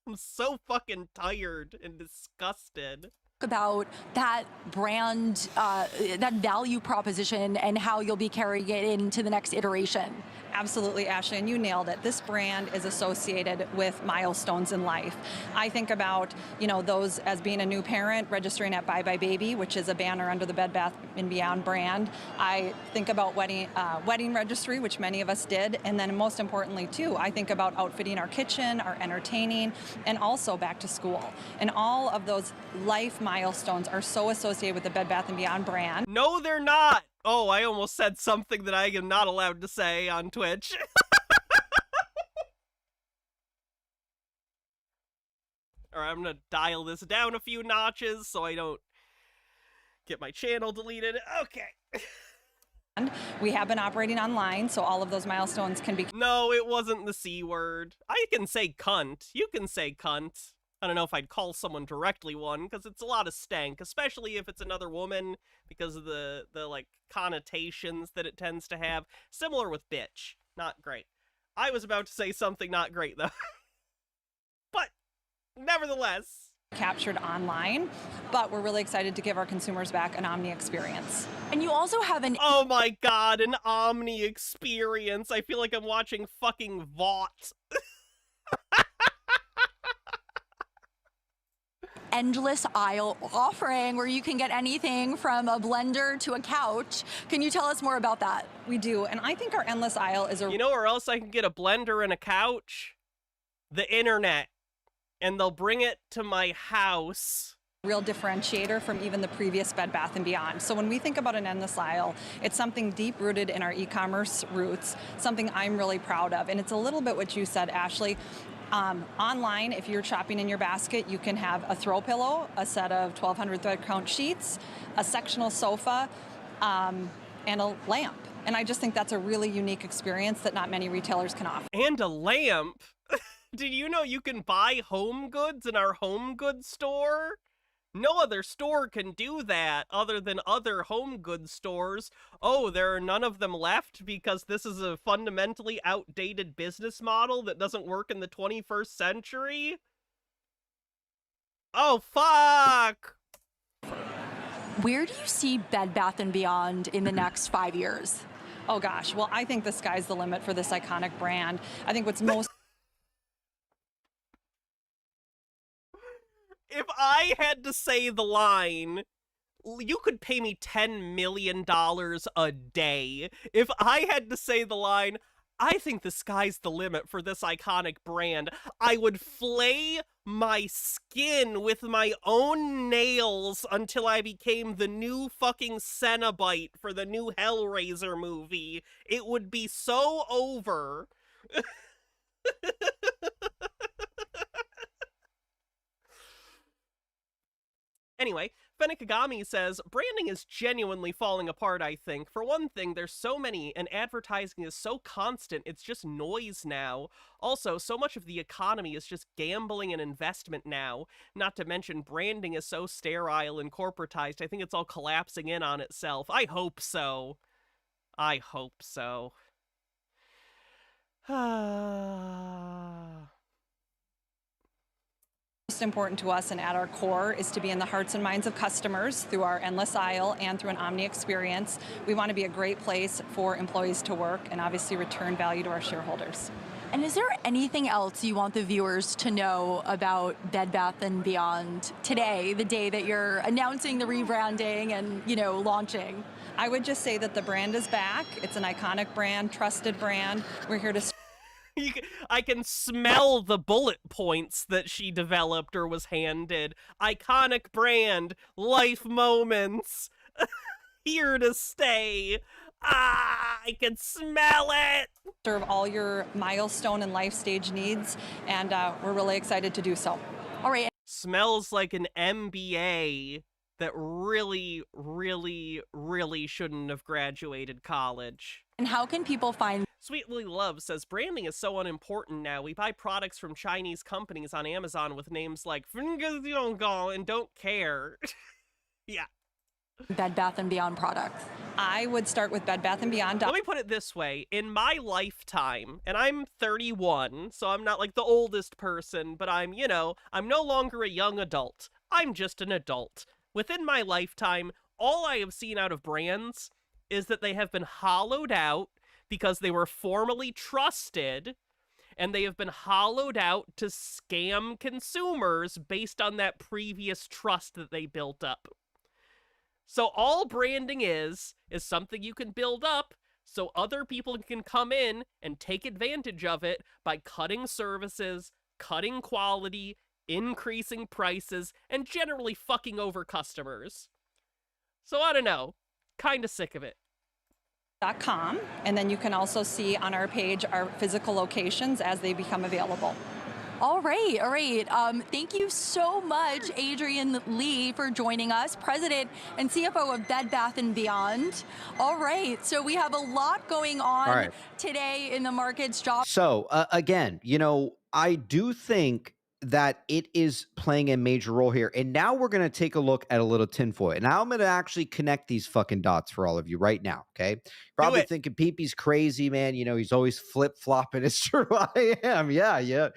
I'm so fucking tired and disgusted. about that brand, that value proposition, and how you'll be carrying it into the next iteration? Absolutely, Ashley, and you nailed it. This brand is associated with milestones in life. I think about, you know, those as being a new parent, registering at Bye Bye Baby, which is a banner under the Bed Bath & Beyond brand. I think about wedding registry, which many of us did, and then most importantly, too, I think about outfitting our kitchen, our entertaining, and also back to school. And all of those life milestones are so associated with the Bed Bath & Beyond brand. No, they're not. Oh, I almost said something that I am not allowed to say on Twitch. Or I'm gonna dial this down a few notches so I don't get my channel deleted. Okay. We have been operating online, so all of those milestones can be No, it wasn't the C word. I can say cunt. You can say cunt. I don't know if I'd call someone directly one, because it's a lot of stank, especially if it's another woman, because of the like, connotations that it tends to have. Similar with bitch. Not great. I was about to say something not great, though. But, nevertheless. captured online, but we're really excited to give our consumers back an omni experience. And you also have an Oh my god, an omni experience. I feel like I'm watching fucking Vought. endless aisle offering where you can get anything from a blender to a couch. Can you tell us more about that? We do, and I think our endless aisle is a You know where else I can get a blender and a couch? The internet. And they'll bring it to my house. real differentiator from even the previous Bed Bath & Beyond. So when we think about an endless aisle, it's something deep-rooted in our e-commerce roots, something I'm really proud of. And it's a little bit what you said, Ashley. Online, if you're shopping in your basket, you can have a throw pillow, a set of 1,200 thread count sheets, a sectional sofa, and a lamp. And I just think that's a really unique experience that not many retailers can offer. And a lamp? Did you know you can buy home goods in our home goods store? No other store can do that other than other home goods stores. Oh, there are none of them left because this is a fundamentally outdated business model that doesn't work in the 21st century? Oh, fuck! Where do you see Bed Bath & Beyond in the next 5 years? Oh gosh, well, I think the sky's the limit for this iconic brand. I think what's most If I had to say the line, you could pay me $10 million a day. If I had to say the line, I think the sky's the limit for this iconic brand, I would flay my skin with my own nails until I became the new fucking Cenobite for the new Hellraiser movie. It would be so over. Anyway, Fennikagami says, branding is genuinely falling apart, I think. For one thing, there's so many, and advertising is so constant, it's just noise now. Also, so much of the economy is just gambling and investment now. Not to mention, branding is so sterile and corporatized, I think it's all collapsing in on itself. I hope so. I hope so. most important to us and at our core is to be in the hearts and minds of customers through our endless aisle and through an omni experience. We want to be a great place for employees to work and obviously return value to our shareholders. And is there anything else you want the viewers to know about Bed Bath & Beyond today, the day that you're announcing the rebranding and, you know, launching? I would just say that the brand is back. It's an iconic brand, trusted brand. We're here to I can smell the bullet points that she developed or was handed. Iconic brand, life moments, here to stay. Ah, I can smell it. serve all your milestone and life stage needs, and we're really excited to do so. All right. Smells like an MBA that really, really, really shouldn't have graduated college. And how can people find Sweet Lily Love says, branding is so unimportant now. We buy products from Chinese companies on Amazon with names like and don't care. Yeah. Bed Bath & Beyond products? I would start with Bed Bath & Beyond. Let me put it this way. In my lifetime, and I'm 31, so I'm not like the oldest person, but I'm, you know, I'm no longer a young adult. I'm just an adult. Within my lifetime, all I have seen out of brands is that they have been hollowed out because they were formerly trusted, and they have been hollowed out to scam consumers based on that previous trust that they built up. So all branding is something you can build up so other people can come in and take advantage of it by cutting services, cutting quality, increasing prices, and generally fucking over customers. So I don't know, kind of sick of it. .com, and then you can also see on our page our physical locations as they become available. All right, all right. Thank you so much, Adrian Lee, for joining us, President and CFO of Bed Bath & Beyond. All right, so we have a lot going on right. today in the markets. Job. So again, I do think that it is playing a major role here. And now we're going to take a look at a little tinfoil. And now I'm going to actually connect these fucking dots for all of you right now. Okay. Probably it. thinking Peepy's crazy, man. He's always flip flopping. It's true. I am. Yeah.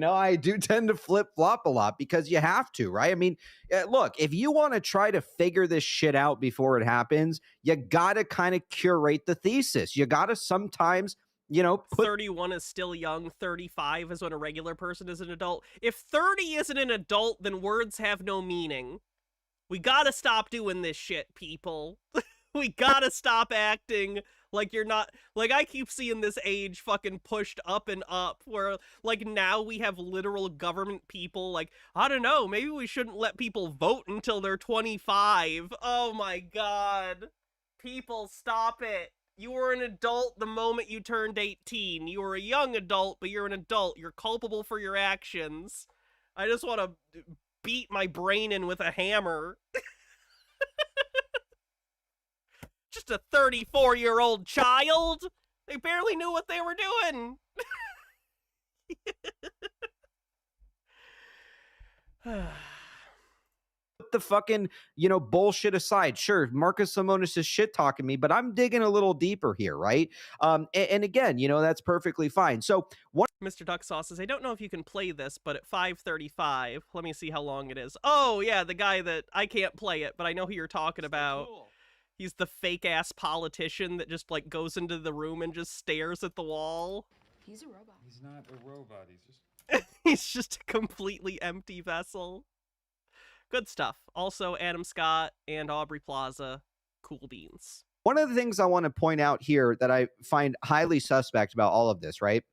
I do tend to flip flop a lot because you have to, right? I mean, look, if you want to try to figure this shit out before it happens, you got to kind of curate the thesis. You got to sometimes put 31 is still young, 35 is when a regular person is an adult. If 30 isn't an adult, then words have no meaning. We gotta stop doing this shit, people. We gotta stop acting like you're not... Like, I keep seeing this age fucking pushed up and up, where, like, now we have literal government people, like, I don't know, maybe we shouldn't let people vote until they're 25. Oh my god. People, stop it. You were an adult the moment you turned 18. You were a young adult, but you're an adult. You're culpable for your actions. I just want to beat my brain in with a hammer. Just a 34-year-old child. They barely knew what they were doing. the fucking, bullshit aside. Sure, Marcus Simonis is shit talking me, but I'm digging a little deeper here, right? And again, that's perfectly fine. So what Mr. Duck Sauce says, I don't know if you can play this, but at 5:35, let me see how long it is. Oh, yeah, the guy that I can't play it, but I know who you're talking about. Cool. He's the fake-ass politician that just, like, goes into the room and just stares at the wall. He's a robot. He's not a robot. He's just... He's just a completely empty vessel. Good stuff. Also, Adam Scott and Aubrey Plaza, cool beans. One of the things I want to point out here that I find highly suspect about all of this, right?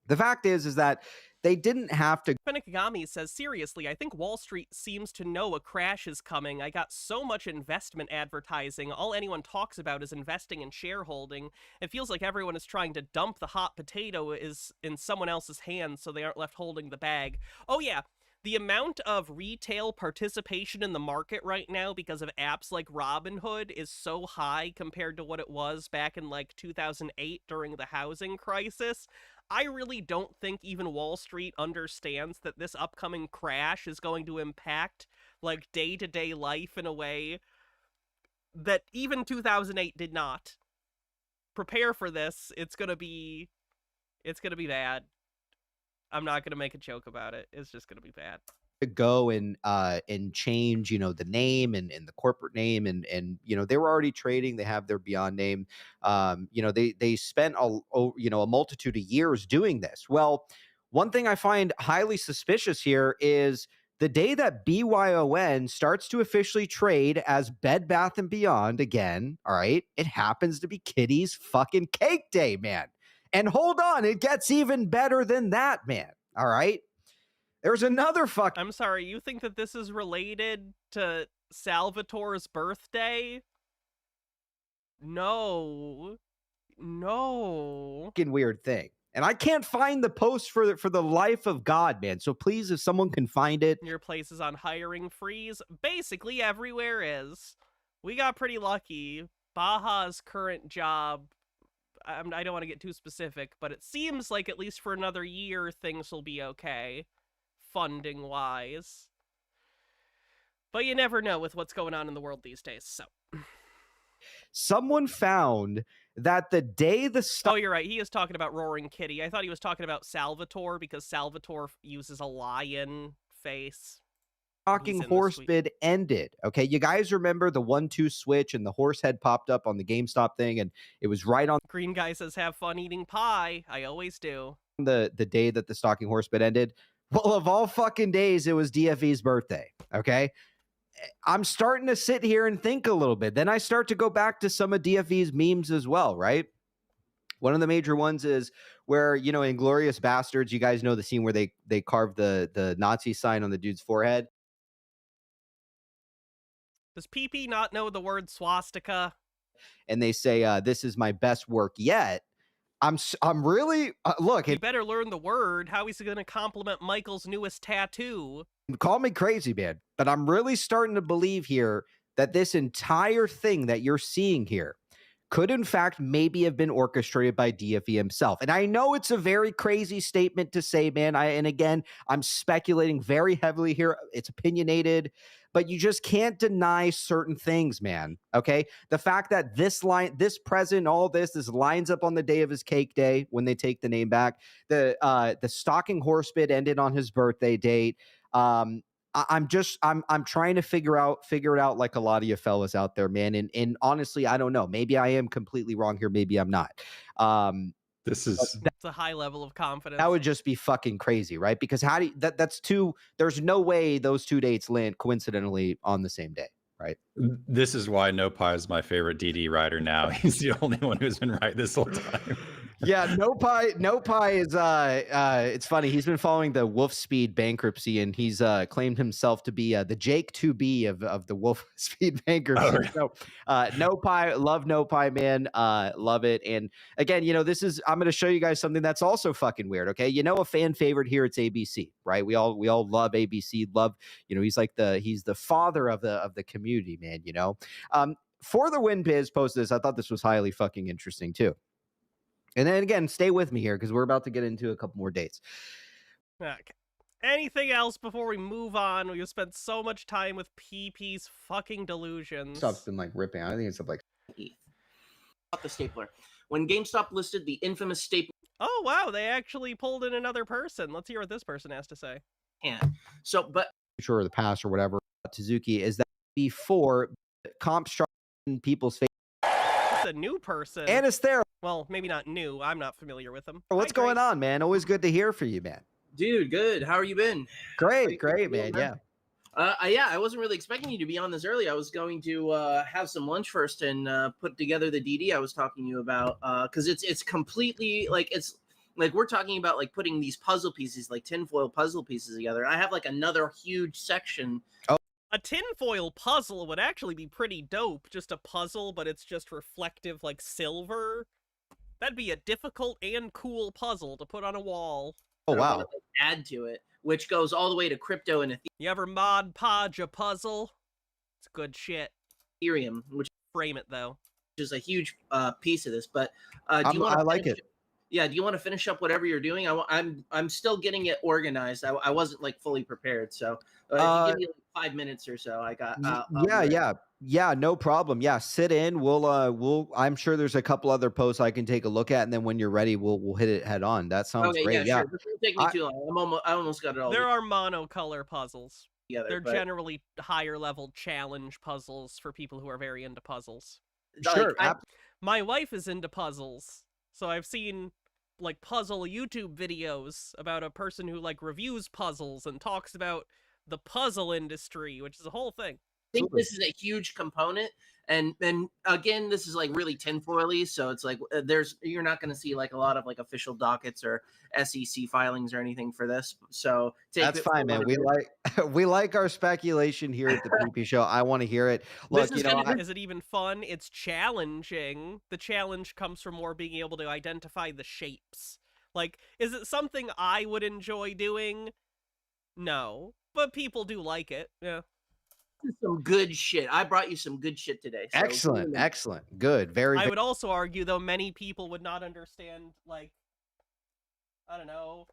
The fact is that they didn't have to. Penakagami says, seriously, I think Wall Street seems to know a crash is coming. I got so much investment advertising. All anyone talks about is investing and shareholding. It feels like everyone is trying to dump the hot potato is in someone else's hands so they aren't left holding the bag. Oh, yeah. The amount of retail participation in the market right now because of apps like Robinhood is so high compared to what it was back in like 2008 during the housing crisis. I really don't think even Wall Street understands that this upcoming crash is going to impact like day-to-day life in a way that even 2008 did not. Prepare for this. It's gonna be bad. I'm not gonna make a joke about it. It's just gonna be bad. To go and change the name and the corporate name and they were already trading. They have their Beyond name. They spent a multitude of years doing this. Well, one thing I find highly suspicious here is the day that BYON starts to officially trade as Bed Bath & Beyond again. All right, it happens to be Kitty's fucking cake day, man. And hold on, it gets even better than that, man. All right. There's another fuck. I'm sorry, you think that this is related to Salvatore's birthday? No. Fucking weird thing. And I can't find the post for the life of God, man. So please, if someone can find it. Your place is on hiring freeze. Basically everywhere is. We got pretty lucky. Baja's current job, I don't want to get too specific, but it seems like at least for another year, things will be okay. Funding-wise. But you never know with what's going on in the world these days, so. Someone found that the day the Oh, you're right. He is talking about Roaring Kitty. I thought he was talking about Salvatore because Salvatore uses a lion face. Stalking horse bid ended. Okay, you guys remember the 1-2 switch and the horse head popped up on the GameStop thing and it was right on Green guy says, have fun eating pie. I always do. The day that the stalking horse bid ended. Well, of all fucking days, it was DFE's birthday. Okay. I'm starting to sit here and think a little bit. Then I start to go back to some of DFE's memes as well, right? One of the major ones is where, in Glorious Bastards, you guys know the scene where they carved the Nazi sign on the dude's forehead. Does PP not know the word swastika? And they say, this is my best work yet. I'm really look. You better learn the word. How is he going to compliment Michael's newest tattoo? Call me crazy, man, but I'm really starting to believe here that this entire thing that you're seeing here could in fact maybe have been orchestrated by DFE himself. And I know it's a very crazy statement to say, man. And again, I'm speculating very heavily here. It's opinionated, but you just can't deny certain things, man. Okay. The fact that this present, all this lines up on the day of his cake day when they take the name back. The stalking horse bid ended on his birthday date. I'm trying to figure it out like a lot of you fellas out there, man. And honestly, I don't know. Maybe I am completely wrong here. Maybe I'm not. This is That's a high level of confidence. That would just be fucking crazy, right? Because how do you, that's two, there's no way those two dates land coincidentally on the same day, right? this is why No Pie is my favorite DD rider now. He's the only one who's been right this whole time. Yeah, No Pie is it's funny. He's been following the Wolf Speed bankruptcy, and he's claimed himself to be the Jake 2B of the Wolf Speed bankruptcy. Oh, So No Pie, love No Pie, man. Love it. And again, I'm gonna show you guys something that's also fucking weird. Okay. A fan favorite here, it's ABC, right? We all love ABC, he's like he's the father of the community, man, For the Win Biz posted this. I thought this was highly fucking interesting too. And then again, stay with me here because we're about to get into a couple more dates. Okay. Anything else before we move on? We've spent so much time with PP's fucking delusions. Stuff's been like ripping. I think it's up like the stapler. When GameStop listed the infamous stapler. Oh wow, they actually pulled in another person. Let's hear what this person has to say. Yeah. So, but future or the past or whatever, Suzuki is that before comp structure in people's face. It's a new person. And it's there. Well, maybe not new. I'm not familiar with him. What's going on, man? Always good to hear from you, man. Dude, good. How are you been? Great, man. Yeah. I wasn't really expecting you to be on this early. I was going to have some lunch first and put together the DD I was talking to you about because it's completely it's like we're talking about like putting these puzzle pieces, like tinfoil puzzle pieces together. I have like another huge section. Oh. A tinfoil puzzle would actually be pretty dope. Just a puzzle, but it's just reflective like silver. That'd be a difficult and cool puzzle to put on a wall. Oh, wow. Add to it, which goes all the way to crypto and You ever mod podge a puzzle? It's good shit. Ethereum, which frame it though. Which is a huge piece of this. But do you want to like it? Yeah, do you want to finish up whatever you're doing? I'm still getting it organized. I wasn't like fully prepared, so if you give me like 5 minutes or so, I got. Yeah, no problem. Yeah, sit in. We'll. I'm sure there's a couple other posts I can take a look at, and then when you're ready, we'll hit it head on. That sounds great. Yeah, sure. This won't take me too long. I almost got it all. There are monocolor puzzles. Together, They're generally higher level challenge puzzles for people who are very into puzzles. Sure. My wife is into puzzles, so I've seen like puzzle YouTube videos about a person who like reviews puzzles and talks about the puzzle industry, which is a whole thing. I think this is a huge component, and again, this is like really tinfoily, so it's like you're not going to see like a lot of like official dockets or SEC filings or anything for this. So that's fine, man. We like our speculation here at the PP Show. I want to hear it. Look, is it even fun? It's challenging. The challenge comes from more being able to identify the shapes. Like, is it something I would enjoy doing? No, but people do like it. Yeah. Some good shit. I brought you some good shit today. So excellent. Good. Very. I would also argue, though, many people would not understand, like, I don't know,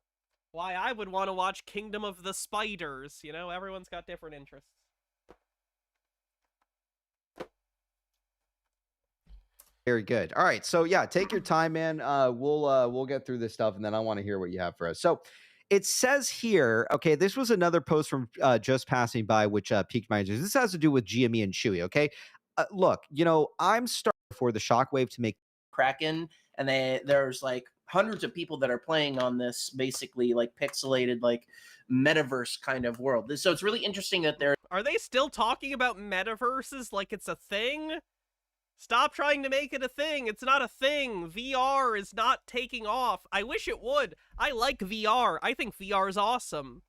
why I would want to watch Kingdom of the Spiders. Everyone's got different interests. Very good. All right. So yeah, take your time, man. We'll get through this stuff, and then I want to hear what you have for us. So. It says here, okay, this was another post from Just Passing By, which piqued my interest. This has to do with GME and Chewy, okay? Look, I'm starting for the shockwave to make Kraken, and there's like hundreds of people that are playing on this basically like pixelated like metaverse kind of world. So it's really interesting that Are they still talking about metaverses like it's a thing? Stop trying to make it a thing. It's not a thing. VR is not taking off. I wish it would. I like VR. I think VR is awesome.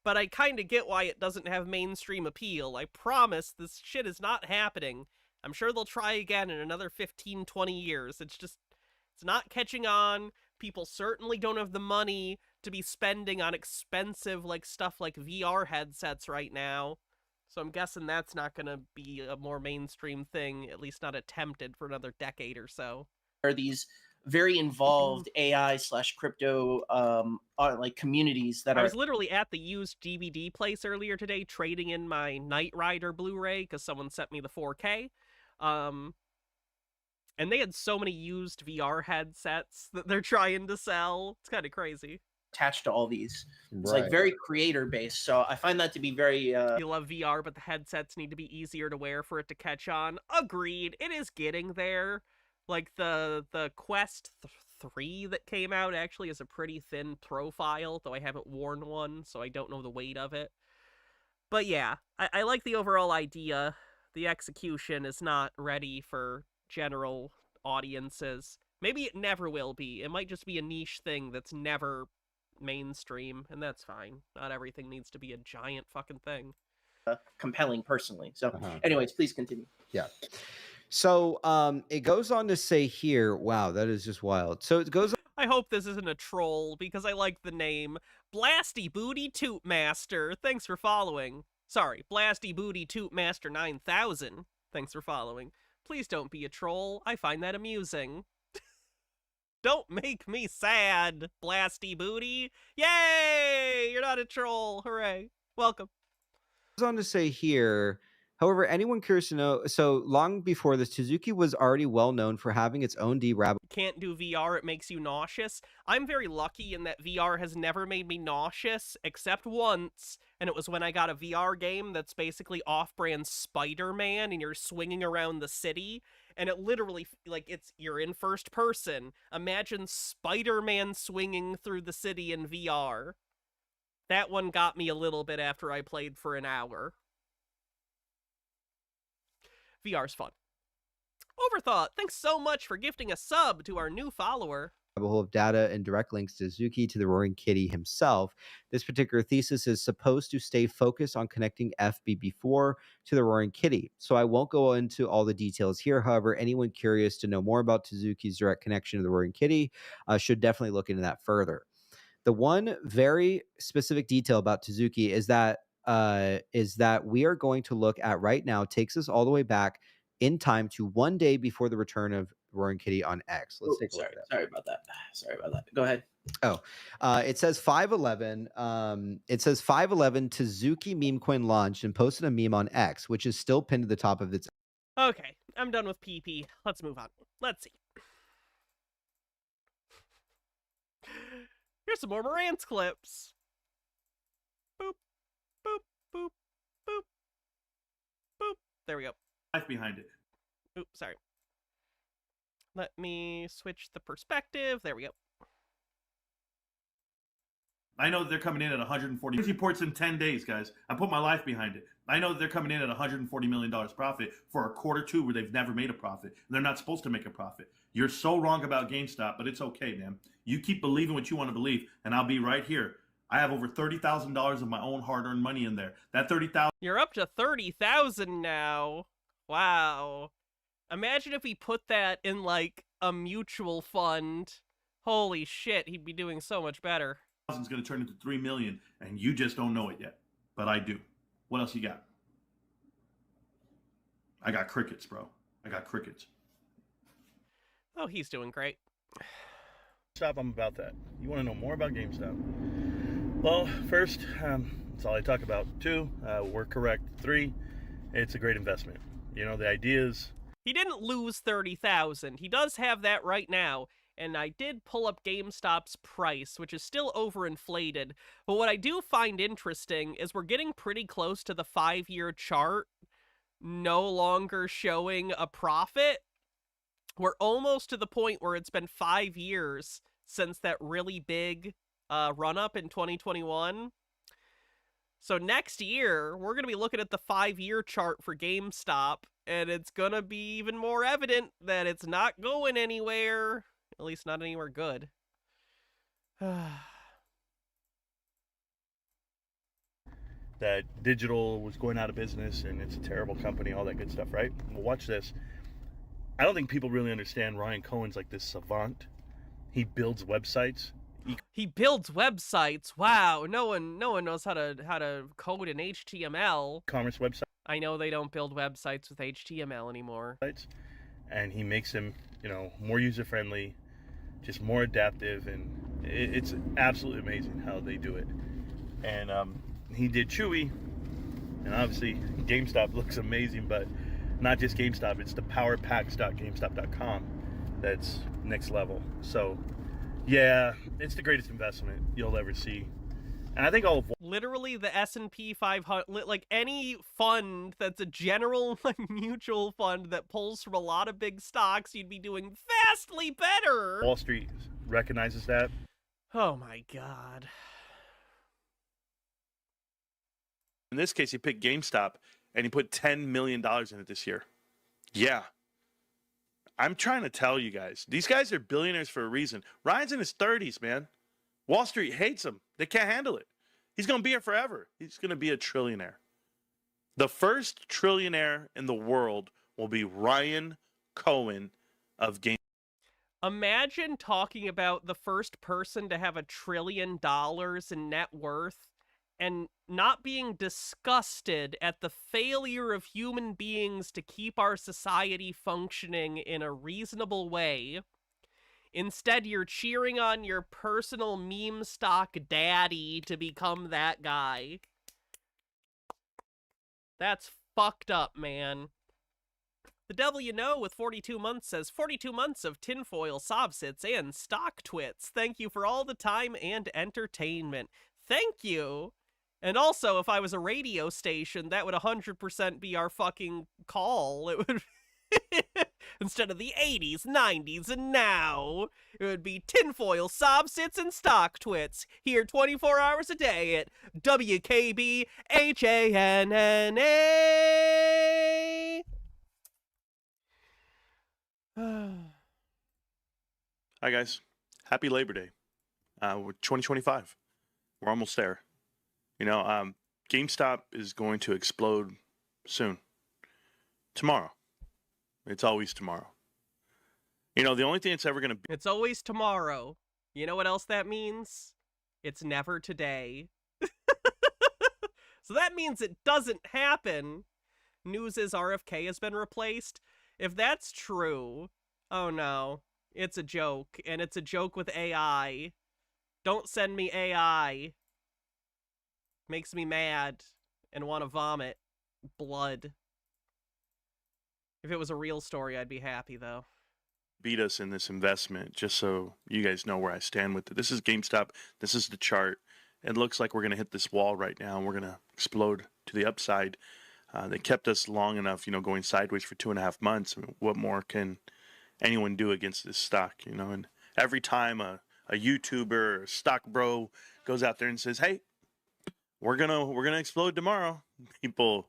But I kind of get why it doesn't have mainstream appeal. I promise this shit is not happening. I'm sure they'll try again in another 15, 20 years. It's just, It's not catching on. People certainly don't have the money to be spending on expensive stuff like VR headsets right now. So I'm guessing that's not going to be a more mainstream thing, at least not attempted for another decade or so. Are these very involved AI/crypto communities that I are was literally at the used DVD place earlier today trading in my Knight Rider Blu-ray because someone sent me the 4K. And they had so many used VR headsets that they're trying to sell. It's kind of crazy. attached to all these. It's Right. like very creator based. So I find that to be very You love VR, but the headsets need to be easier to wear for it to catch on. Agreed. It is getting there. Like the Quest 3 that came out actually has a pretty thin profile, though I haven't worn one, so I don't know the weight of it. But yeah, I like the overall idea. The execution is not ready for general audiences. Maybe it never will be. It might just be a niche thing that's never mainstream, and that's fine. Not everything needs to be a giant fucking thing. compelling personally. So Uh-huh. anyways, please continue. Yeah. So it goes on to say here, wow, that is just wild. So it goes I hope this isn't a troll, because I like the name. Blasty Booty Toot Master, thanks for following. Sorry, Blasty Booty Toot Master 9000, thanks for following. Please don't be a troll, I find that amusing. Don't make me sad, Blasty Booty. Yay! You're not a troll, hooray. Welcome. goes on to say here, however, anyone curious to know, so long before this, Suzuki was already well known for having its own D-Rabbit Can't do VR, it makes you nauseous. I'm very lucky in that VR has never made me nauseous, except once, and it was when I got a VR game that's basically off-brand Spider-Man, and you're swinging around the city, and it literally, you're in first person. Imagine Spider-Man swinging through the city in VR. That one got me a little bit after I played for an hour. VR's fun. Overthought, thanks so much for gifting a sub to our new follower. hole of data and direct links to Suzuki to the Roaring Kitty himself. This particular thesis is supposed to stay focused on connecting FBB4 to the Roaring Kitty. So I won't go into all the details here. However, anyone curious to know more about Suzuki's direct connection to the Roaring Kitty should definitely look into that further. The one very specific detail about Suzuki is that we are going to look at right now takes us all the way back in time to one day before the return of Roaring Kitty on X. Let's take a look at that. Sorry about that. Go ahead. It says 511. It says 511 Suzuki meme coin launched and posted a meme on X, which is still pinned to the top of its. Okay, I'm done with PP. Let's move on. Let's see. Here's some more Marantz clips. Boop, boop, boop, boop, boop. There we go. Life behind it. Oops, sorry. Let me switch the perspective. There we go. I know that they're coming in at 140 reports in 10 days, guys. I put my life behind it. I know that they're coming in at $140 million profit for a quarter two where they've never made a profit. And they're not supposed to make a profit. You're so wrong about GameStop, but it's okay, man. You keep believing what you want to believe, and I'll be right here. I have over $30,000 of my own hard-earned money in there. That $30,000. You're up to 30,000 now. Wow. Imagine if he put that in, like, a mutual fund. Holy shit, he'd be doing so much better. Is going to turn into 3 million, and you just don't know it yet. But I do. What else you got? I got crickets, bro. I got crickets. Oh, he's doing great. GameStop, I'm about that. You want to know more about GameStop? Well, first, that's all I talk about. 2, we're correct. 3, it's a great investment. You know, the idea is... He didn't lose 30,000. He does have that right now. And I did pull up GameStop's price, which is still overinflated. But what I do find interesting is we're getting pretty close to the 5-year chart no longer showing a profit. We're almost to the point where it's been 5 years since that really big run-up in 2021. So next year, we're going to be looking at the 5-year chart for GameStop, and it's going to be even more evident that it's not going anywhere. At least not anywhere good. that digital was going out of business and it's a terrible company, all that good stuff, right? Well, watch this. I don't think people really understand Ryan Cohen's like this savant. He builds websites. He builds websites. Wow, no one knows how to code in HTML. E-commerce websites. I know they don't build websites with HTML anymore. And he makes them, you know, more user-friendly, just more adaptive, and it's absolutely amazing how they do it. And he did Chewy, and obviously GameStop looks amazing, but not just GameStop, it's the powerpacks.gamestop.com that's next level. So yeah, it's the greatest investment you'll ever see. And I think all of Literally the S&P 500, like any fund that's a general like mutual fund that pulls from a lot of big stocks, you'd be doing vastly better. Wall Street recognizes that. Oh my God. In this case, he picked GameStop, and he put $10 million in it this year. Yeah. I'm trying to tell you guys, these guys are billionaires for a reason. Ryan's in his 30s, man. Wall Street hates him. They can't handle it. He's going to be here forever. He's going to be a trillionaire. The first trillionaire in the world will be Ryan Cohen of GameStop. Imagine talking about the first person to have $1 trillion in net worth and not being disgusted at the failure of human beings to keep our society functioning in a reasonable way. Instead, you're cheering on your personal meme stock daddy to become that guy. That's fucked up, man. The Devil You Know with 42 months says, 42 months of tinfoil sobsits and stock twits. Thank you for all the time and entertainment. Thank you. And also, if I was a radio station, that would 100% be our fucking call. It would... Instead of the 80s, 90s, and now, it would be tinfoil sobsits and stock twits. Here 24 hours a day at WKBHANNA. Hi, guys. Happy Labor Day. We're 2025. We're almost there. You know, GameStop is going to explode soon. Tomorrow. It's always tomorrow. You know, the only thing it's ever going to be... It's always tomorrow. You know what else that means? It's never today. So that means it doesn't happen. News is RFK has been replaced. If that's true, oh no. It's a joke, and it's a joke with AI. Don't send me AI. Makes me mad and want to vomit blood. If it was a real story, I'd be happy, though. Beat us in this investment, just so you guys know where I stand with it. This is GameStop. This is the chart. It looks like we're going to hit this wall right now, and we're going to explode to the upside. They kept us long enough, you know, going sideways for 2.5 months. I mean, what more can anyone do against this stock, you know? And every time a YouTuber or a stock bro goes out there and says, hey, we're gonna explode tomorrow, people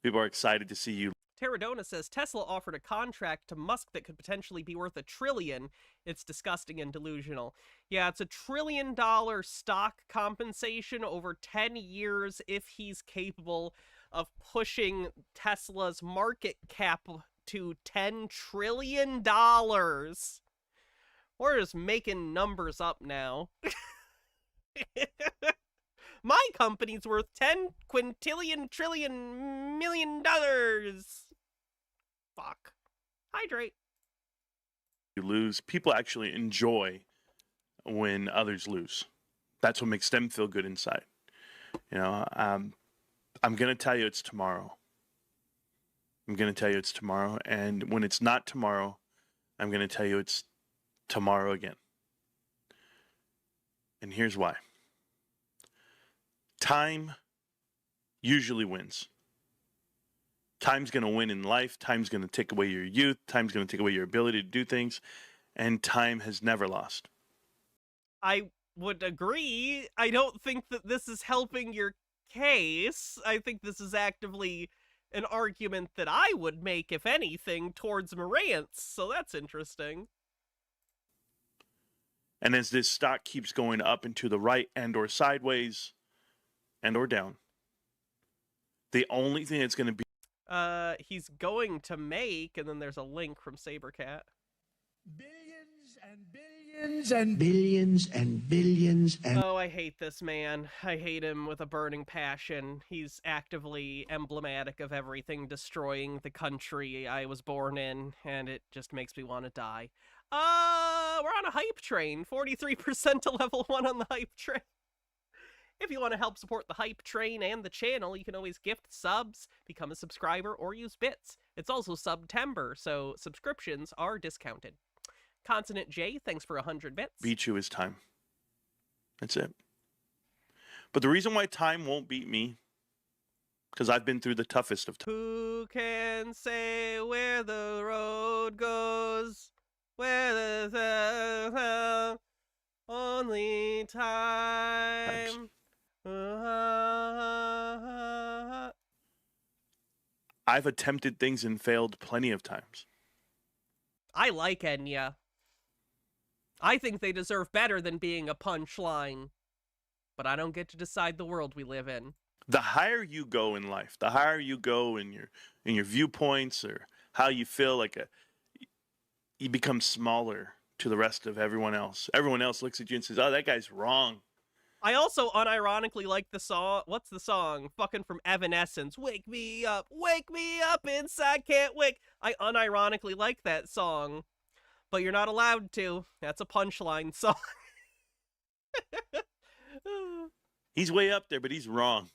are excited to see you. Terradona says, Tesla offered a contract to Musk that could potentially be worth $1 trillion. It's disgusting and delusional. Yeah, it's $1 trillion stock compensation over 10 years if he's capable of pushing Tesla's market cap to $10 trillion. We're just making numbers up now. My company's worth 10 quintillion trillion million dollars. Fuck. Hydrate. You lose. People actually enjoy when others lose. That's what makes them feel good inside. You know, I'm going to tell you it's tomorrow. I'm going to tell you it's tomorrow. And when it's not tomorrow, I'm going to tell you it's tomorrow again. And here's why. Time usually wins. Time's going to win in life. Time's going to take away your youth. Time's going to take away your ability to do things. And time has never lost. I would agree. I don't think that this is helping your case. I think this is actively an argument that I would make, if anything, towards Marantz. So that's interesting. And as this stock keeps going up and to the right and or sideways and or down, the only thing that's going to be... He's going to make, and then there's a link from Sabercat. Billions and billions and billions and billions and Oh, I hate this man. I hate him with a burning passion. He's actively emblematic of everything destroying the country I was born in, and it just makes me want to die. We're on a hype train. 43% to level 1 on the hype train. If you want to help support the hype train and the channel, you can always gift subs, become a subscriber, or use bits. It's also September, so subscriptions are discounted. Consonant J, thanks for 100 bits. Beat you is time. That's it. But the reason why time won't beat me, because I've been through the toughest of times. Who can say where the road goes? Where the only time. I've attempted things and failed plenty of times. I like Enya. I think they deserve better than being a punchline. But I don't get to decide the world we live in. The higher you go in life, the higher you go in your viewpoints or how you feel, you become smaller to the rest of everyone else. Everyone else looks at you and says, "Oh, that guy's wrong." I also unironically like the song. What's the song? Fucking from Evanescence. Wake me up inside, can't wake. I unironically like that song, but you're not allowed to. That's a punchline song. He's way up there, but he's wrong.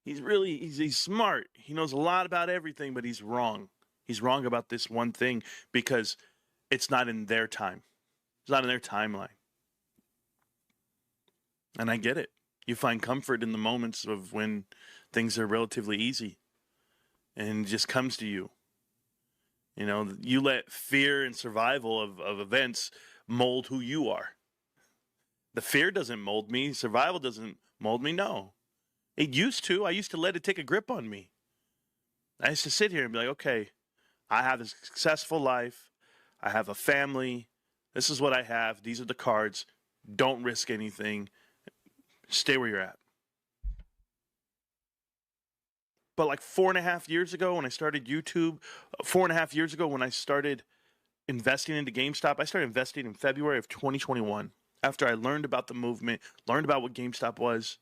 He's smart. He knows a lot about everything, but he's wrong. He's wrong about this one thing because it's not in their time. It's not in their timeline. And I get it. You find comfort in the moments of when things are relatively easy and it just comes to you. You know, you let fear and survival of events mold who you are. The fear doesn't mold me. Survival doesn't mold me. No. It used to. I used to let it take a grip on me. I used to sit here and be like, okay, I have a successful life. I have a family. This is what I have. These are the cards. Don't risk anything. Stay where you're at. But like 4.5 years ago when I started YouTube, 4.5 years ago when I started investing into GameStop, I started investing in February of 2021 after I learned about the movement, learned about what GameStop was.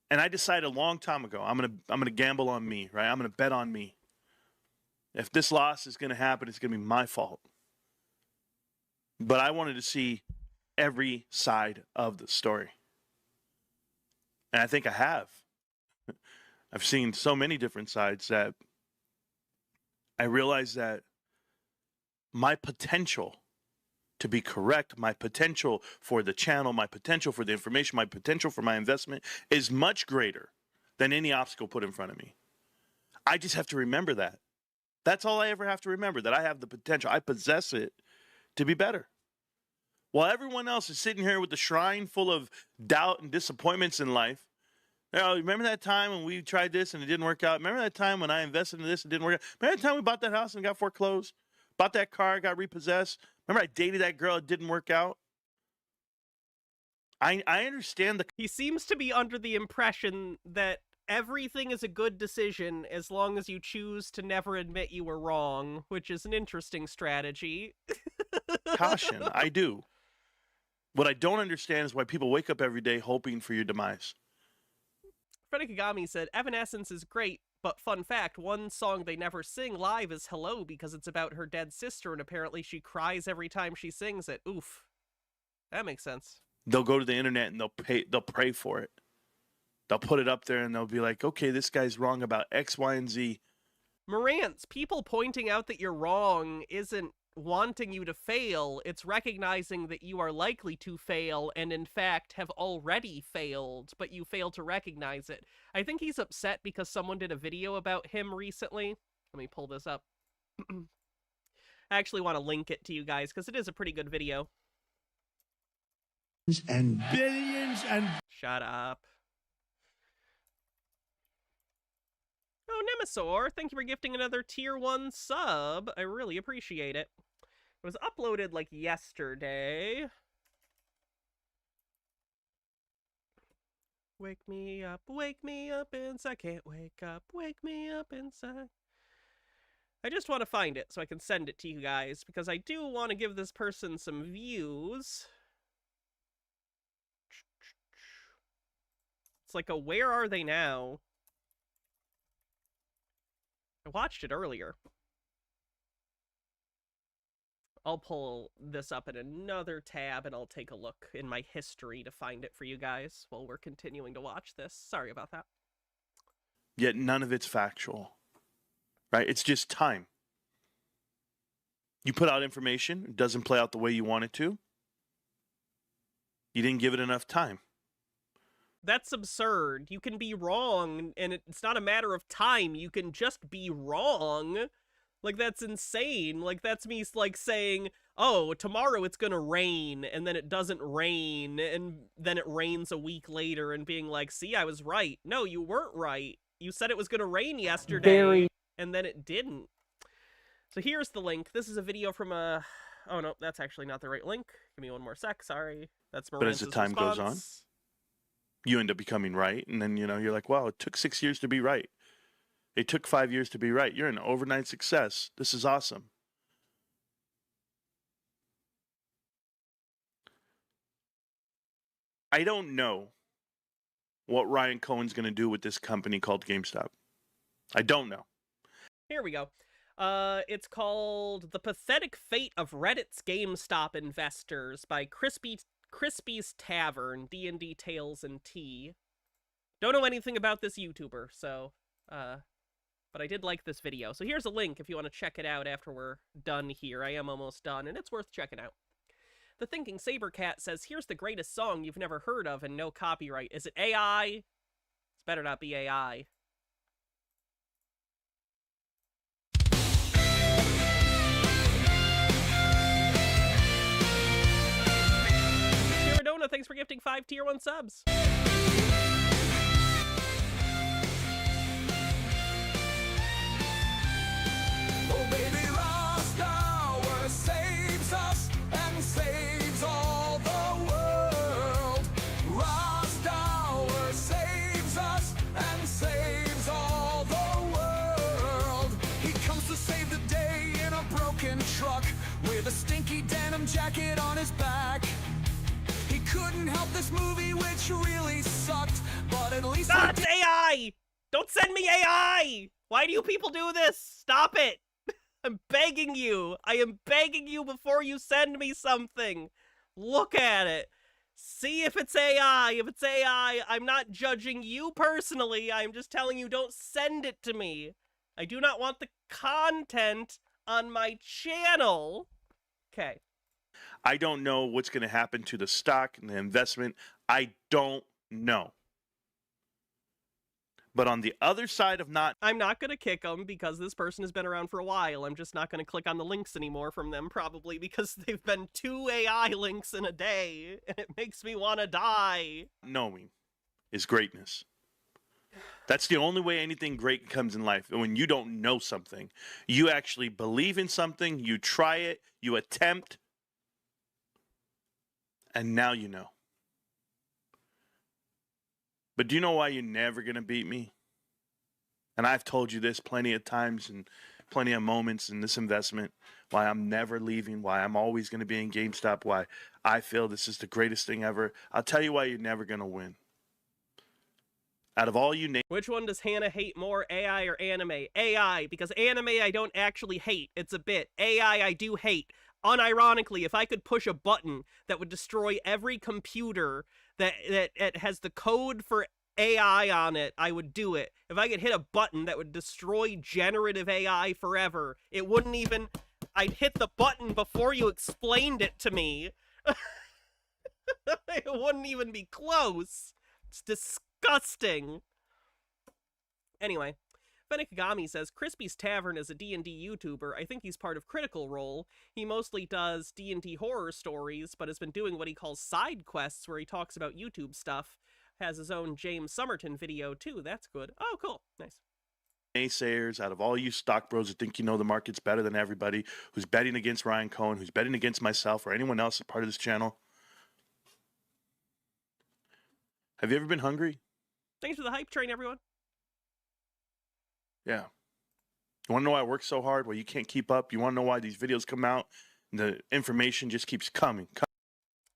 And I decided a long time ago, I'm gonna gamble on me, right? I'm gonna bet on me. If this loss is gonna happen, it's gonna be my fault. But I wanted to see every side of the story. And I think I have. I've seen so many different sides that I realized that my potential to be correct, my potential for the channel, my potential for the information, my potential for my investment is much greater than any obstacle put in front of me. I just have to remember that. That's all I ever have to remember, that I have the potential. I possess it to be better. While everyone else is sitting here with the shrine full of doubt and disappointments in life. You know, remember that time when we tried this and it didn't work out? Remember that time when I invested in this and it didn't work out? Remember that time we bought that house and got foreclosed? Bought that car, got repossessed? Remember I dated that girl, it didn't work out? I understand the... He seems to be under the impression that everything is a good decision as long as you choose to never admit you were wrong, which is an interesting strategy. Caution, I do. What I don't understand is why people wake up every day hoping for your demise. Freddy Kagami said, Evanescence is great, but fun fact, one song they never sing live is Hello because it's about her dead sister and apparently she cries every time she sings it. Oof. That makes sense. They'll go to the internet and they'll pray for it. They'll put it up there and they'll be like, okay, this guy's wrong about X, Y, and Z. Marantz, people pointing out that you're wrong isn't wanting you to fail, it's recognizing that you are likely to fail and in fact have already failed, but you fail to recognize it. I think he's upset because someone did a video about him recently. Let me pull this up. I actually want to link it to you guys because it is a pretty good video. and billions and Shut up. Oh, Nemesaur, thank you for gifting another tier 1 sub. I really appreciate it. It was uploaded like yesterday. wake me up inside. Can't wake me up inside. I just want to find it so I can send it to you guys, because I do want to give this person some views. It's like a where are they now? I watched it earlier. I'll pull this up in another tab and I'll take a look in my history to find it for you guys while we're continuing to watch this. Sorry about that. Yet none of it's factual, right? It's just time. You put out information, it doesn't play out the way you want it to. You didn't give it enough time. That's absurd. You can be wrong, and it's not a matter of time. You can just be wrong. Like, that's insane. Like, that's me, like, saying, oh, tomorrow it's gonna rain, and then it doesn't rain, and then it rains a week later, and being like, see, I was right. No, you weren't right. You said it was gonna rain yesterday, and then it didn't. So here's the link. This is a video from a... Oh, no, that's actually not the right link. Give me one more sec, sorry. That's Marantz's But as the time goes on, response. you end up becoming right. And then, you're like, wow, it took 6 years to be right. It took 5 years to be right. You're an overnight success. This is awesome. I don't know what Ryan Cohen's going to do with this company called GameStop. I don't know. Here we go. It's called The Pathetic Fate of Reddit's GameStop Investors by Crispy's Tavern, D&D Tales and Tea. Don't know anything about this YouTuber, so, but I did like this video. So here's a link if you want to check it out after we're done here. I am almost done, and it's worth checking out. The Thinking Sabercat says, here's the greatest song you've never heard of and no copyright. Is it AI? It's better not be AI. Maradona, thanks for gifting 5 Tier 1 subs. Oh baby, Ross Dower saves us and saves all the world. Ross Dower saves us and saves all the world. He comes to save the day in a broken truck with a stinky denim jacket on his back. He couldn't help this movie, which really sucked, but at least That's AI! Don't send me AI! Why do you people do this? Stop it! I'm begging you. I am begging you before you send me something. Look at it. See if it's AI. If it's AI, I'm not judging you personally. I'm just telling you don't send it to me. I do not want the content on my channel. Okay. I don't know what's going to happen to the stock and the investment. I don't know. But on the other side of not... I'm not going to kick them because this person has been around for a while. I'm just not going to click on the links anymore from them, probably because they've been 2 AI links in a day, and it makes me want to die. knowing is greatness. That's the only way anything great comes in life. And when you don't know something, you actually believe in something, you try it, you attempt, and now you know. But do you know why you're never going to beat me? And I've told you this plenty of times and plenty of moments in this investment, why I'm never leaving, why I'm always going to be in GameStop, why I feel this is the greatest thing ever. I'll tell you why you're never going to win. Out of all you name... Which one does Hannah hate more, AI or anime? AI, because anime I don't actually hate. It's a bit. AI I do hate. Unironically, if I could push a button that would destroy every computer that has the code for AI on it, I would do it. If I could hit a button that would destroy generative AI forever, it wouldn't even... I'd hit the button before you explained it to me. It wouldn't even be close. It's disgusting. Anyway, Fennikagami says, Crispy's Tavern is a D&D YouTuber. I think he's part of Critical Role. He mostly does D&D horror stories, but has been doing what he calls side quests, where he talks about YouTube stuff. Has his own James Somerton video, too. That's good. Oh, cool. Nice. Naysayers, out of all you stock bros who think you know the market's better than everybody, who's betting against Ryan Cohen, who's betting against myself or anyone else as part of this channel. Have you ever been hungry? Thanks for the hype train, everyone. Yeah. You want to know why I work so hard? Well, you can't keep up. You want to know why these videos come out? And the information just keeps coming.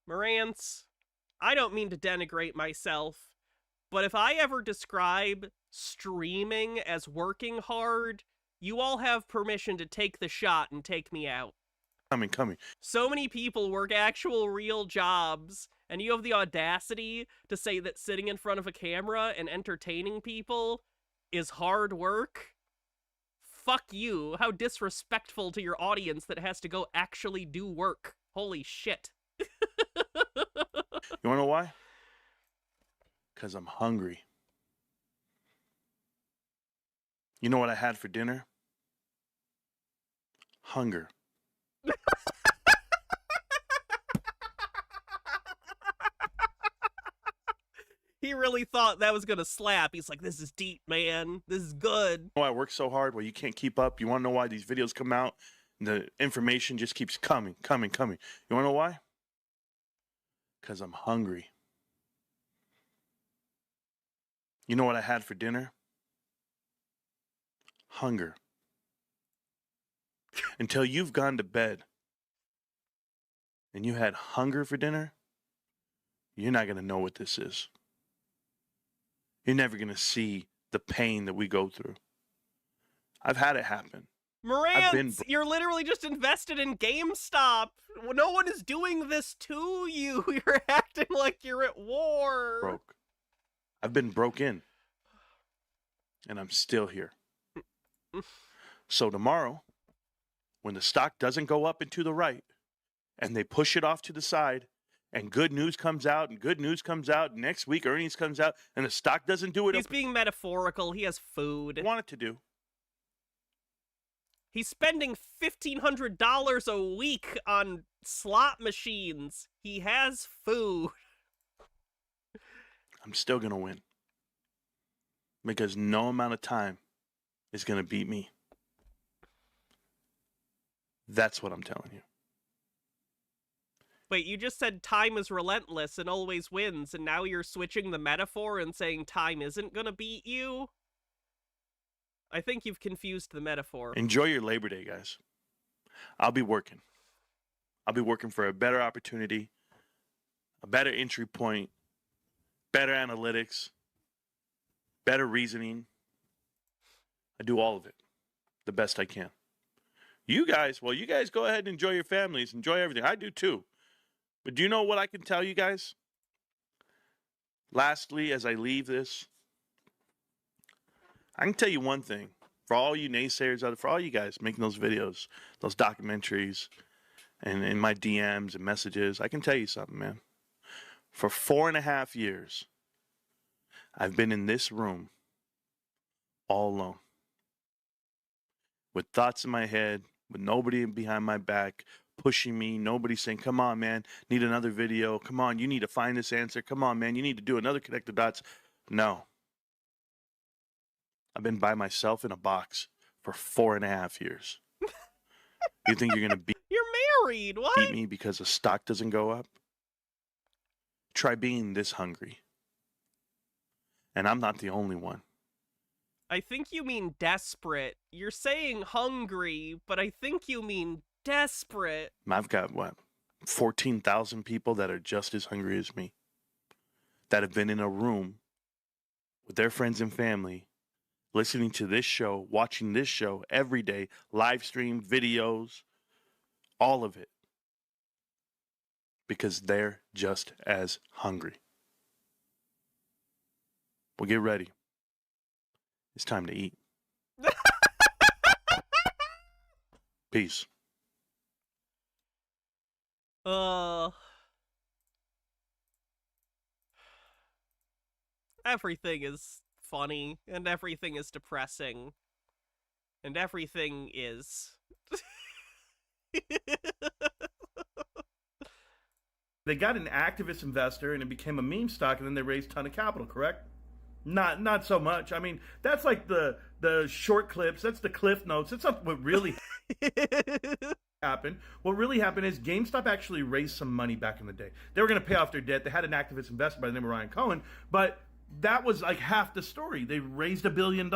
Marantz, I don't mean to denigrate myself, but if I ever describe streaming as working hard, you all have permission to take the shot and take me out. Coming. So many people work actual real jobs, and you have the audacity to say that sitting in front of a camera and entertaining people is hard work? Fuck you. How disrespectful to your audience that has to go actually do work. Holy shit. You want to know why? Because I'm hungry. You know what I had for dinner? Hunger. He really thought that was gonna slap. He's like, this is deep, man. This is good. You know why I work so hard? Well, you can't keep up. You want to know why these videos come out? And the information just keeps coming. You want to know why? Because I'm hungry. You know what I had for dinner? Hunger. Until you've gone to bed and you had hunger for dinner, you're not going to know what this is. You're never going to see the pain that we go through. I've had it happen. Marantz, you're literally just invested in GameStop. No one is doing this to you. You're acting like you're at war. Broke. I've been broke in. And I'm still here. So tomorrow, when the stock doesn't go up and to the right, and they push it off to the side, and good news comes out, and next week earnings comes out, and the stock doesn't do it. He's being metaphorical. He has food. I want it to do. He's spending $1,500 a week on slot machines. He has food. I'm still going to win. Because no amount of time is going to beat me. That's what I'm telling you. Wait, you just said time is relentless and always wins, and now you're switching the metaphor and saying time isn't gonna beat you? I think you've confused the metaphor. Enjoy your Labor Day, guys. I'll be working. I'll be working for a better opportunity, a better entry point, better analytics, better reasoning. I do all of it the best I can. You guys, well, you guys go ahead and enjoy your families, enjoy everything. I do too. But do you know what I can tell you guys? Lastly, as I leave this, I can tell you one thing. For all you naysayers out there, for all you guys making those videos, those documentaries, and in my DMs and messages, I can tell you something, man. For 4.5 years, I've been in this room all alone. With thoughts in my head, with nobody behind my back, pushing me, nobody saying, come on, man, need another video. Come on, you need to find this answer. Come on, man, you need to do another connect the dots. No. I've been by myself in a box for 4.5 years. You think you're going to beat You're married, what? me because the stock doesn't go up? Try being this hungry. And I'm not the only one. I think you mean desperate. You're saying hungry, but I think you mean desperate. I've got, 14,000 people that are just as hungry as me. That have been in a room with their friends and family, listening to this show, watching this show every day, live stream, videos, all of it. Because they're just as hungry. Well, get ready. It's time to eat. Peace. Everything is funny, and everything is depressing, and everything is... They got an activist investor and it became a meme stock, and then they raised a ton of capital, correct? Not so much. I mean, that's like the short clips. That's the cliff notes. That's not what really happened. What really happened is GameStop actually raised some money back in the day. They were going to pay off their debt. They had an activist investor by the name of Ryan Cohen, but that was like half the story. They raised $1 billion.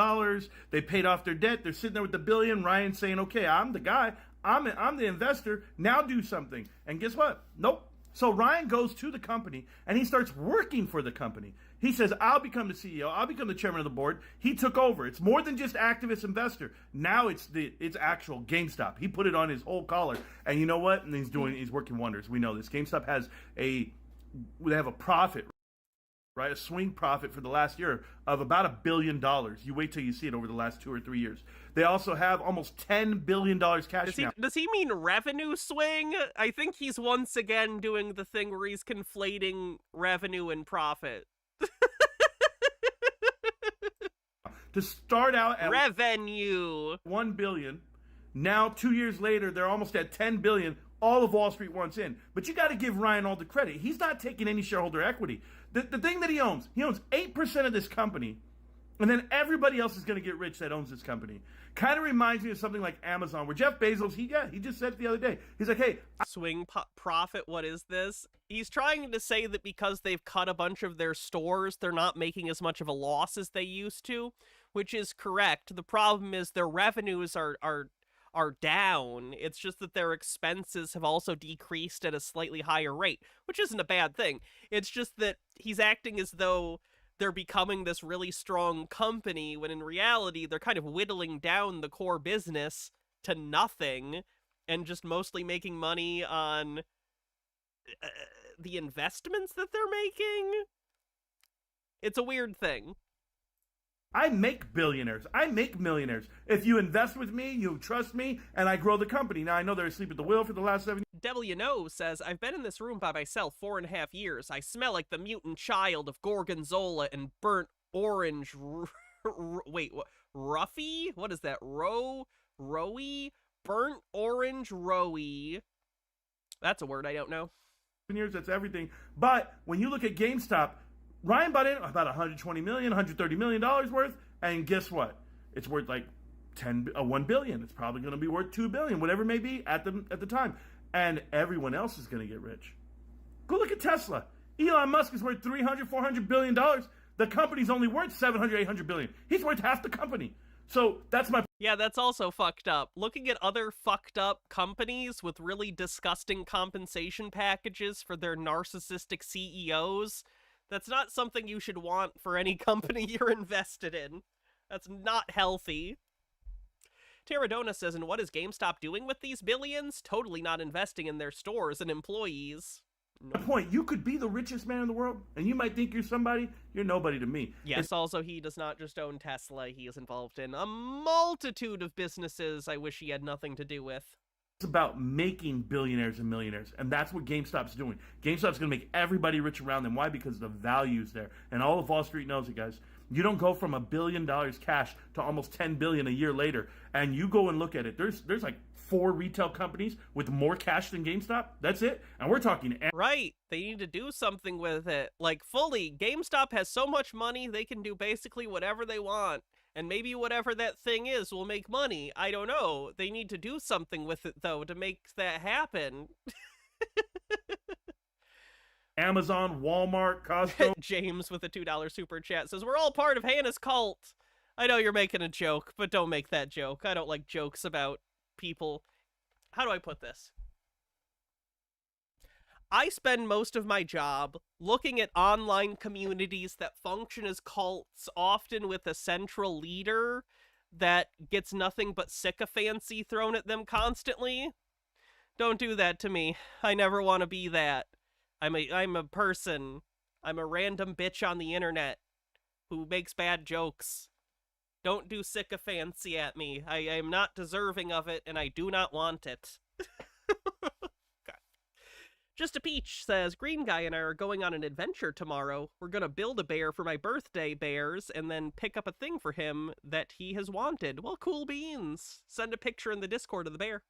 They paid off their debt. They're sitting there with the billion. Ryan's saying, okay, I'm the guy. I'm the investor. Now do something. And guess what? Nope. So Ryan goes to the company and he starts working for the company. He says, I'll become the CEO. I'll become the chairman of the board. He took over. It's more than just activist investor. Now it's actual GameStop. He put it on his whole collar. And you know what? And he's working wonders. We know this. GameStop they have a profit, right? A swing profit for the last year of about $1 billion. You wait till you see it over the last 2 or 3 years. They also have almost $10 billion cash now. Does he mean revenue swing? I think he's once again doing the thing where he's conflating revenue and profit. To start out at revenue $1 billion, now 2 years later, they're almost at $10 billion. All of Wall Street wants in. But you got to give Ryan all the credit. He's not taking any shareholder equity. The thing that he owns 8% of this company, and then everybody else is going to get rich that owns this company. Kind of reminds me of something like Amazon, where Jeff Bezos, he just said it the other day. He's like, hey, swing profit, what is this? He's trying to say that because they've cut a bunch of their stores, they're not making as much of a loss as they used to, which is correct. The problem is their revenues are down. It's just that their expenses have also decreased at a slightly higher rate, which isn't a bad thing. It's just that he's acting as though they're becoming this really strong company, when in reality, they're kind of whittling down the core business to nothing and just mostly making money on the investments that they're making. It's a weird thing. I make billionaires. I make millionaires. If you invest with me, you trust me, and I grow the company. Now, I know they're asleep at the wheel for the last 7 years. Devil You Know says, I've been in this room by myself 4.5 years. I smell like the mutant child of gorgonzola and burnt orange. Wait, what? Ruffy? What is that? Rowie? Burnt orange rowie. That's a word I don't know. 7 years, that's everything. But when you look at GameStop, Ryan bought in about $120 million, $130 million worth, and guess what? It's worth like $1 billion. It's probably going to be worth $2 billion, whatever it may be at the time. And everyone else is going to get rich. Go look at Tesla. Elon Musk is worth $300, $400 billion. The company's only worth $700, $800 billion. He's worth half the company. So that's my... Yeah, that's also fucked up. Looking at other fucked up companies with really disgusting compensation packages for their narcissistic CEOs, that's not something you should want for any company you're invested in. That's not healthy. Terradona says, and what is GameStop doing with these billions? Totally not investing in their stores and employees. The point, you could be the richest man in the world, and you might think you're somebody. You're nobody to me. Yes, also, he does not just own Tesla. He is involved in a multitude of businesses I wish he had nothing to do with. It's about making billionaires and millionaires, and that's what GameStop's doing. GameStop's going to make everybody rich around them. Why? Because the value's there, and all of Wall Street knows it, guys. You don't go from $1 billion cash to almost $10 billion a year later, and you go and look at it. There's like 4 retail companies with more cash than GameStop. That's it, and we're talking. Right, they need to do something with it. Like, fully, GameStop has so much money, they can do basically whatever they want. And maybe whatever that thing is will make money. I don't know. They need to do something with it, though, to make that happen. Amazon, Walmart, Costco. James with a $2 super chat says, we're all part of Hannah's cult. I know you're making a joke, but don't make that joke. I don't like jokes about people. How do I put this? I spend most of my job looking at online communities that function as cults, often with a central leader that gets nothing but sycophancy thrown at them constantly. Don't do that to me. I never want to be that. I'm a person. I'm a random bitch on the internet who makes bad jokes. Don't do sycophancy at me. I am not deserving of it, and I do not want it. Just a Peach says, Green Guy and I are going on an adventure tomorrow. We're going to build a bear for my birthday, bears, and then pick up a thing for him that he has wanted. Well, cool beans. Send a picture in the Discord of the bear.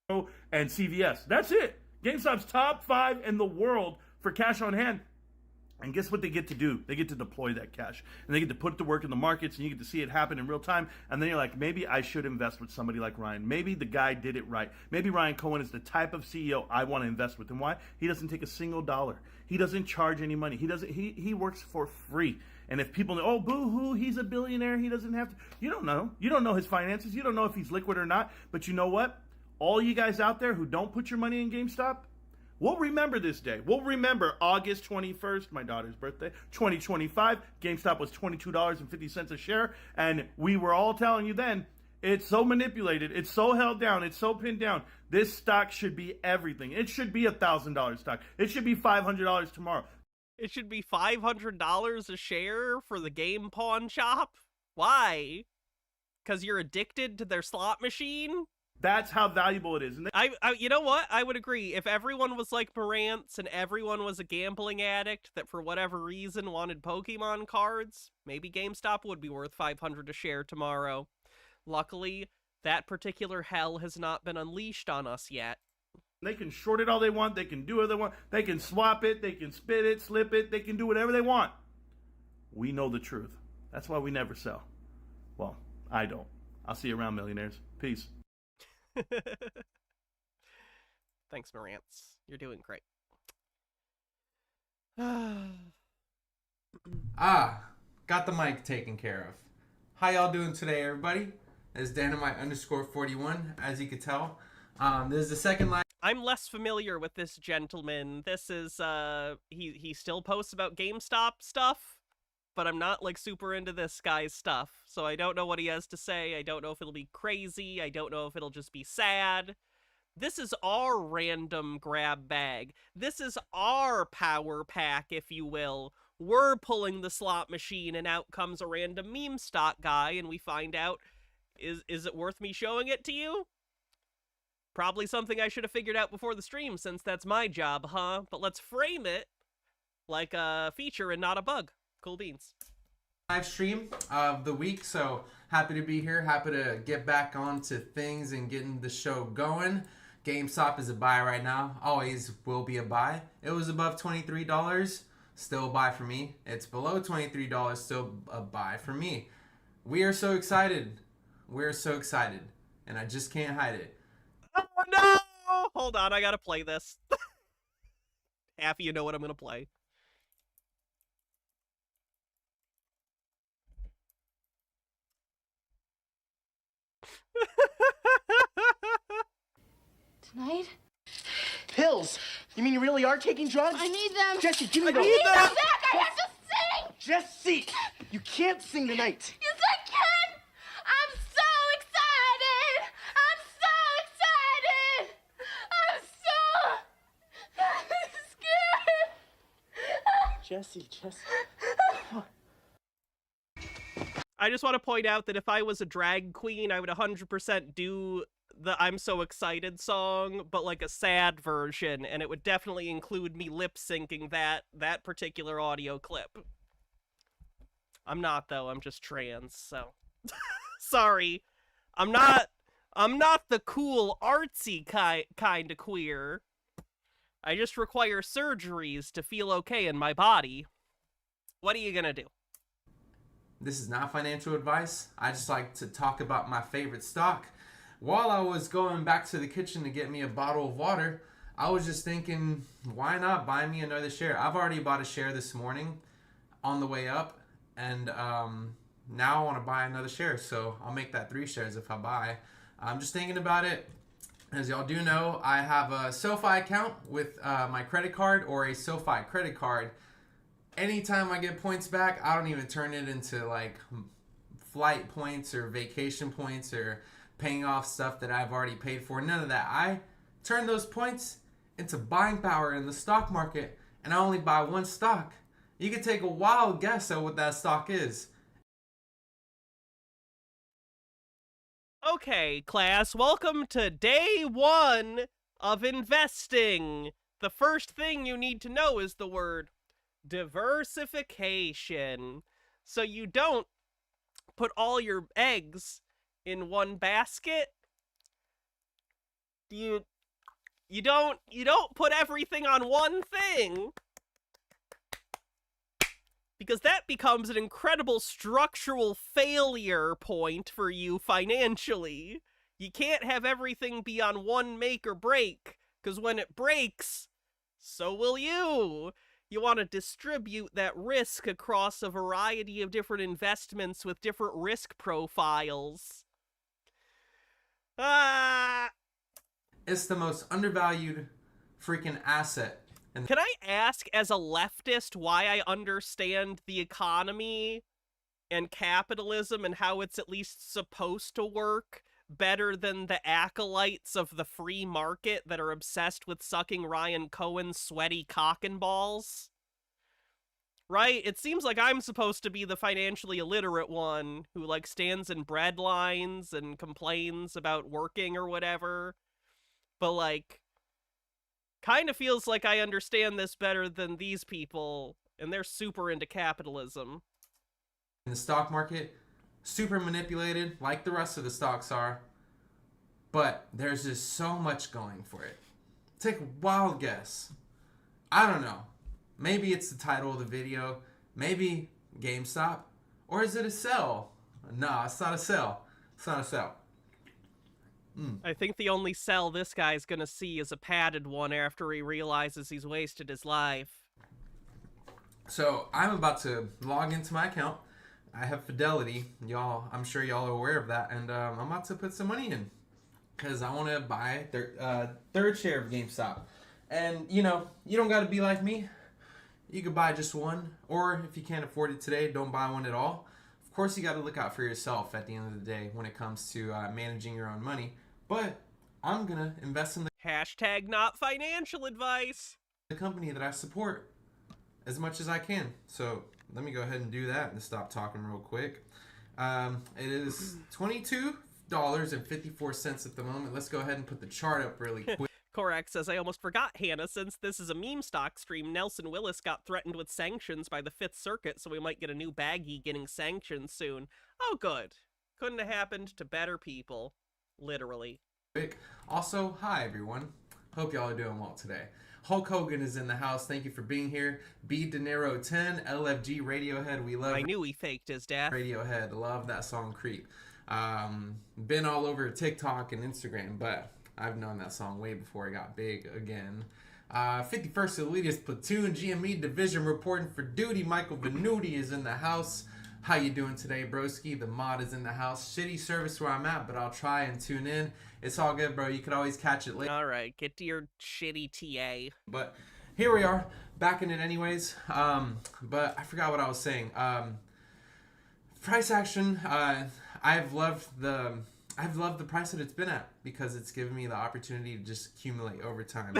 And CVS. That's it. GameStop's top 5 in the world for cash on hand. And guess what they get to do? They get to deploy that cash. And they get to put it to work in the markets, and you get to see it happen in real time. And then you're like, maybe I should invest with somebody like Ryan. Maybe the guy did it right. Maybe Ryan Cohen is the type of CEO I want to invest with. And why? He doesn't take a single dollar. He doesn't charge any money. He works for free. And if people know, oh, boo-hoo, he's a billionaire, he doesn't have to. You don't know. You don't know his finances. You don't know if he's liquid or not. But you know what? All you guys out there who don't put your money in GameStop, we'll remember this day. We'll remember August 21st, my daughter's birthday, 2025. GameStop was $22.50 a share. And we were all telling you then, it's so manipulated. It's so held down. It's so pinned down. This stock should be everything. It should be $1,000 stock. It should be $500 tomorrow. It should be $500 a share for the game pawn shop? Why? Because you're addicted to their slot machine? That's how valuable it is. And You know what? I would agree. If everyone was like Marantz and everyone was a gambling addict that for whatever reason wanted Pokemon cards, maybe GameStop would be worth $500 a share tomorrow. Luckily, that particular hell has not been unleashed on us yet. they can short it all they want. They can do what they want. They can swap it. They can spit it, slip it. They can do whatever they want. We know the truth. That's why we never sell. Well, I don't. I'll see you around, millionaires. Peace. Thanks, Marantz. You're doing great. Got the mic taken care of. How y'all doing today, everybody? It's Dynamite_41, as you could tell. This is the second live. I'm less familiar with this gentleman. This is, he still posts about GameStop stuff, but I'm not, like, super into this guy's stuff. So I don't know what he has to say. I don't know if it'll be crazy. I don't know if it'll just be sad. This is our random grab bag. This is our power pack, if you will. We're pulling the slot machine and out comes a random meme stock guy and we find out, is it worth me showing it to you? Probably something I should have figured out before the stream since that's my job, huh? But let's frame it like a feature and not a bug. Cool beans. Live stream of the week, so happy to be here. Happy to get back onto things and getting the show going. GameStop is a buy right now. Always will be a buy. It was above $23. Still a buy for me. It's below $23. Still a buy for me. We are so excited. We're so excited. And I just can't hide it. Oh no! Hold on, I gotta play this. Half of you know what I'm gonna play. Tonight? Pills? You mean you really are taking drugs? I need them. Jesse, give me I those. need them back. I have to sing. Jesse, you can't sing tonight. Yes, I can. I'm so excited. I'm so excited. I'm so Jesse. I just want to point out that if I was a drag queen, I would 100% do the I'm so excited song, but like a sad version, and it would definitely include me lip syncing that particular audio clip. I'm not though, I'm just trans, so sorry. I'm not the cool artsy kind of queer. I just require surgeries to feel okay in my body. What are you gonna do? This is not financial advice. I just like to talk about my favorite stock. While I was going back to the kitchen to get me a bottle of water, I was just thinking, why not buy me another share? I've already bought a share this morning on the way up, and now I want to buy another share, so I'll make that 3 shares if I buy. I'm just thinking about it. As y'all do know, I have a SoFi account with my credit card, or a SoFi credit card. Anytime I get points back, I don't even turn it into like flight points or vacation points or paying off stuff that I've already paid for. None of that. I turn those points into buying power in the stock market, and I only buy one stock. You can take a wild guess at what that stock is. Okay, class, welcome to day 1 of investing. The first thing you need to know is the word diversification. So you don't put all your eggs in one basket. You don't put everything on one thing. because that becomes an incredible structural failure point for you financially. You can't have everything be on one make or break, because when it breaks, so will you. You want to distribute that risk across a variety of different investments with different risk profiles. It's the most undervalued freaking asset. And can I ask, as a leftist, why I understand the economy and capitalism and how it's at least supposed to work better than the acolytes of the free market that are obsessed with sucking Ryan Cohen's sweaty cock and balls? Right? It seems like I'm supposed to be the financially illiterate one who, like, stands in bread lines and complains about working or whatever. But, like, kind of feels like I understand this better than these people, and they're super into capitalism. the stock market, super manipulated like the rest of the stocks are, but there's just so much going for it. Take a wild guess. I don't know. Maybe it's the title of the video. Maybe GameStop. Or is it a sell? No, it's not a sell. It's not a sell. I think the only sell this guy's gonna see is a padded one after he realizes he's wasted his life. So I'm about to log into my account. I have Fidelity. Y'all, I'm sure y'all are aware of that. And I'm about to put some money in. Because I want to buy third share of GameStop. And, you know, you don't got to be like me. You could buy just one. Or if you can't afford it today, don't buy one at all. Of course, you got to look out for yourself at the end of the day when it comes to managing your own money. But I'm going to invest in the Hashtag not financial advice. company that I support as much as I can. So let me go ahead and do that and stop talking real quick. It is $22.54 at the moment. Let's go ahead and put the chart up really quick. Korak says, I almost forgot, Hannah, since this is a meme stock stream, Nelson Willis got threatened with sanctions by the Fifth Circuit, so we might get a new baggie getting sanctioned soon. Oh, good. Couldn't have happened to better people. Literally. Also, hi everyone. Hope y'all are doing well today. Hulk Hogan is in the house. Thank you for being here. B De Niro 10, LFG Radiohead. We love I knew he faked his death. Radiohead. Love that song Creep. Been all over TikTok and Instagram, but I've known that song way before it got big again. 51st Elitist Platoon GME Division reporting for duty. Michael Venuti is in the house. How you doing today, broski? The mod is in the house. Shitty service where I'm at, but I'll try and tune in. It's all good, bro. You could always catch it later. All right, get to your shitty TA. But here we are, back in it anyways. But I forgot what I was saying. Price action. I've loved the price that it's been at because it's given me the opportunity to just accumulate over time.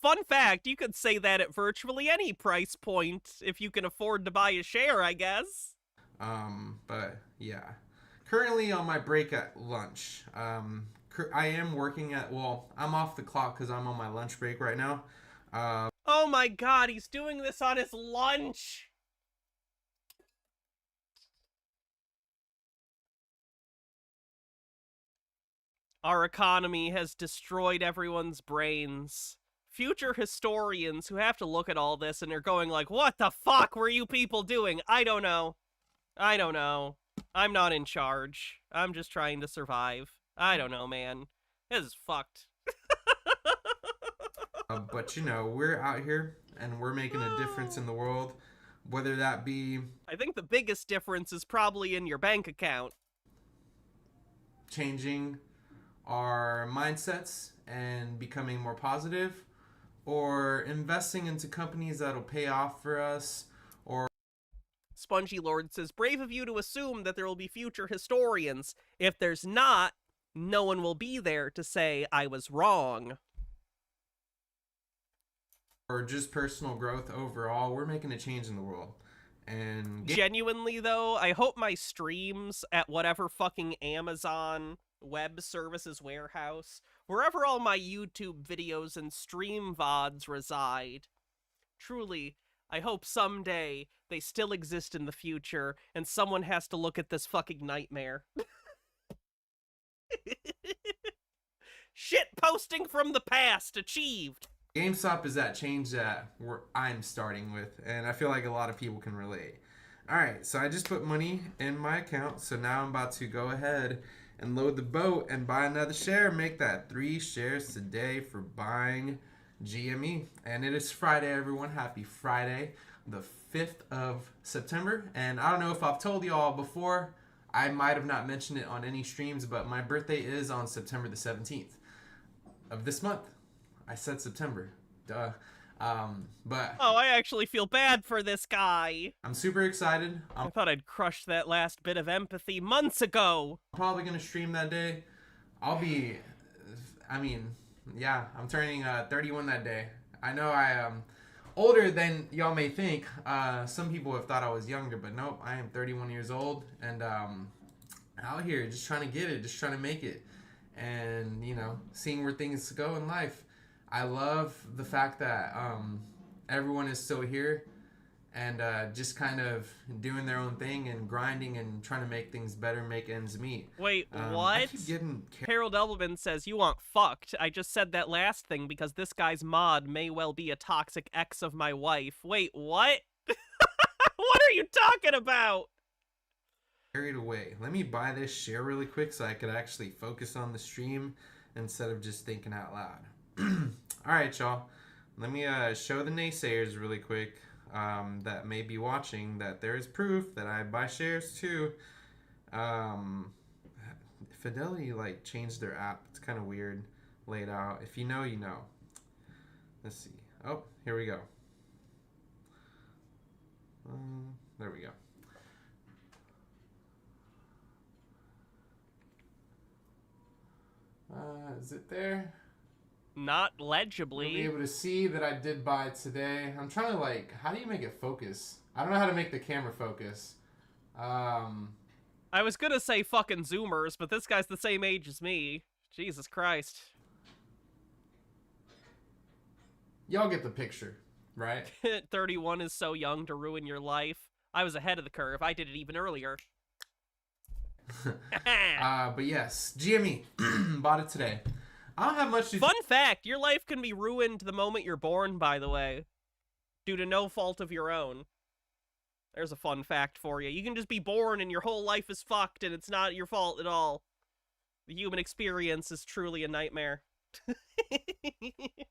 Fun fact, you could say that at virtually any price point if you can afford to buy a share, I guess. But yeah. Currently on my break at lunch. I am working at, well, I'm off the clock because I'm on my lunch break right now. Oh my god, he's doing this on his lunch! Our economy has destroyed everyone's brains. Future historians who have to look at all this and are going like, what the fuck were you people doing? I don't know. I don't know. I'm not in charge. I'm just trying to survive. I don't know, man. This is fucked. But, you know, we're out here and we're making a difference in the world. Whether that be... I think the biggest difference is probably in your bank account. Changing our mindsets and becoming more positive, or investing into companies that'll pay off for us, or... Spongy Lord says, brave of you to assume that there will be future historians. If there's not, no one will be there to say I was wrong. Or just personal growth overall. We're making a change in the world. And genuinely, though, I hope my streams at whatever fucking Amazon Web Services warehouse, wherever all my YouTube videos and stream VODs reside, truly, I hope someday they still exist in the future and someone has to look at this fucking nightmare. Shit posting from the past achieved. GameStop is that change that I'm starting with, and I feel like a lot of people can relate. All right, so I just put money in my account, so now I'm about to go ahead and load the boat and buy another share, make that 3 shares today for buying GME. And it is Friday, everyone. Happy Friday, the 5th of September. And I don't know if I've told you all before, I might have not mentioned it on any streams, but my birthday is on September the 17th of this month. I said September. Duh. But Oh, I actually feel bad for this guy. I'm super excited. I thought I'd crushed that last bit of empathy months ago. I'm probably going to stream that day. Yeah, I'm turning 31 that day. I know I am older than y'all may think. Some people have thought I was younger, but nope, I am 31 years old and out here just trying to get it, just trying to make it. And, you know, seeing where things go in life. I love the fact that everyone is still here and just kind of doing their own thing and grinding and trying to make things better, make ends meet. Wait, I what? keep getting Harold Elberman says, you want fucked. I just said that last thing because this guy's mod may well be a toxic ex of my wife. Wait, what? What are you talking about? carried away. Let me buy this share really quick so I could actually focus on the stream instead of just thinking out loud. All right, y'all. Let me show the naysayers really quick that may be watching that there is proof that I buy shares too. Fidelity like changed their app. It's kind of weird laid out. If you know, you know. Let's see. Oh, here we go. There we go. Is it there? Not You'll legibly. be able to see that I did buy it today. I'm trying to like, how do you make it focus? I don't know how to make the camera focus. I was gonna say fucking Zoomers, but this guy's the same age as me. Jesus Christ. Y'all get the picture, right? 31 is so young to ruin your life. I was ahead of the curve. I did it even earlier. But yes, GME bought it today. I don't have much to Fun fact, your life can be ruined the moment you're born, by the way. Due to no fault of your own. There's a fun fact for you. You can just be born and your whole life is fucked and it's not your fault at all. The human experience is truly a nightmare.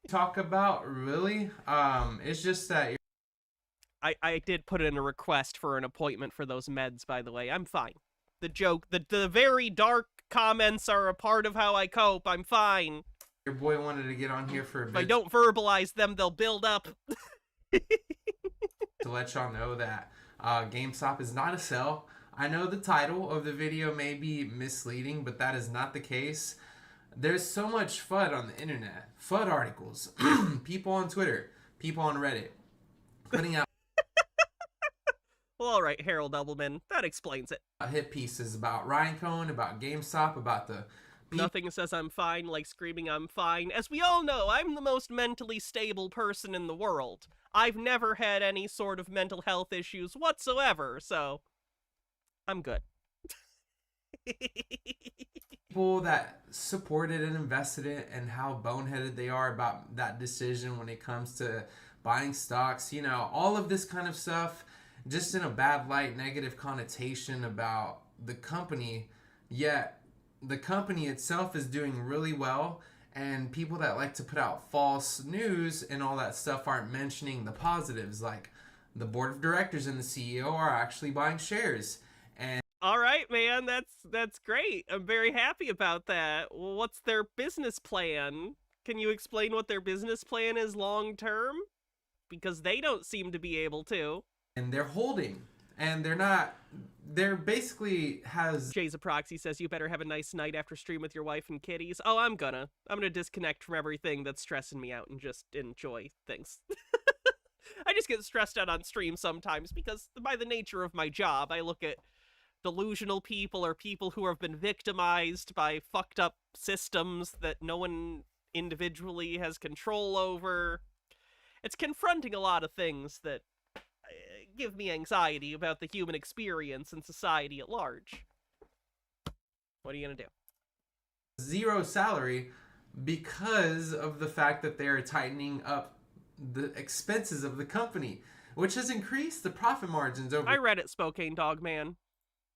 talk about, really. It's just that I did put in a request for an appointment for those meds, by the way. I'm fine. The joke, the very dark comments are a part of how I cope. I'm fine. your boy wanted to get on here for a If I bit don't verbalize them, they'll build up. to let y'all know that GameStop is not a sell. I know the title of the video may be misleading, but that is not the case. There's so much FUD on the internet. FUD articles. People on Twitter. People on Reddit. Putting out Well, alright, Harold Elberman. That explains it. hit pieces about Ryan Cohen, about GameStop, about the Nothing says I'm fine like screaming I'm fine. As we all know, I'm the most mentally stable person in the world. I've never had any sort of mental health issues whatsoever, so I'm good. people that supported and invested it and how boneheaded they are about that decision when it comes to buying stocks, you know, all of this kind of stuff, just in a bad light, negative connotation about the company, yet the company itself is doing really well, and people that like to put out false news and all that stuff aren't mentioning the positives, like the board of directors and the CEO are actually buying shares. And All right, man, that's great. I'm very happy about that. Well, what's their business plan? Can you explain what their business plan is long term? Because they don't seem to be able to. they're holding, and they're basically has Jay's a proxy says you better have a nice night after stream with your wife and kitties. Oh, I'm gonna disconnect from everything that's stressing me out and just enjoy things. I just get stressed out on stream sometimes because by the nature of my job, I look at delusional people or people who have been victimized by fucked up systems that no one individually has control over. It's confronting a lot of things that give me anxiety about the human experience and society at large. What are you gonna do? zero salary, because of the fact that they're tightening up the expenses of the company, which has increased the profit margins over I read it, Spokane Dog Man.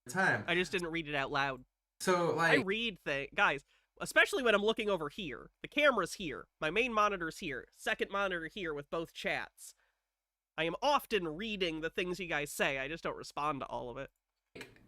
time. I just didn't read it out loud. So, I like, read things, guys, especially when I'm looking over here. The camera's here. My main monitor's here. Second monitor here with both chats. I am often reading the things you guys say. I just don't respond to all of it.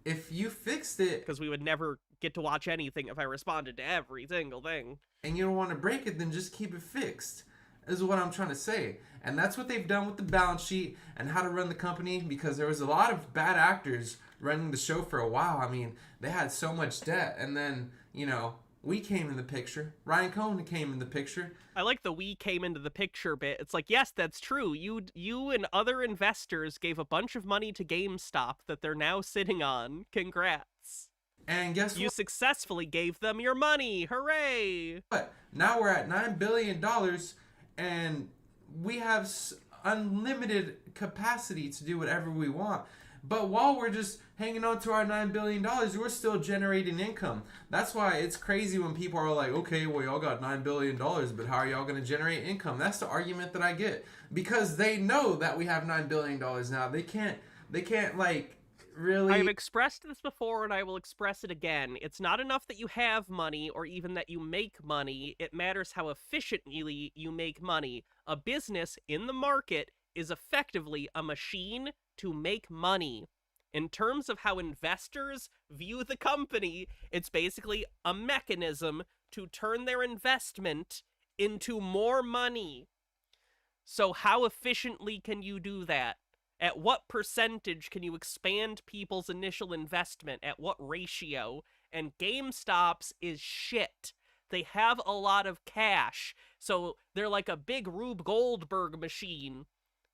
if you fixed it Because we would never get to watch anything if I responded to every single thing. and you don't want to break it, then just keep it fixed, is what I'm trying to say. And that's what they've done with the balance sheet and how to run the company, because there was a lot of bad actors running the show for a while. I mean, they had so much debt, and then, you know, we came in the picture. Ryan Cohen came in the picture. I like the "we came into the picture" bit. It's like, yes, that's true. You and other investors gave a bunch of money to GameStop that they're now sitting on. Congrats. And guess You what? successfully gave them your money. Hooray! Now we're at $9 billion, and we have unlimited capacity to do whatever we want. But while we're just hanging on to our $9 billion, we're still generating income. That's why it's crazy when people are like, okay, well, y'all got $9 billion, but how are y'all going to generate income? That's the argument that I get. Because they know that we have $9 billion now. They can't like, really... I've expressed this before, and I will express it again. It's not enough that you have money, or even that you make money. It matters how efficiently you make money. A business in the market is effectively a machine to make money. In terms of how investors view the company, it's basically a mechanism to turn their investment into more money. So how efficiently can you do that? At what percentage can you expand people's initial investment? At what ratio? And GameStop's is shit. They have a lot of cash, so they're like a big Rube Goldberg machine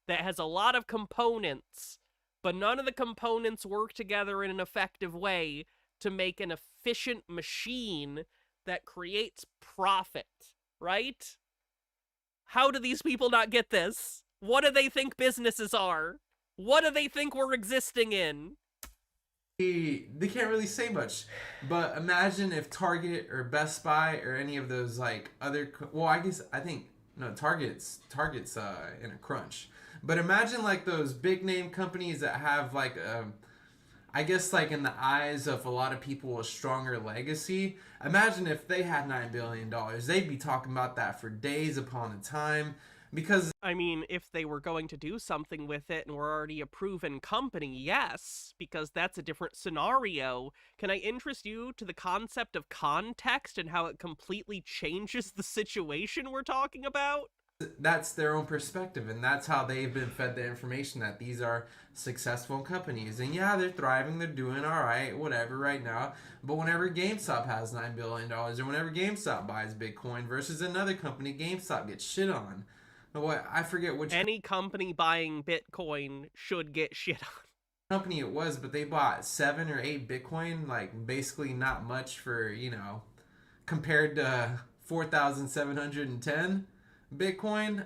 that has a lot of components, but none of the components work together in an effective way to make an efficient machine that creates profit, right? How do these people not get this? What do they think businesses are? What do they think we're existing in? They can't really say much, but imagine if Target or Best Buy or any of those like other, well, I think Target's in a crunch, but imagine like those big name companies that have like I guess like in the eyes of a lot of people a stronger legacy. Imagine if they had $9 billion, they'd be talking about that for days upon a time. Because, I mean, if they were going to do something with it and were already a proven company, yes, because that's a different scenario. Can I interest you to the concept of context and how it completely changes the situation we're talking about? that's their own perspective, and that's how they've been fed the information that these are successful companies. And yeah, they're thriving, they're doing all right, whatever right now. But whenever GameStop has $9 billion, or whenever GameStop buys Bitcoin versus another company, GameStop gets shit on. What, I forget which Any company buying Bitcoin should get shit on. company it was, but they bought 7 or 8 Bitcoin, like basically not much for, you know, compared to 4,710 Bitcoin.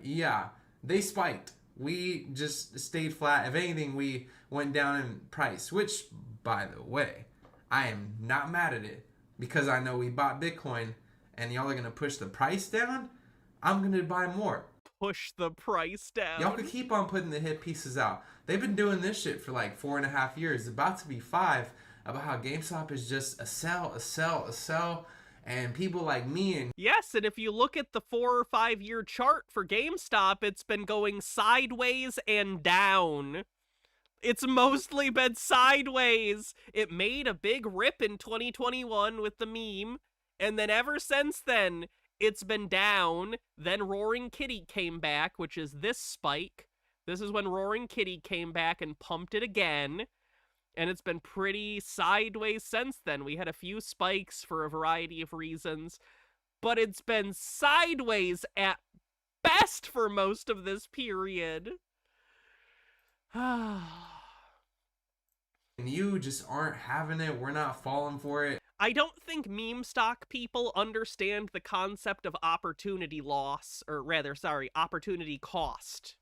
Yeah, they spiked. We just stayed flat. If anything, we went down in price, which, by the way, I am not mad at it, because I know we bought Bitcoin and y'all are going to push the price down. I'm going to buy more. Push the price down. Y'all could keep on putting the hit pieces out. They've been doing this shit for like 4.5 years. It's about to be 5, about how GameStop is just a sell. And people like me and... Yes, and if you look at the 4 or 5 year chart for GameStop, it's been going sideways and down. It's mostly been sideways. It made a big rip in 2021 with the meme, and then ever since then, it's been down. Then Roaring Kitty came back, which is this spike. This is when Roaring Kitty came back and pumped it again. And it's been pretty sideways since then. We had a few spikes for a variety of reasons, but it's been sideways at best for most of this period. and you just aren't having it. We're not falling for it. I don't think meme stock people understand the concept of opportunity loss, or rather, sorry, opportunity cost.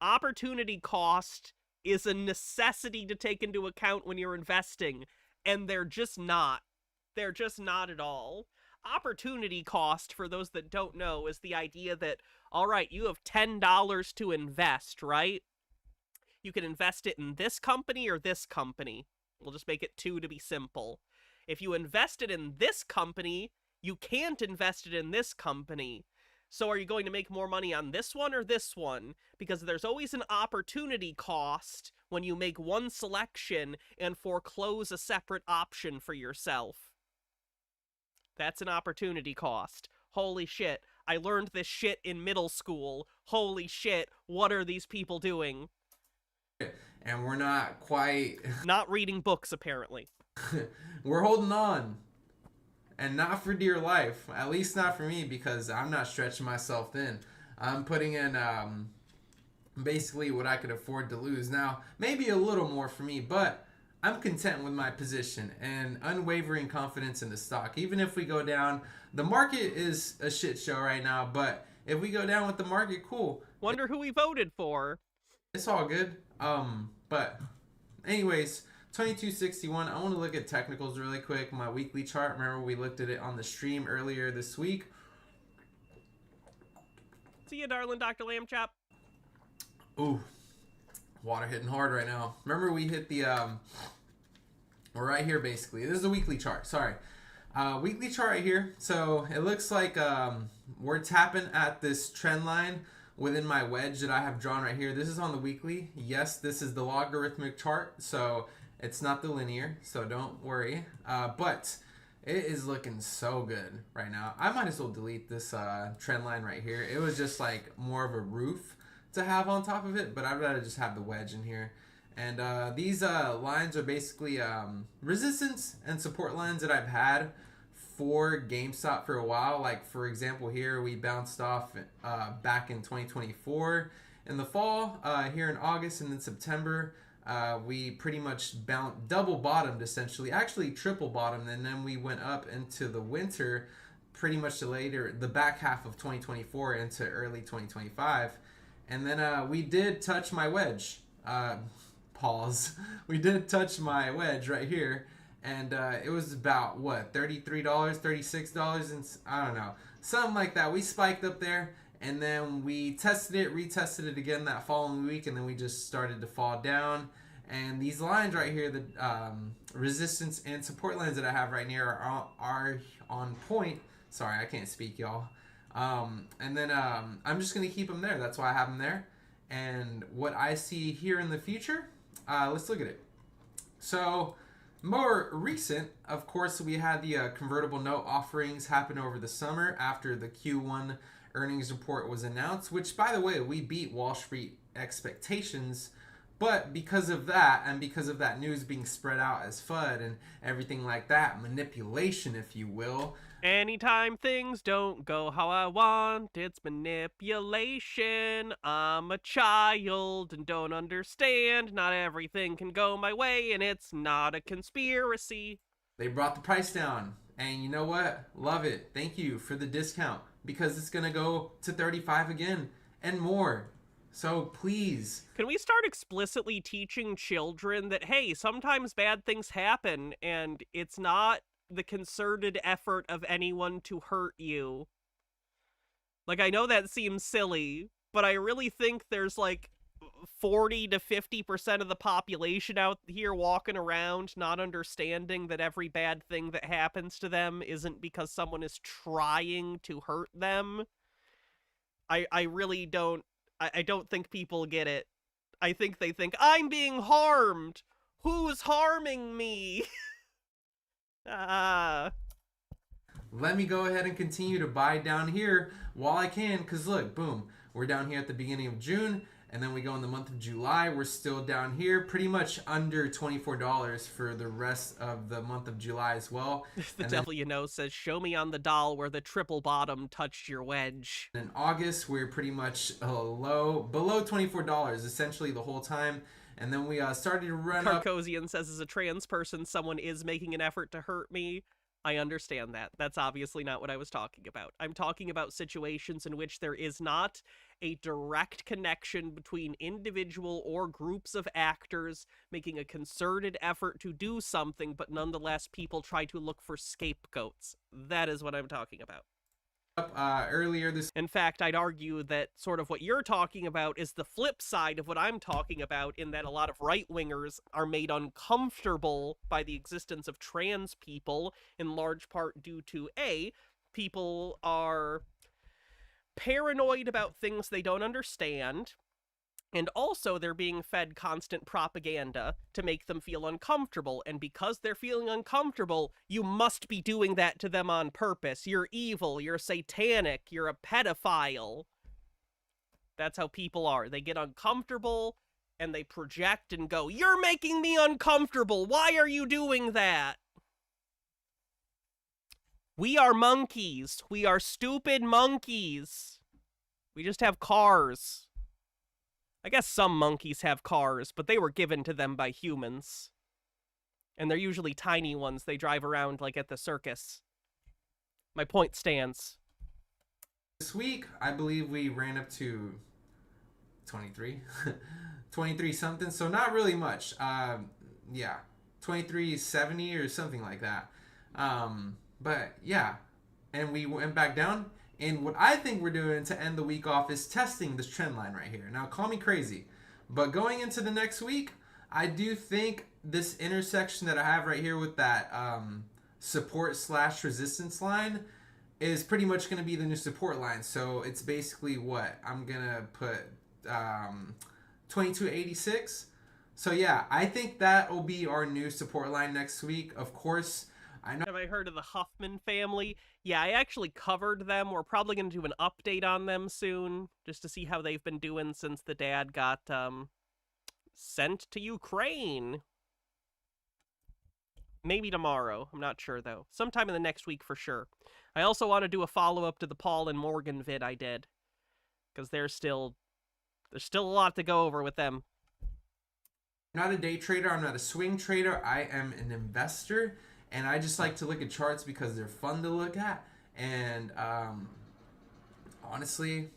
Opportunity cost is a necessity to take into account when you're investing, and they're just not. They're just not at all. opportunity cost, for those that don't know, is the idea that, all right, you have $10 to invest, right? You can invest it in this company or this company. We'll just make it 2 to be simple. If you invest it in this company, you can't invest it in this company. So are you going to make more money on this one or this one? Because there's always an opportunity cost when you make one selection and foreclose a separate option for yourself. That's an opportunity cost. Holy shit, I learned this shit in middle school. Holy shit, what are these people doing? And we're not quite... Not reading books, apparently. We're holding on. And not for dear life. At least not for me, because I'm not stretching myself thin. I'm putting in basically what I could afford to lose. Now, maybe a little more for me, but I'm content with my position and unwavering confidence in the stock. Even if we go down, the market is a shit show right now, but if we go down with the market, cool. Wonder who we voted for. It's all good. But anyways, 2261. I want to look at technicals really quick. My weekly chart. Remember we looked at it on the stream earlier this week. See ya, darling Dr. Lamb Chop. Ooh, water hitting hard right now. Remember we hit the we're right here basically. This is a weekly chart. Sorry. Weekly chart right here. So it looks like we're tapping at this trend line within my wedge that I have drawn right here. This is on the weekly. Yes, this is the logarithmic chart, so it's not the linear, so don't worry. But it is looking so good right now. I might as well delete this trend line right here. It was just like more of a roof to have on top of it, but I'd rather just have the wedge in here. And these lines are basically resistance and support lines that I've had for GameStop for a while. Like for example, here we bounced off back in 2024 in the fall, here in August, and then September we pretty much double bottomed, essentially, actually triple bottomed, and then we went up into the winter, pretty much the back half of 2024 into early 2025, and then we did touch my wedge. Pause. We did touch my wedge right here. And it was about, what, $33, $36, and I don't know, something like that. We spiked up there, and then we tested it, retested it again that following week, and then we just started to fall down. And these lines right here, the resistance and support lines that I have right here are on point. Sorry, I can't speak, y'all. And then I'm just going to keep them there. That's why I have them there. And what I see here in the future, let's look at it. So... more recent, of course, we had the convertible note offerings happen over the summer after the Q1 earnings report was announced, which, by the way, we beat Wall Street expectations. But because of that, and because of that news being spread out as FUD and everything like that, manipulation, if you will. Anytime things don't go how I want, it's manipulation. I'm a child and don't understand. Not everything can go my way, and it's not a conspiracy. They brought the price down, and you know what? Love it. Thank you for the discount, because it's going to go to 35 again and more. So please. Can we start explicitly teaching children that, hey, sometimes bad things happen, and it's not the concerted effort of anyone to hurt you? Like, I know that seems silly, but I really think there's like 40 to 50% of the population out here walking around not understanding that every bad thing that happens to them isn't because someone is trying to hurt them. I really don't, I don't think people get it. I think they think, I'm being harmed. Who's harming me? Let me go ahead and continue to buy down here while I can, because look, boom, we're down here at the beginning of June, and then we go in the month of July. We're still down here, pretty much under $24 for the rest of the month of July as well. The devil you know says, show me on the doll where the triple bottom touched your wedge. In August, we're pretty much below $24, essentially the whole time. And then we started to run up. Carcosian says, as a trans person, someone is making an effort to hurt me. I understand that. That's obviously not what I was talking about. I'm talking about situations in which there is not a direct connection between individual or groups of actors making a concerted effort to do something, but nonetheless people try to look for scapegoats. That is what I'm talking about. Earlier this In fact, I'd argue that sort of what you're talking about is the flip side of what I'm talking about, in that a lot of right-wingers are made uncomfortable by the existence of trans people, in large part due to A, people are paranoid about things they don't understand, and also they're being fed constant propaganda to make them feel uncomfortable. And because they're feeling uncomfortable, you must be doing that to them on purpose. You're evil, you're satanic, you're a pedophile. That's how people are. They get uncomfortable and they project and go, "You're making me uncomfortable. Why are you doing that?" We are monkeys. We are stupid monkeys. We just have cars. I guess some monkeys have cars, but they were given to them by humans. And they're usually tiny ones they drive around like at the circus. My point stands. This week, I believe we ran up to 23. 23 something, so not really much. Yeah, 23.70 or something like that. But yeah, and we went back down. And what I think we're doing to end the week off is testing this trend line right here. Now, call me crazy, but going into the next week, I do think this intersection that I have right here with that support/resistance line is pretty much going to be the new support line. So it's basically what I'm going to put 2286. So yeah, I think that will be our new support line next week. Of course, I know. Have I heard of the Huffman family? Yeah, I actually covered them. We're probably going to do an update on them soon, just to see how they've been doing since the dad got sent to Ukraine. Maybe tomorrow. I'm not sure, though. Sometime in the next week for sure. I also want to do a follow-up to the Paul and Morgan vid I did, because there's still a lot to go over with them. I'm not a day trader. I'm not a swing trader. I am an investor. And I just like to look at charts because they're fun to look at. And honestly,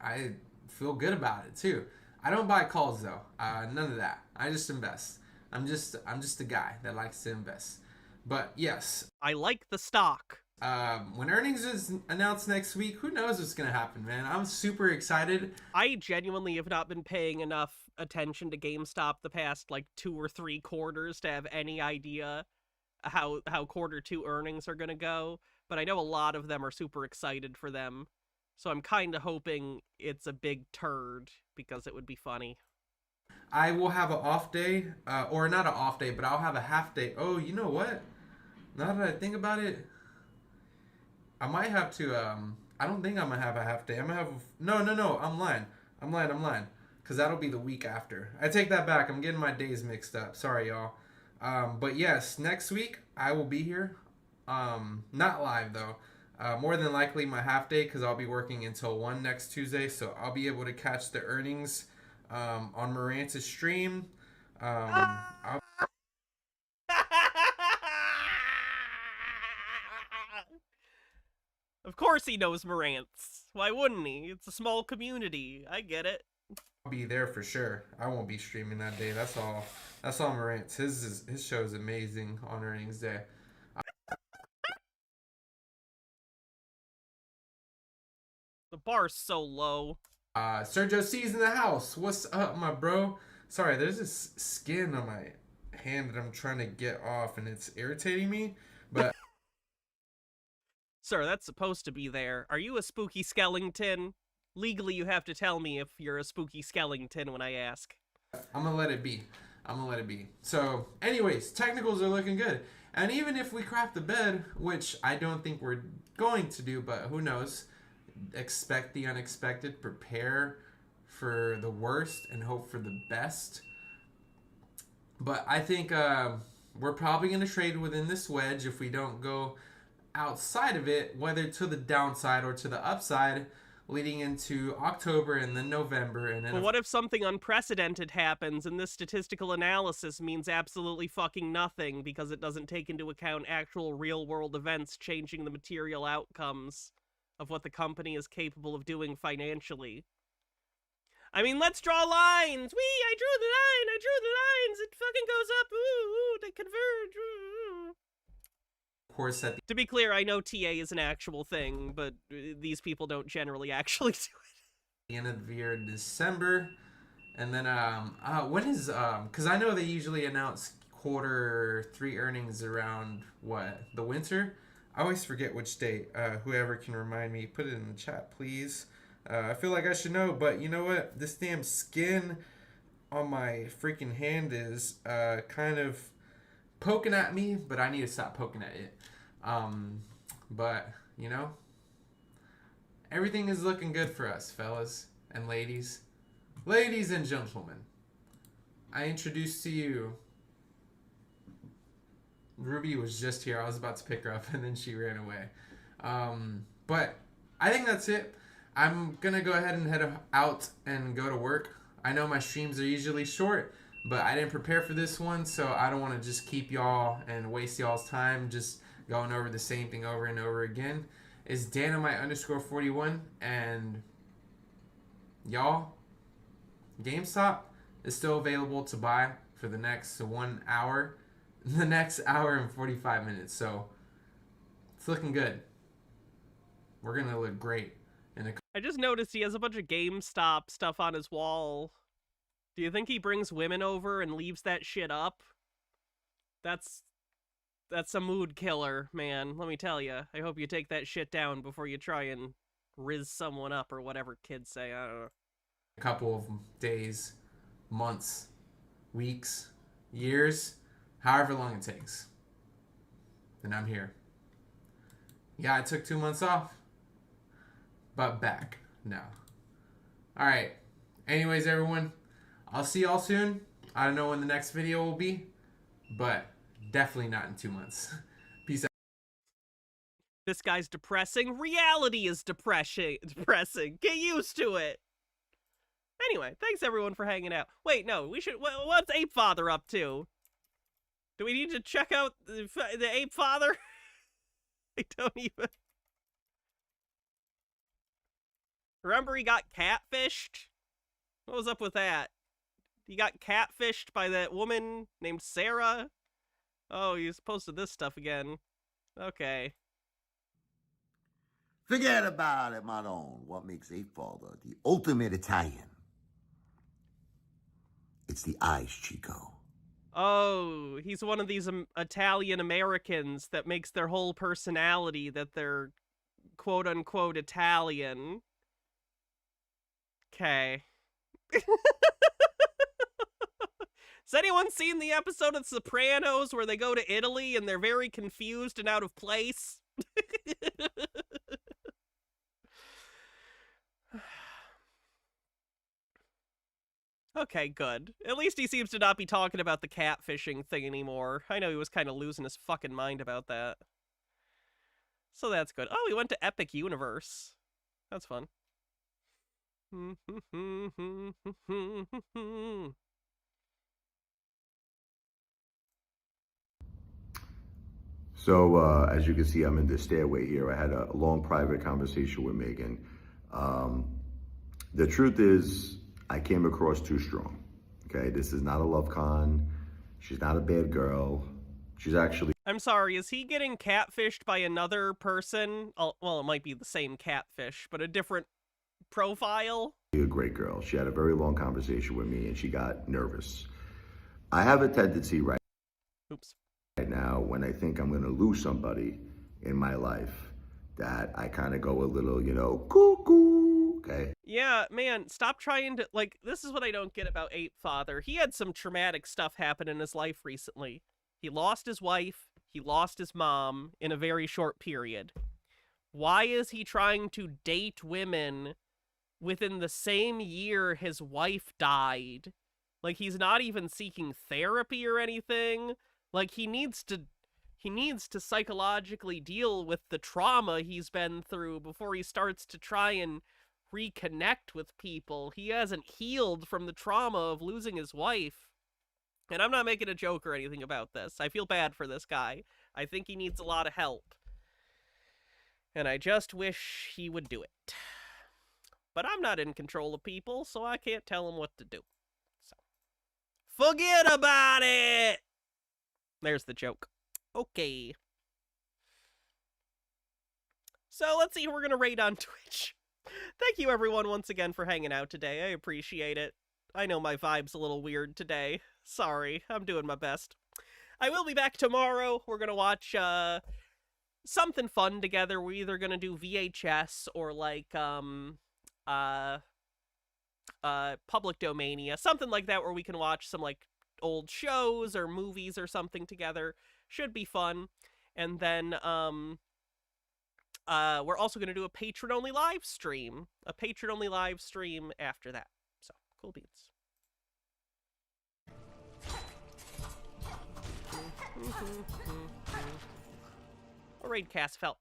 I feel good about it too. I don't buy calls though. None of that. I just invest. I'm just a guy that likes to invest. But yes. I like the stock. When earnings is announced next week, who knows what's going to happen, man. I'm super excited. I genuinely have not been paying enough attention to GameStop the past like 2 or 3 quarters to have any idea how Q2 earnings are going to go, but I know a lot of them are super excited for them, so I'm kind of hoping it's a big turd, because it would be funny. I will have an off day, or not an off day, but I'll have a half day. Oh, you know what? Now that I think about it, I might have to, I don't think I'm going to have a half day. I'm going to have, no, I'm lying, because that'll be the week after. I take that back. I'm getting my days mixed up. Sorry, y'all. But yes, next week I will be here. Not live though. More than likely my half day, because I'll be working until 1 next Tuesday. So I'll be able to catch the earnings on Marantz's stream. Of course he knows Marantz. Why wouldn't he? It's a small community. I get it. I'll be there for sure. I won't be streaming that day. That's all Marantz. His show is amazing on earnings day. The bar's so low. Sergio C's in the house. What's up, my bro? Sorry, there's this skin on my hand that I'm trying to get off, and it's irritating me. But Sir, that's supposed to be there. Are you a spooky skeleton? Legally, you have to tell me if you're a spooky skeleton when I ask. I'm gonna let it be. So, anyways, technicals are looking good. And even if we crap the bed, which I don't think we're going to do, but who knows, expect the unexpected, prepare for the worst, and hope for the best. But I think we're probably going to trade within this wedge if we don't go outside of it, whether to the downside or to the upside. leading into October and then November, and then But what if something unprecedented happens and this statistical analysis means absolutely fucking nothing because it doesn't take into account actual real-world events changing the material outcomes of what the company is capable of doing financially? I mean, let's draw lines! I drew the line! I drew the lines! It fucking goes up! Ooh, they converge! Ooh. of course at To be clear, I know TA is an actual thing, but these people don't generally actually do it. the end of the year in December, and then when is because I know they usually announce Q3 earnings around the winter. I always forget which date. Whoever can remind me, put it in the chat, please. I feel like I should know, but you know what? This damn skin on my freaking hand is kind of poking at me, but I need to stop poking at it. But you know, everything is looking good for us, fellas and ladies. Ladies and gentlemen, I introduce to you... Ruby was just here. I was about to pick her up, and then she ran away. But I think that's it. I'm going to go ahead and head out and go to work. I know my streams are usually short, but I didn't prepare for this one, so I don't want to just keep y'all and waste y'all's time just going over the same thing over and over again. It's Dynamite_41, and y'all, GameStop is still available to buy for the next 1 hour. The next hour and 45 minutes, so it's looking good. We're gonna look great in the... I just noticed he has a bunch of GameStop stuff on his wall. Do you think he brings women over and leaves that shit up? That's a mood killer, man. Let me tell you. I hope you take that shit down before you try and riz someone up or whatever kids say. I don't know. A couple of days, months, weeks, years, however long it takes. And I'm here. Yeah, I took 2 months off, but back now. All right. Anyways, everyone, I'll see y'all soon. I don't know when the next video will be, but definitely not in 2 months. Peace out. This guy's depressing. Reality is depressing. Get used to it. Anyway, thanks everyone for hanging out. Wait, no, we should... What's Ape Father up to? Do we need to check out the Ape Father? I don't even... Remember he got catfished? What was up with that? He got catfished by that woman named Sarah? Oh, he's posted this stuff again. Okay. Forget about it, Maron. What makes Ape Father the ultimate Italian? It's the eyes, Chico. Oh, he's one of these Italian Americans that makes their whole personality that they're quote-unquote Italian. Okay. Has anyone seen the episode of Sopranos where they go to Italy and they're very confused and out of place? Okay, good. At least he seems to not be talking about the catfishing thing anymore. I know he was kind of losing his fucking mind about that. So that's good. Oh, he went to Epic Universe. That's fun. So, as you can see, I'm in the stairway here. I had a long private conversation with Megan. The truth is, I came across too strong. Okay, this is not a love con. She's not a bad girl. She's actually... I'm sorry, is he getting catfished by another person? Oh, well, it might be the same catfish, but a different profile? A great girl. She had a very long conversation with me and she got nervous. I have a tendency right now when I think I'm going to lose somebody in my life that I kind of go a little, you know, cuckoo, okay? Yeah, man, stop trying to, like, this is what I don't get about Ape Father. He had some traumatic stuff happen in his life recently. He lost his wife, he lost his mom in a very short period. Why is he trying to date women within the same year his wife died? Like, he's not even seeking therapy or anything. Like, he needs to psychologically deal with the trauma he's been through before he starts to try and reconnect with people. He hasn't healed from the trauma of losing his wife. And I'm not making a joke or anything about this. I feel bad for this guy. I think he needs a lot of help. And I just wish he would do it. But I'm not in control of people, so I can't tell him what to do. So, forget about it! There's the joke. Okay. So let's see who we're going to rate on Twitch. Thank you everyone once again for hanging out today. I appreciate it. I know my vibe's a little weird today. Sorry, I'm doing my best. I will be back tomorrow. We're going to watch something fun together. We're either going to do VHS or like Public Domania, something like that, where we can watch some like old shows or movies or something together. Should be fun. And then we're also going to do a patron-only live stream. A patron-only live stream after that. So, cool beans. All right, cast felt.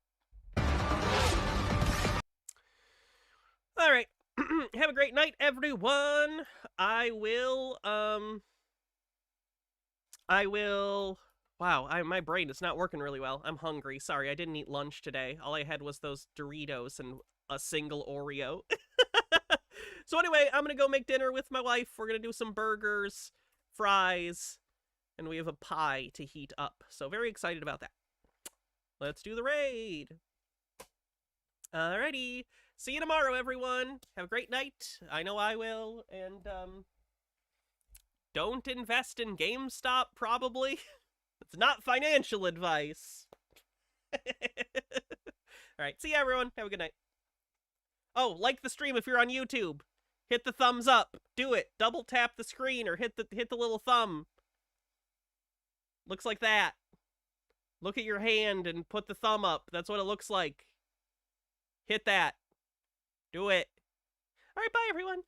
All right. Have a great night, everyone. I will, wow, my brain is not working really well. I'm hungry. Sorry, I didn't eat lunch today. All I had was those Doritos and a single Oreo. So anyway, I'm going to go make dinner with my wife. We're going to do some burgers, fries, and we have a pie to heat up. So very excited about that. Let's do the raid. Alrighty. See you tomorrow, everyone. Have a great night. I know I will. And, don't invest in GameStop, probably. It's not financial advice. Alright, see you, everyone. Have a good night. Oh, like the stream if you're on YouTube. Hit the thumbs up. Do it. Double tap the screen or hit the little thumb. Looks like that. Look at your hand and put the thumb up. That's what it looks like. Hit that. Do it. Alright, bye, everyone.